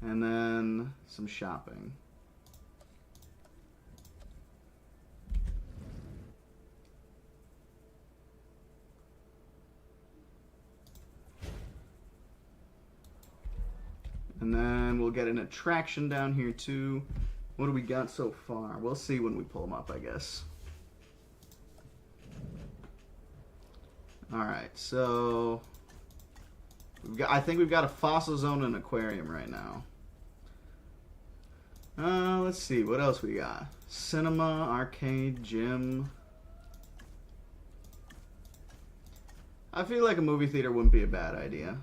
And then some shopping. And then we'll get an attraction down here too. What do we got so far? We'll see when we pull them up, I guess. Alright, so I think we've got a fossil zone and aquarium right now. Let's see, what else we got? Cinema, arcade, gym. I feel like a movie theater wouldn't be a bad idea.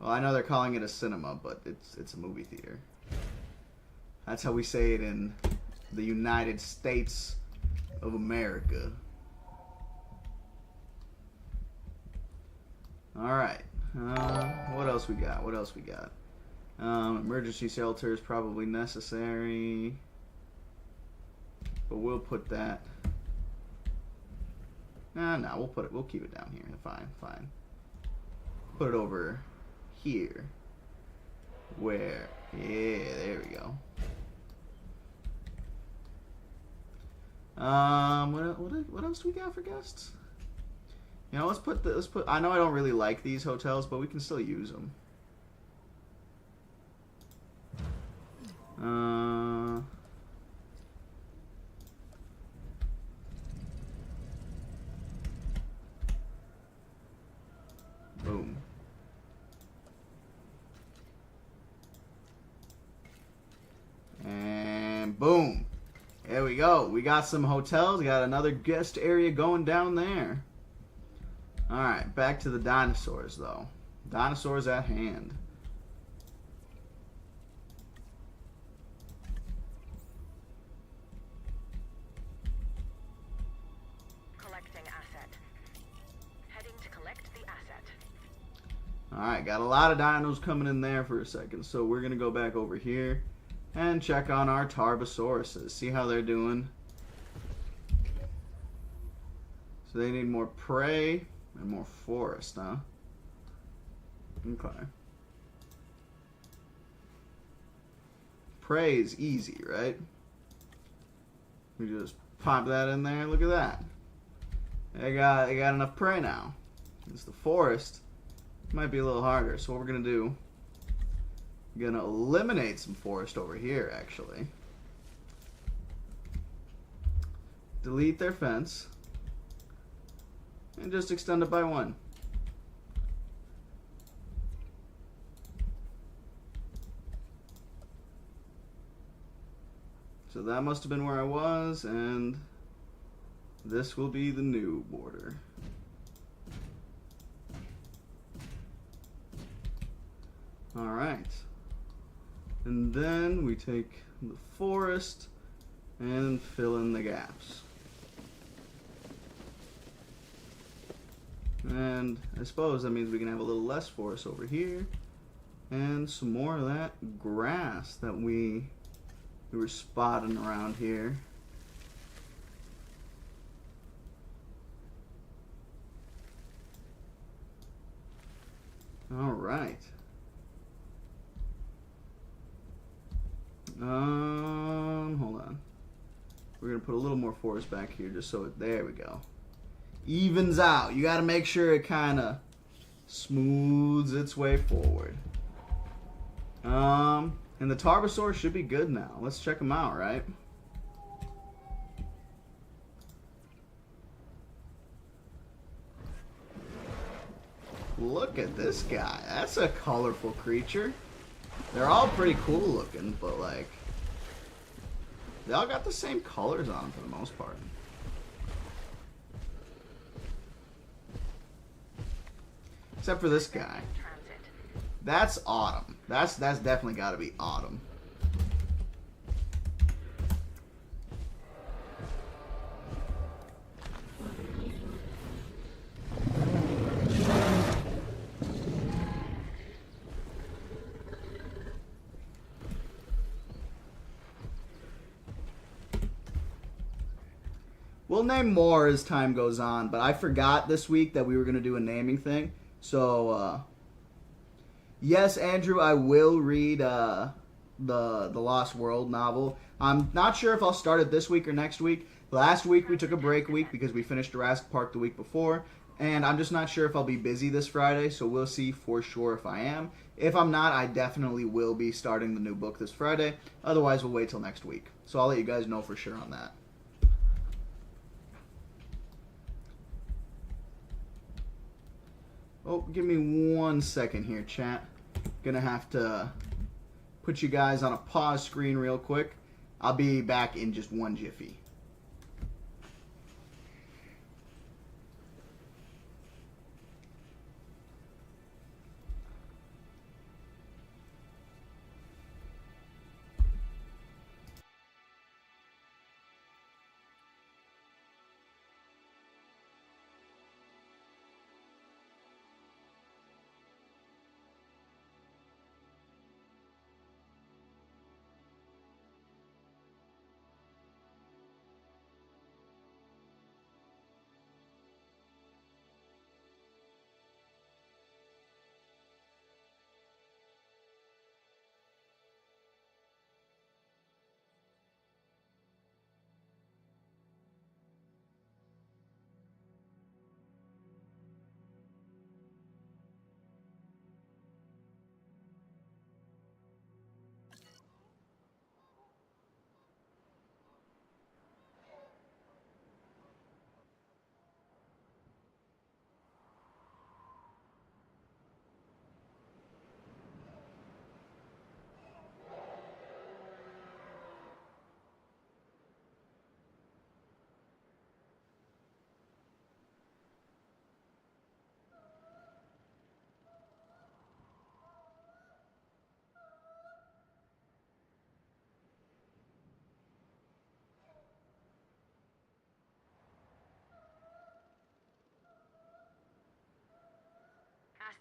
Well, I know they're calling it a cinema, but it's a movie theater. That's how we say it in the United States of America. Alright. What else we got? What else we got? Emergency shelter is probably necessary. But we'll put that. No, we'll keep it down here. Fine. Put it over here. Where? Yeah, there we go. What else do we got for guests? You know, let's put. I know I don't really like these hotels, but we can still use them. Boom. And boom. There we go. We got some hotels. We got another guest area going down there. Alright, back to the dinosaurs, though. Dinosaurs at hand. Collecting asset. Heading to collect the asset. Alright, got a lot of dinos coming in there for a second, so we're going to go back over here and check on our Tarbosauruses. See how they're doing. So they need more prey and more forest, huh? Okay. Prey is easy, right? We just pop that in there. Look at that. They got enough prey now. It's the forest. Might be a little harder. So what we're gonna do? We're gonna eliminate some forest over here, actually. Delete their fence. And just extend it by 1. So that must have been where I was, and this will be the new border. Alright. And then we take the forest and fill in the gaps. And I suppose that means we can have a little less forest over here. And some more of that grass that we were spotting around here. Alright. Hold on. We're gonna to put a little more force back here just so there we go. Evens out. You got to make sure it kind of smooths its way forward. And the Tarbosaur should be good now. Let's check them out, right? Look at this guy. That's a colorful creature. They're all pretty cool looking, but like, they all got the same colors on them for the most part. Except for this guy. That's autumn. That's definitely got to be autumn. We'll name more as time goes on, but I forgot this week that we were going to do a naming thing. So, yes, Andrew, I will read the Lost World novel. I'm not sure if I'll start it this week or next week. Last week we took a break week because we finished Jurassic Park the week before, and I'm just not sure if I'll be busy this Friday, so we'll see for sure if I am. If I'm not, I definitely will be starting the new book this Friday. Otherwise, we'll wait till next week. So I'll let you guys know for sure on that. Oh, give me 1 second here, chat. Gonna have to put you guys on a pause screen real quick. I'll be back in just one jiffy.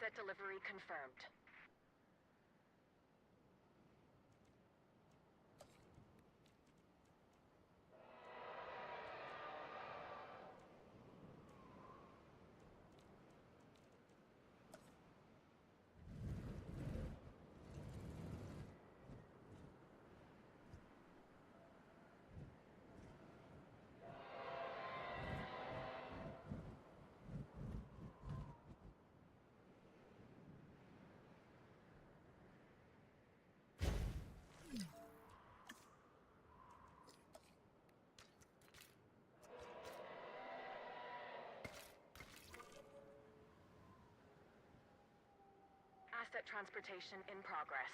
Asset delivery confirmed. Asset transportation in progress.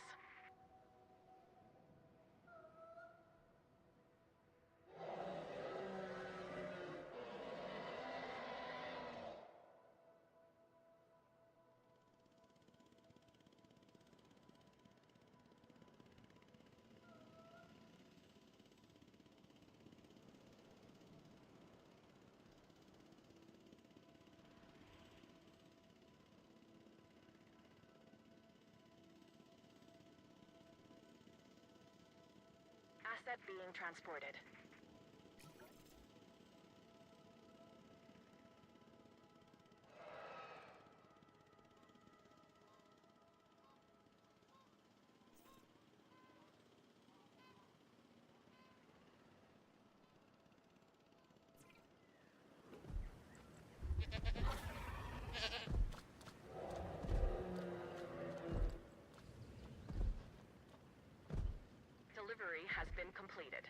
Asset being transported. completed.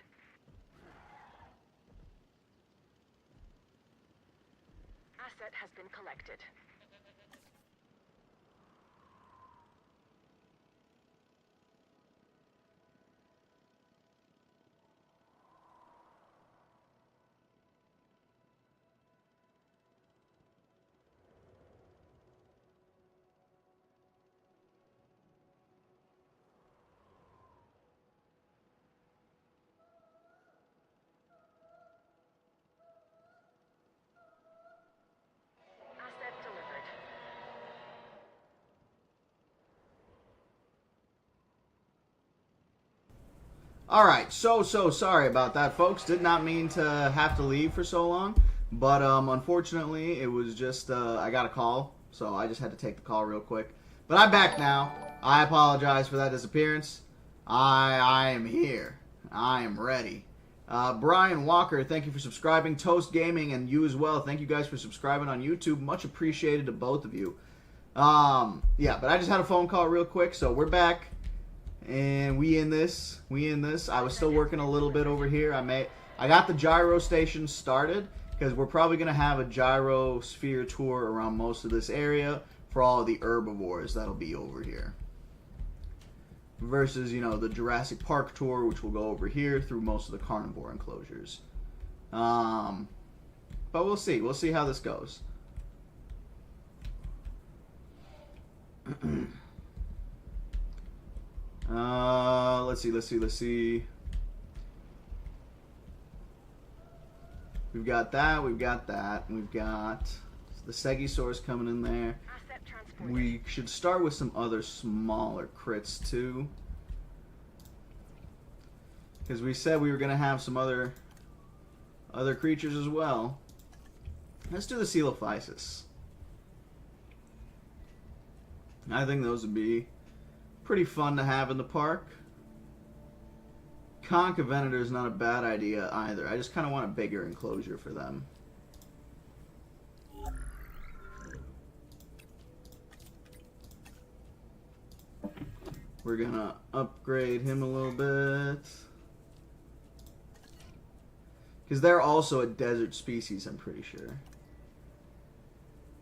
Asset has been collected. Asset delivered. Alright, so sorry about that, folks. Did not mean to have to leave for so long. But unfortunately, it was just, I got a call. So I just had to take the call real quick. But I'm back now. I apologize for that disappearance. I am here. I am ready. Brian Walker, thank you for subscribing. Toast Gaming, and you as well. Thank you guys for subscribing on YouTube. Much appreciated to both of you. Yeah, but I just had a phone call real quick, so we're back. And we in this. I was still working a little bit over here. I got the gyro station started because we're probably going to have a gyrosphere tour around most of this area for all of the herbivores that'll be over here. Versus, you know, the Jurassic Park tour, which will go over here through most of the carnivore enclosures. But we'll see. We'll see how this goes. Let's see. We've got that. We've got the Segisaurus coming in there. Asset transported. We should start with some other smaller crits too, because we said we were gonna have some other creatures as well. Let's do the Coelophysis. I think those would be pretty fun to have in the park. Conch Venator is not a bad idea either. I just kind of want a bigger enclosure for them. We're gonna upgrade him a little bit, because they're also a desert species, I'm pretty sure.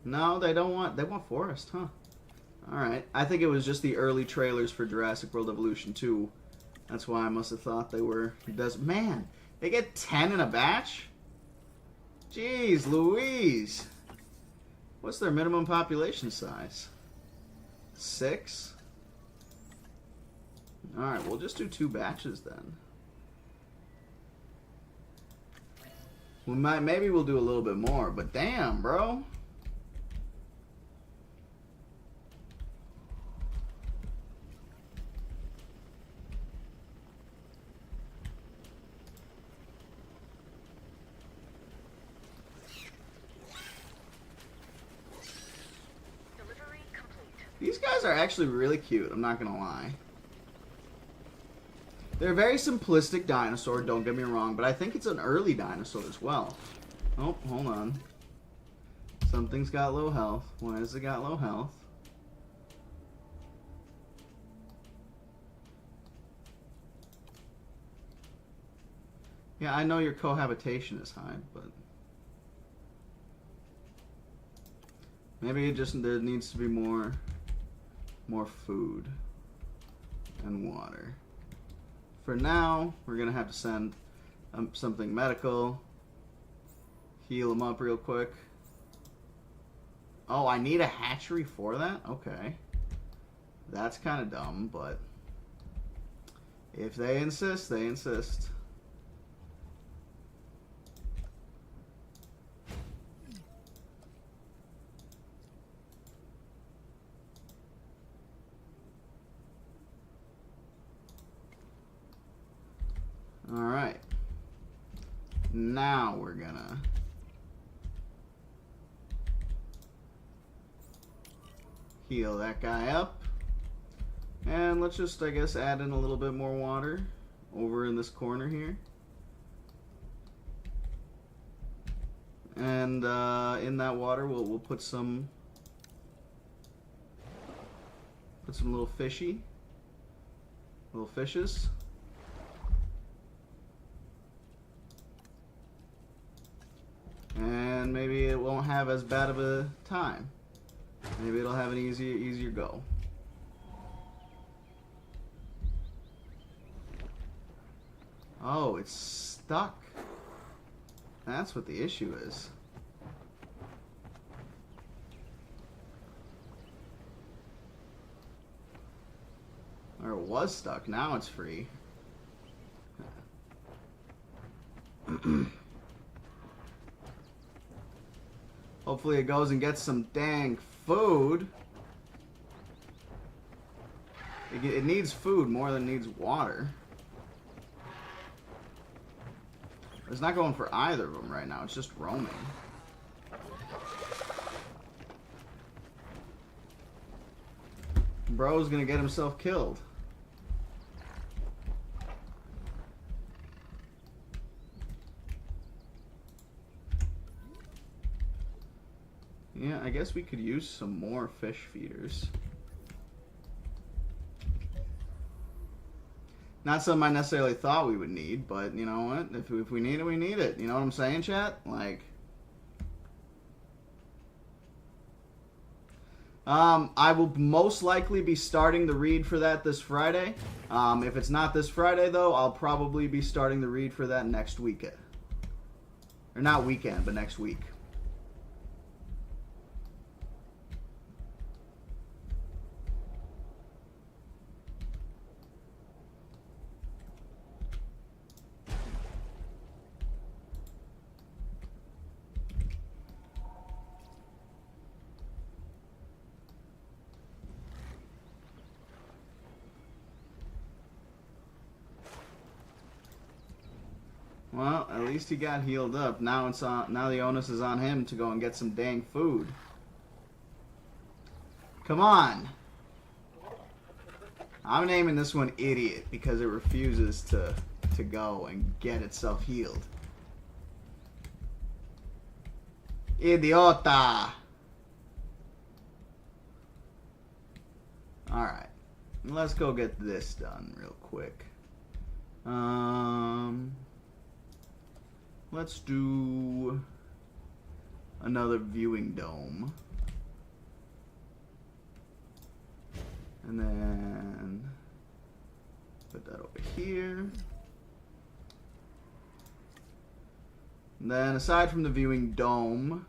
No, they don't want, they want forest, huh? Alright, I think it was just the early trailers for Jurassic World Evolution 2. That's why I must have thought they were desert. Man, they get 10 in a batch? Jeez Louise. What's their minimum population size? 6? Alright, we'll just do 2 batches then. Maybe we'll do a little bit more, but damn, bro. Delivery complete. These guys are actually really cute, I'm not gonna lie. They're a very simplistic dinosaur, don't get me wrong, but I think it's an early dinosaur as well. Oh, hold on. Something's got low health. Why has it got low health? Yeah, I know your cohabitation is high, but maybe it just, there needs to be more food and water. For now, we're gonna have to send something medical. Heal him up real quick. Oh, I need a hatchery for that? Okay. That's kind of dumb, but if they insist, they insist. Alright. Now we're gonna heal that guy up. And let's just, I guess, add in a little bit more water over in this corner here. And in that water we'll put some little fishes. then maybe it won't have as bad of a time. Maybe it'll have an easier go. Oh, it's stuck. That's what the issue is. Or it was stuck. Now it's free. Hopefully it goes and gets some dang food. It needs food more than it needs water. It's not going for either of them right now. It's just roaming. Bro's gonna get himself killed. Yeah, I guess we could use some more fish feeders. Not something I necessarily thought we would need, but you know what? If we need it, we need it. You know what I'm saying, chat? Like, I will most likely be starting the read for that this Friday. If it's not this Friday, though, I'll probably be starting the read for that next weekend. Or not weekend, but next week. Well, at least he got healed up. Now it's on. Now the onus is on him to go and get some dang food. Come on! I'm naming this one Idiot because it refuses to go and get itself healed. Idiota! Alright. Let's go get this done real quick. Let's do another viewing dome. And then put that over here. And then aside from the viewing dome,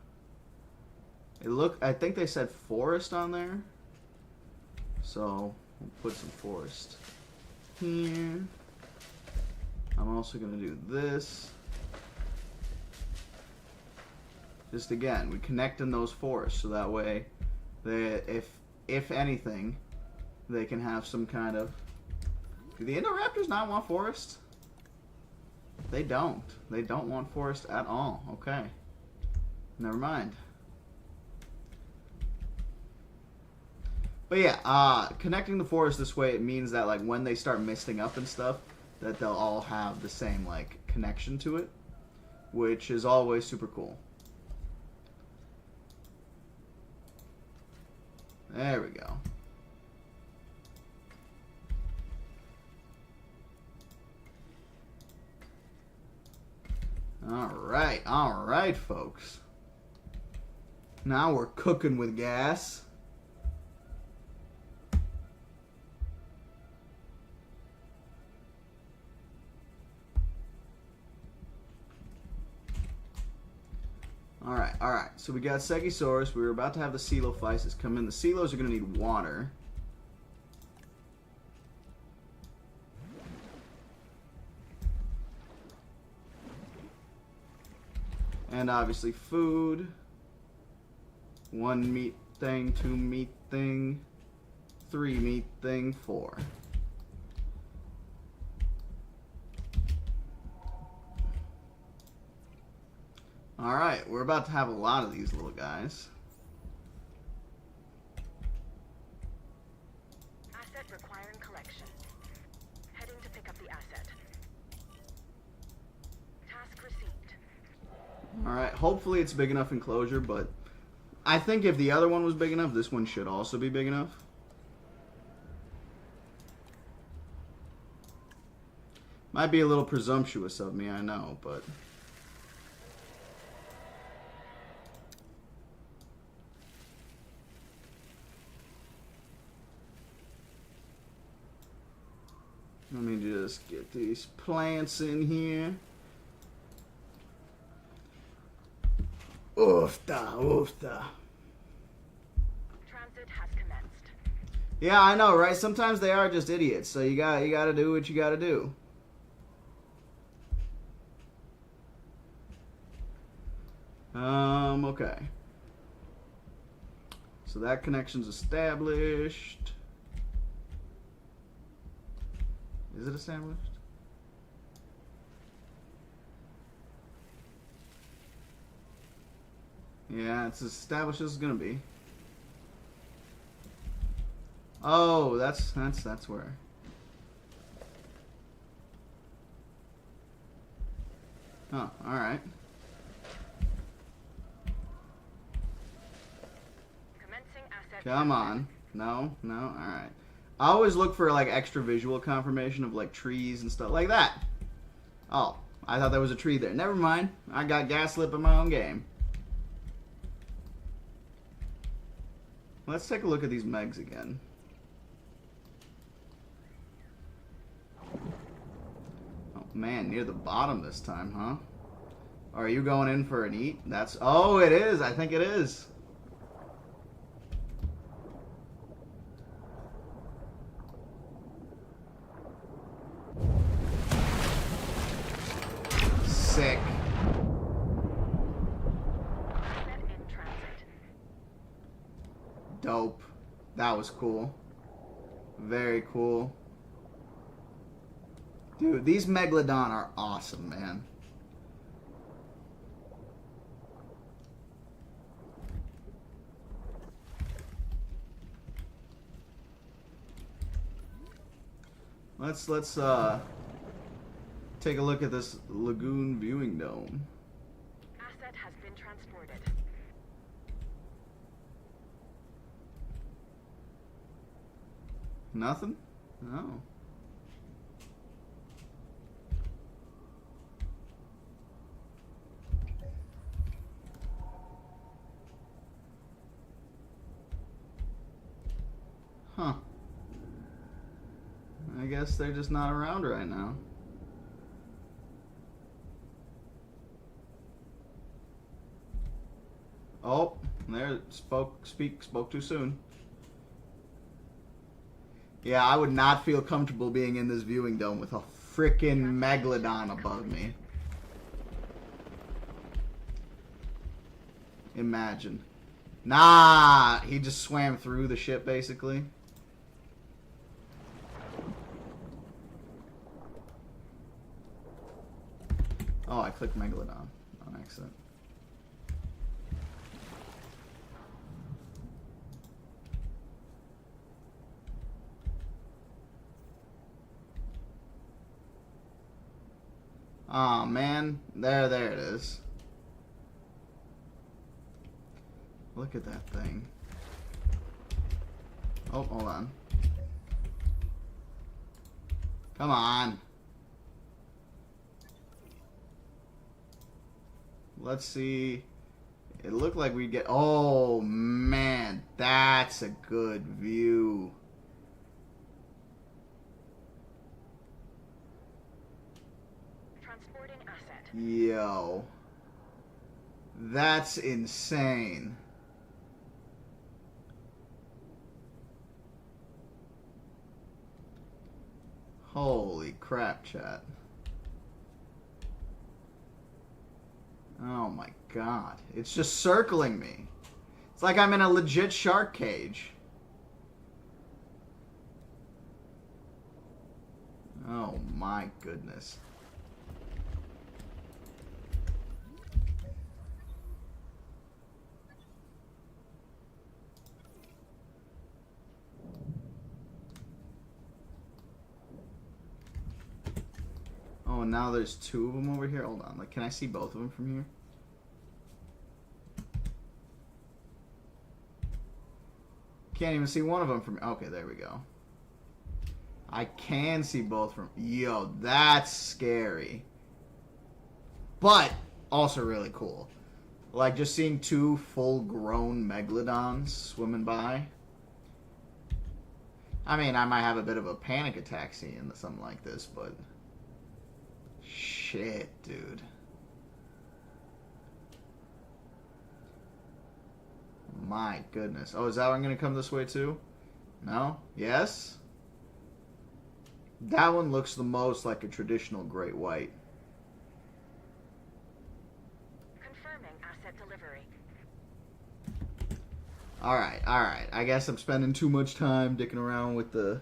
I think they said forest on there. So we'll put some forest here. I'm also gonna do this. Just again, we connect in those forests so that way they, if anything, they can have some kind of. Do the Indoraptors not want forest? They don't. They don't want forest at all. Okay. Never mind. But yeah, connecting the forest this way, it means that like when they start misting up and stuff, that they'll all have the same like connection to it, which is always super cool. There we go. All right, folks. Now we're cooking with gas. All right. So we got Segisaurus. We were about to have the Coelophysis come in. The Coelos are going to need water. And obviously food. 1 meat thing, 2 meat thing, 3 meat thing, 4. Alright, we're about to have a lot of these little guys. Asset requiring collection. Heading to pick up the asset. Task received. Alright, hopefully it's big enough enclosure, but I think if the other one was big enough, this one should also be big enough. Might be a little presumptuous of me, I know, but Let me just get these plants in here. Oofta, oofta. Transit has commenced. Yeah, I know, right? Sometimes they are just idiots, so you gotta do what you gotta do. Okay. So that connection's established. Is it established? Yeah, it's as established as it's gonna be. Oh, that's where. Oh, all right. Commencing asset. Come on. No, all right. I always look for like extra visual confirmation of like trees and stuff like that. Oh, I thought there was a tree there. Never mind. I got gaslit in my own game. Let's take a look at these Megs again. Oh man, near the bottom this time, huh? Are you going in for an eat? That's... Oh, it is. I think it is. Sick. Asset in transit. Dope. That was cool. Very cool. Dude, these Megalodon are awesome, man. Let's take a look at this lagoon viewing dome. Asset has been transported. Nothing? No. Huh. I guess they're just not around right now. Oh, there, spoke too soon. Yeah, I would not feel comfortable being in this viewing dome with a frickin' Megalodon above me. Imagine. Nah, he just swam through the ship, basically. Oh, I clicked Megalodon on accident. Oh man, there it is. Look at that thing. Oh, hold on. Come on. Let's see. It looked like we'd get... Oh, man. That's a good view. Transporting asset. Yo. That's insane. Holy crap, chat. Oh my god. It's just circling me. It's like I'm in a legit shark cage. Oh my goodness. Oh, and now there's two of them over here. Hold on. Like, can I see both of them from here? Can't even see one of them from... Okay, there we go. I can see both from... Yo, that's scary. But also really cool. Like, just seeing two full-grown Megalodons swimming by. I mean, I might have a bit of a panic attack seeing something like this, but... Shit, dude. My goodness. Oh, is that one going to come this way too? No? Yes? That one looks the most like a traditional great white. Confirming asset delivery. Alright, alright. I guess I'm spending too much time dicking around with the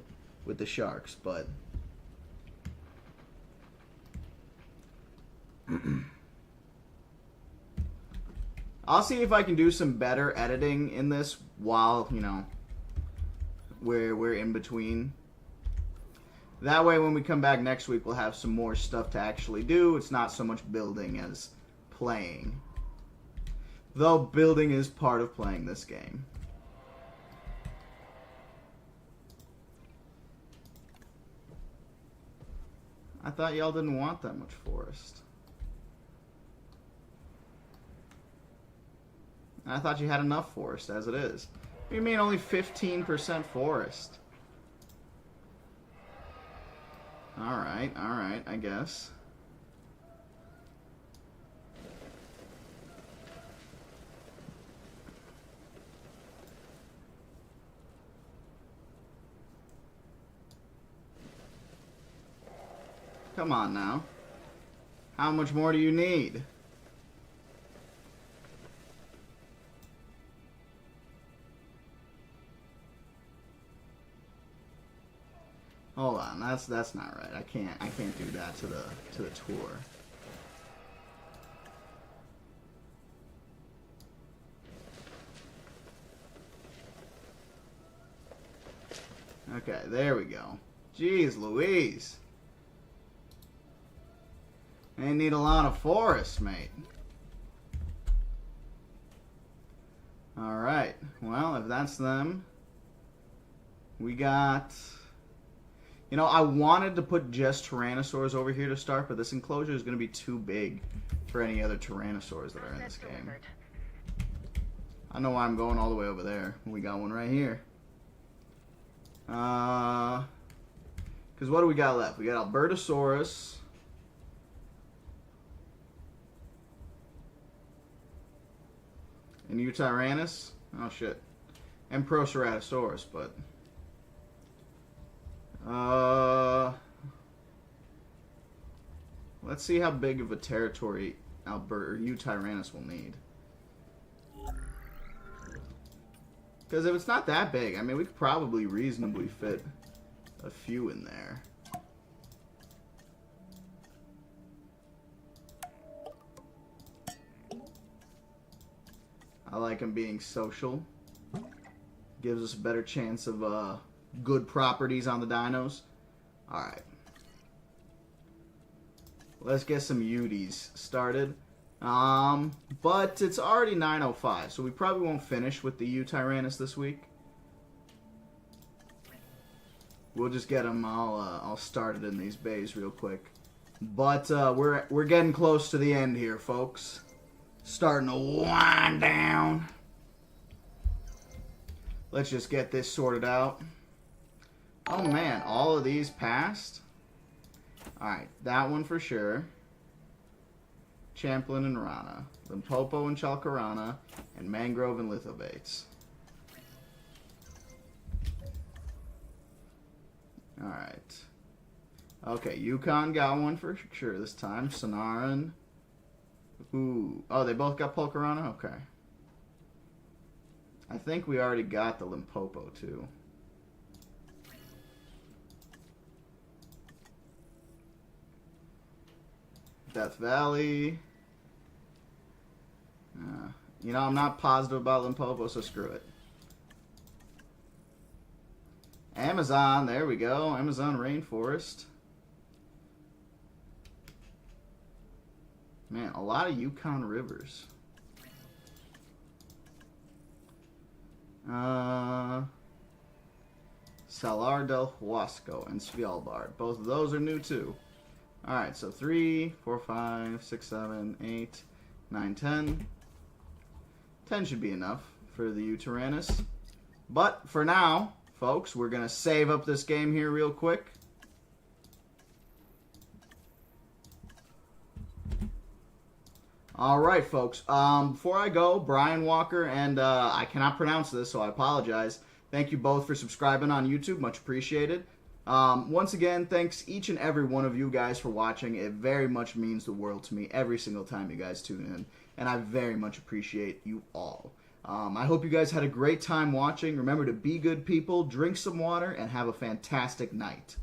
sharks, but... I'll see if I can do some better editing in this while, you know, we're in between. That way when we come back next week, we'll have some more stuff to actually do. It's not so much building as playing. Though building is part of playing this game. I thought y'all didn't want that much forest. I thought you had enough forest as it is. What do you mean only 15% forest? Alright, I guess. Come on now. How much more do you need? Hold on, that's not right. I can't do that to the tour. Okay, there we go. Jeez Louise. They need a lot of forest, mate. Alright, well, if that's them, we got... You know, I wanted to put just Tyrannosaurs over here to start, but this enclosure is going to be too big for any other Tyrannosaurs that are in this game. I know why I'm going all the way over there. We got one right here. Because what do we got left? We got Albertosaurus. And Eutyrannus. Oh, shit. And Proceratosaurus, but... let's see how big of a territory Eutyrannus will need. Because if it's not that big, I mean, we could probably reasonably fit a few in there. I like him being social. Gives us a better chance of, good properties on the dinos. Alright. Let's get some Uties started. But it's already 9:05, so we probably won't finish with the Eutyrannus this week. We'll just get them all started in these bays real quick. But we're getting close to the end here, folks. Starting to wind down. Let's just get this sorted out. Oh man, all of these passed? Alright, that one for sure. Champlin and Rana. Limpopo and Chalcarana. And Mangrove and Lithobates. Alright. Okay, Yukon got one for sure this time. Sonoran. Ooh. Oh, they both got Pulcarana? Okay. I think we already got the Limpopo too. Death Valley. You know, I'm not positive about Limpopo, so screw it. Amazon, there we go. Amazon Rainforest. Man, a lot of Yukon rivers. Salar del Huasco and Svalbard. Both of those are new too. Alright, so 3, 4, 5, 6, 7, 8, 9, 10. 10 should be enough for the Eutyrannus. But for now, folks. We're going to save up this game here real quick. All right, folks. Before I go, Brian Walker and I cannot pronounce this, so I apologize. Thank you both for subscribing on YouTube. Much appreciated. Once again, thanks each and every one of you guys for watching. It very much means the world to me every single time you guys tune in, and I very much appreciate you all. I hope you guys had a great time watching. Remember to be good people, drink some water, and have a fantastic night.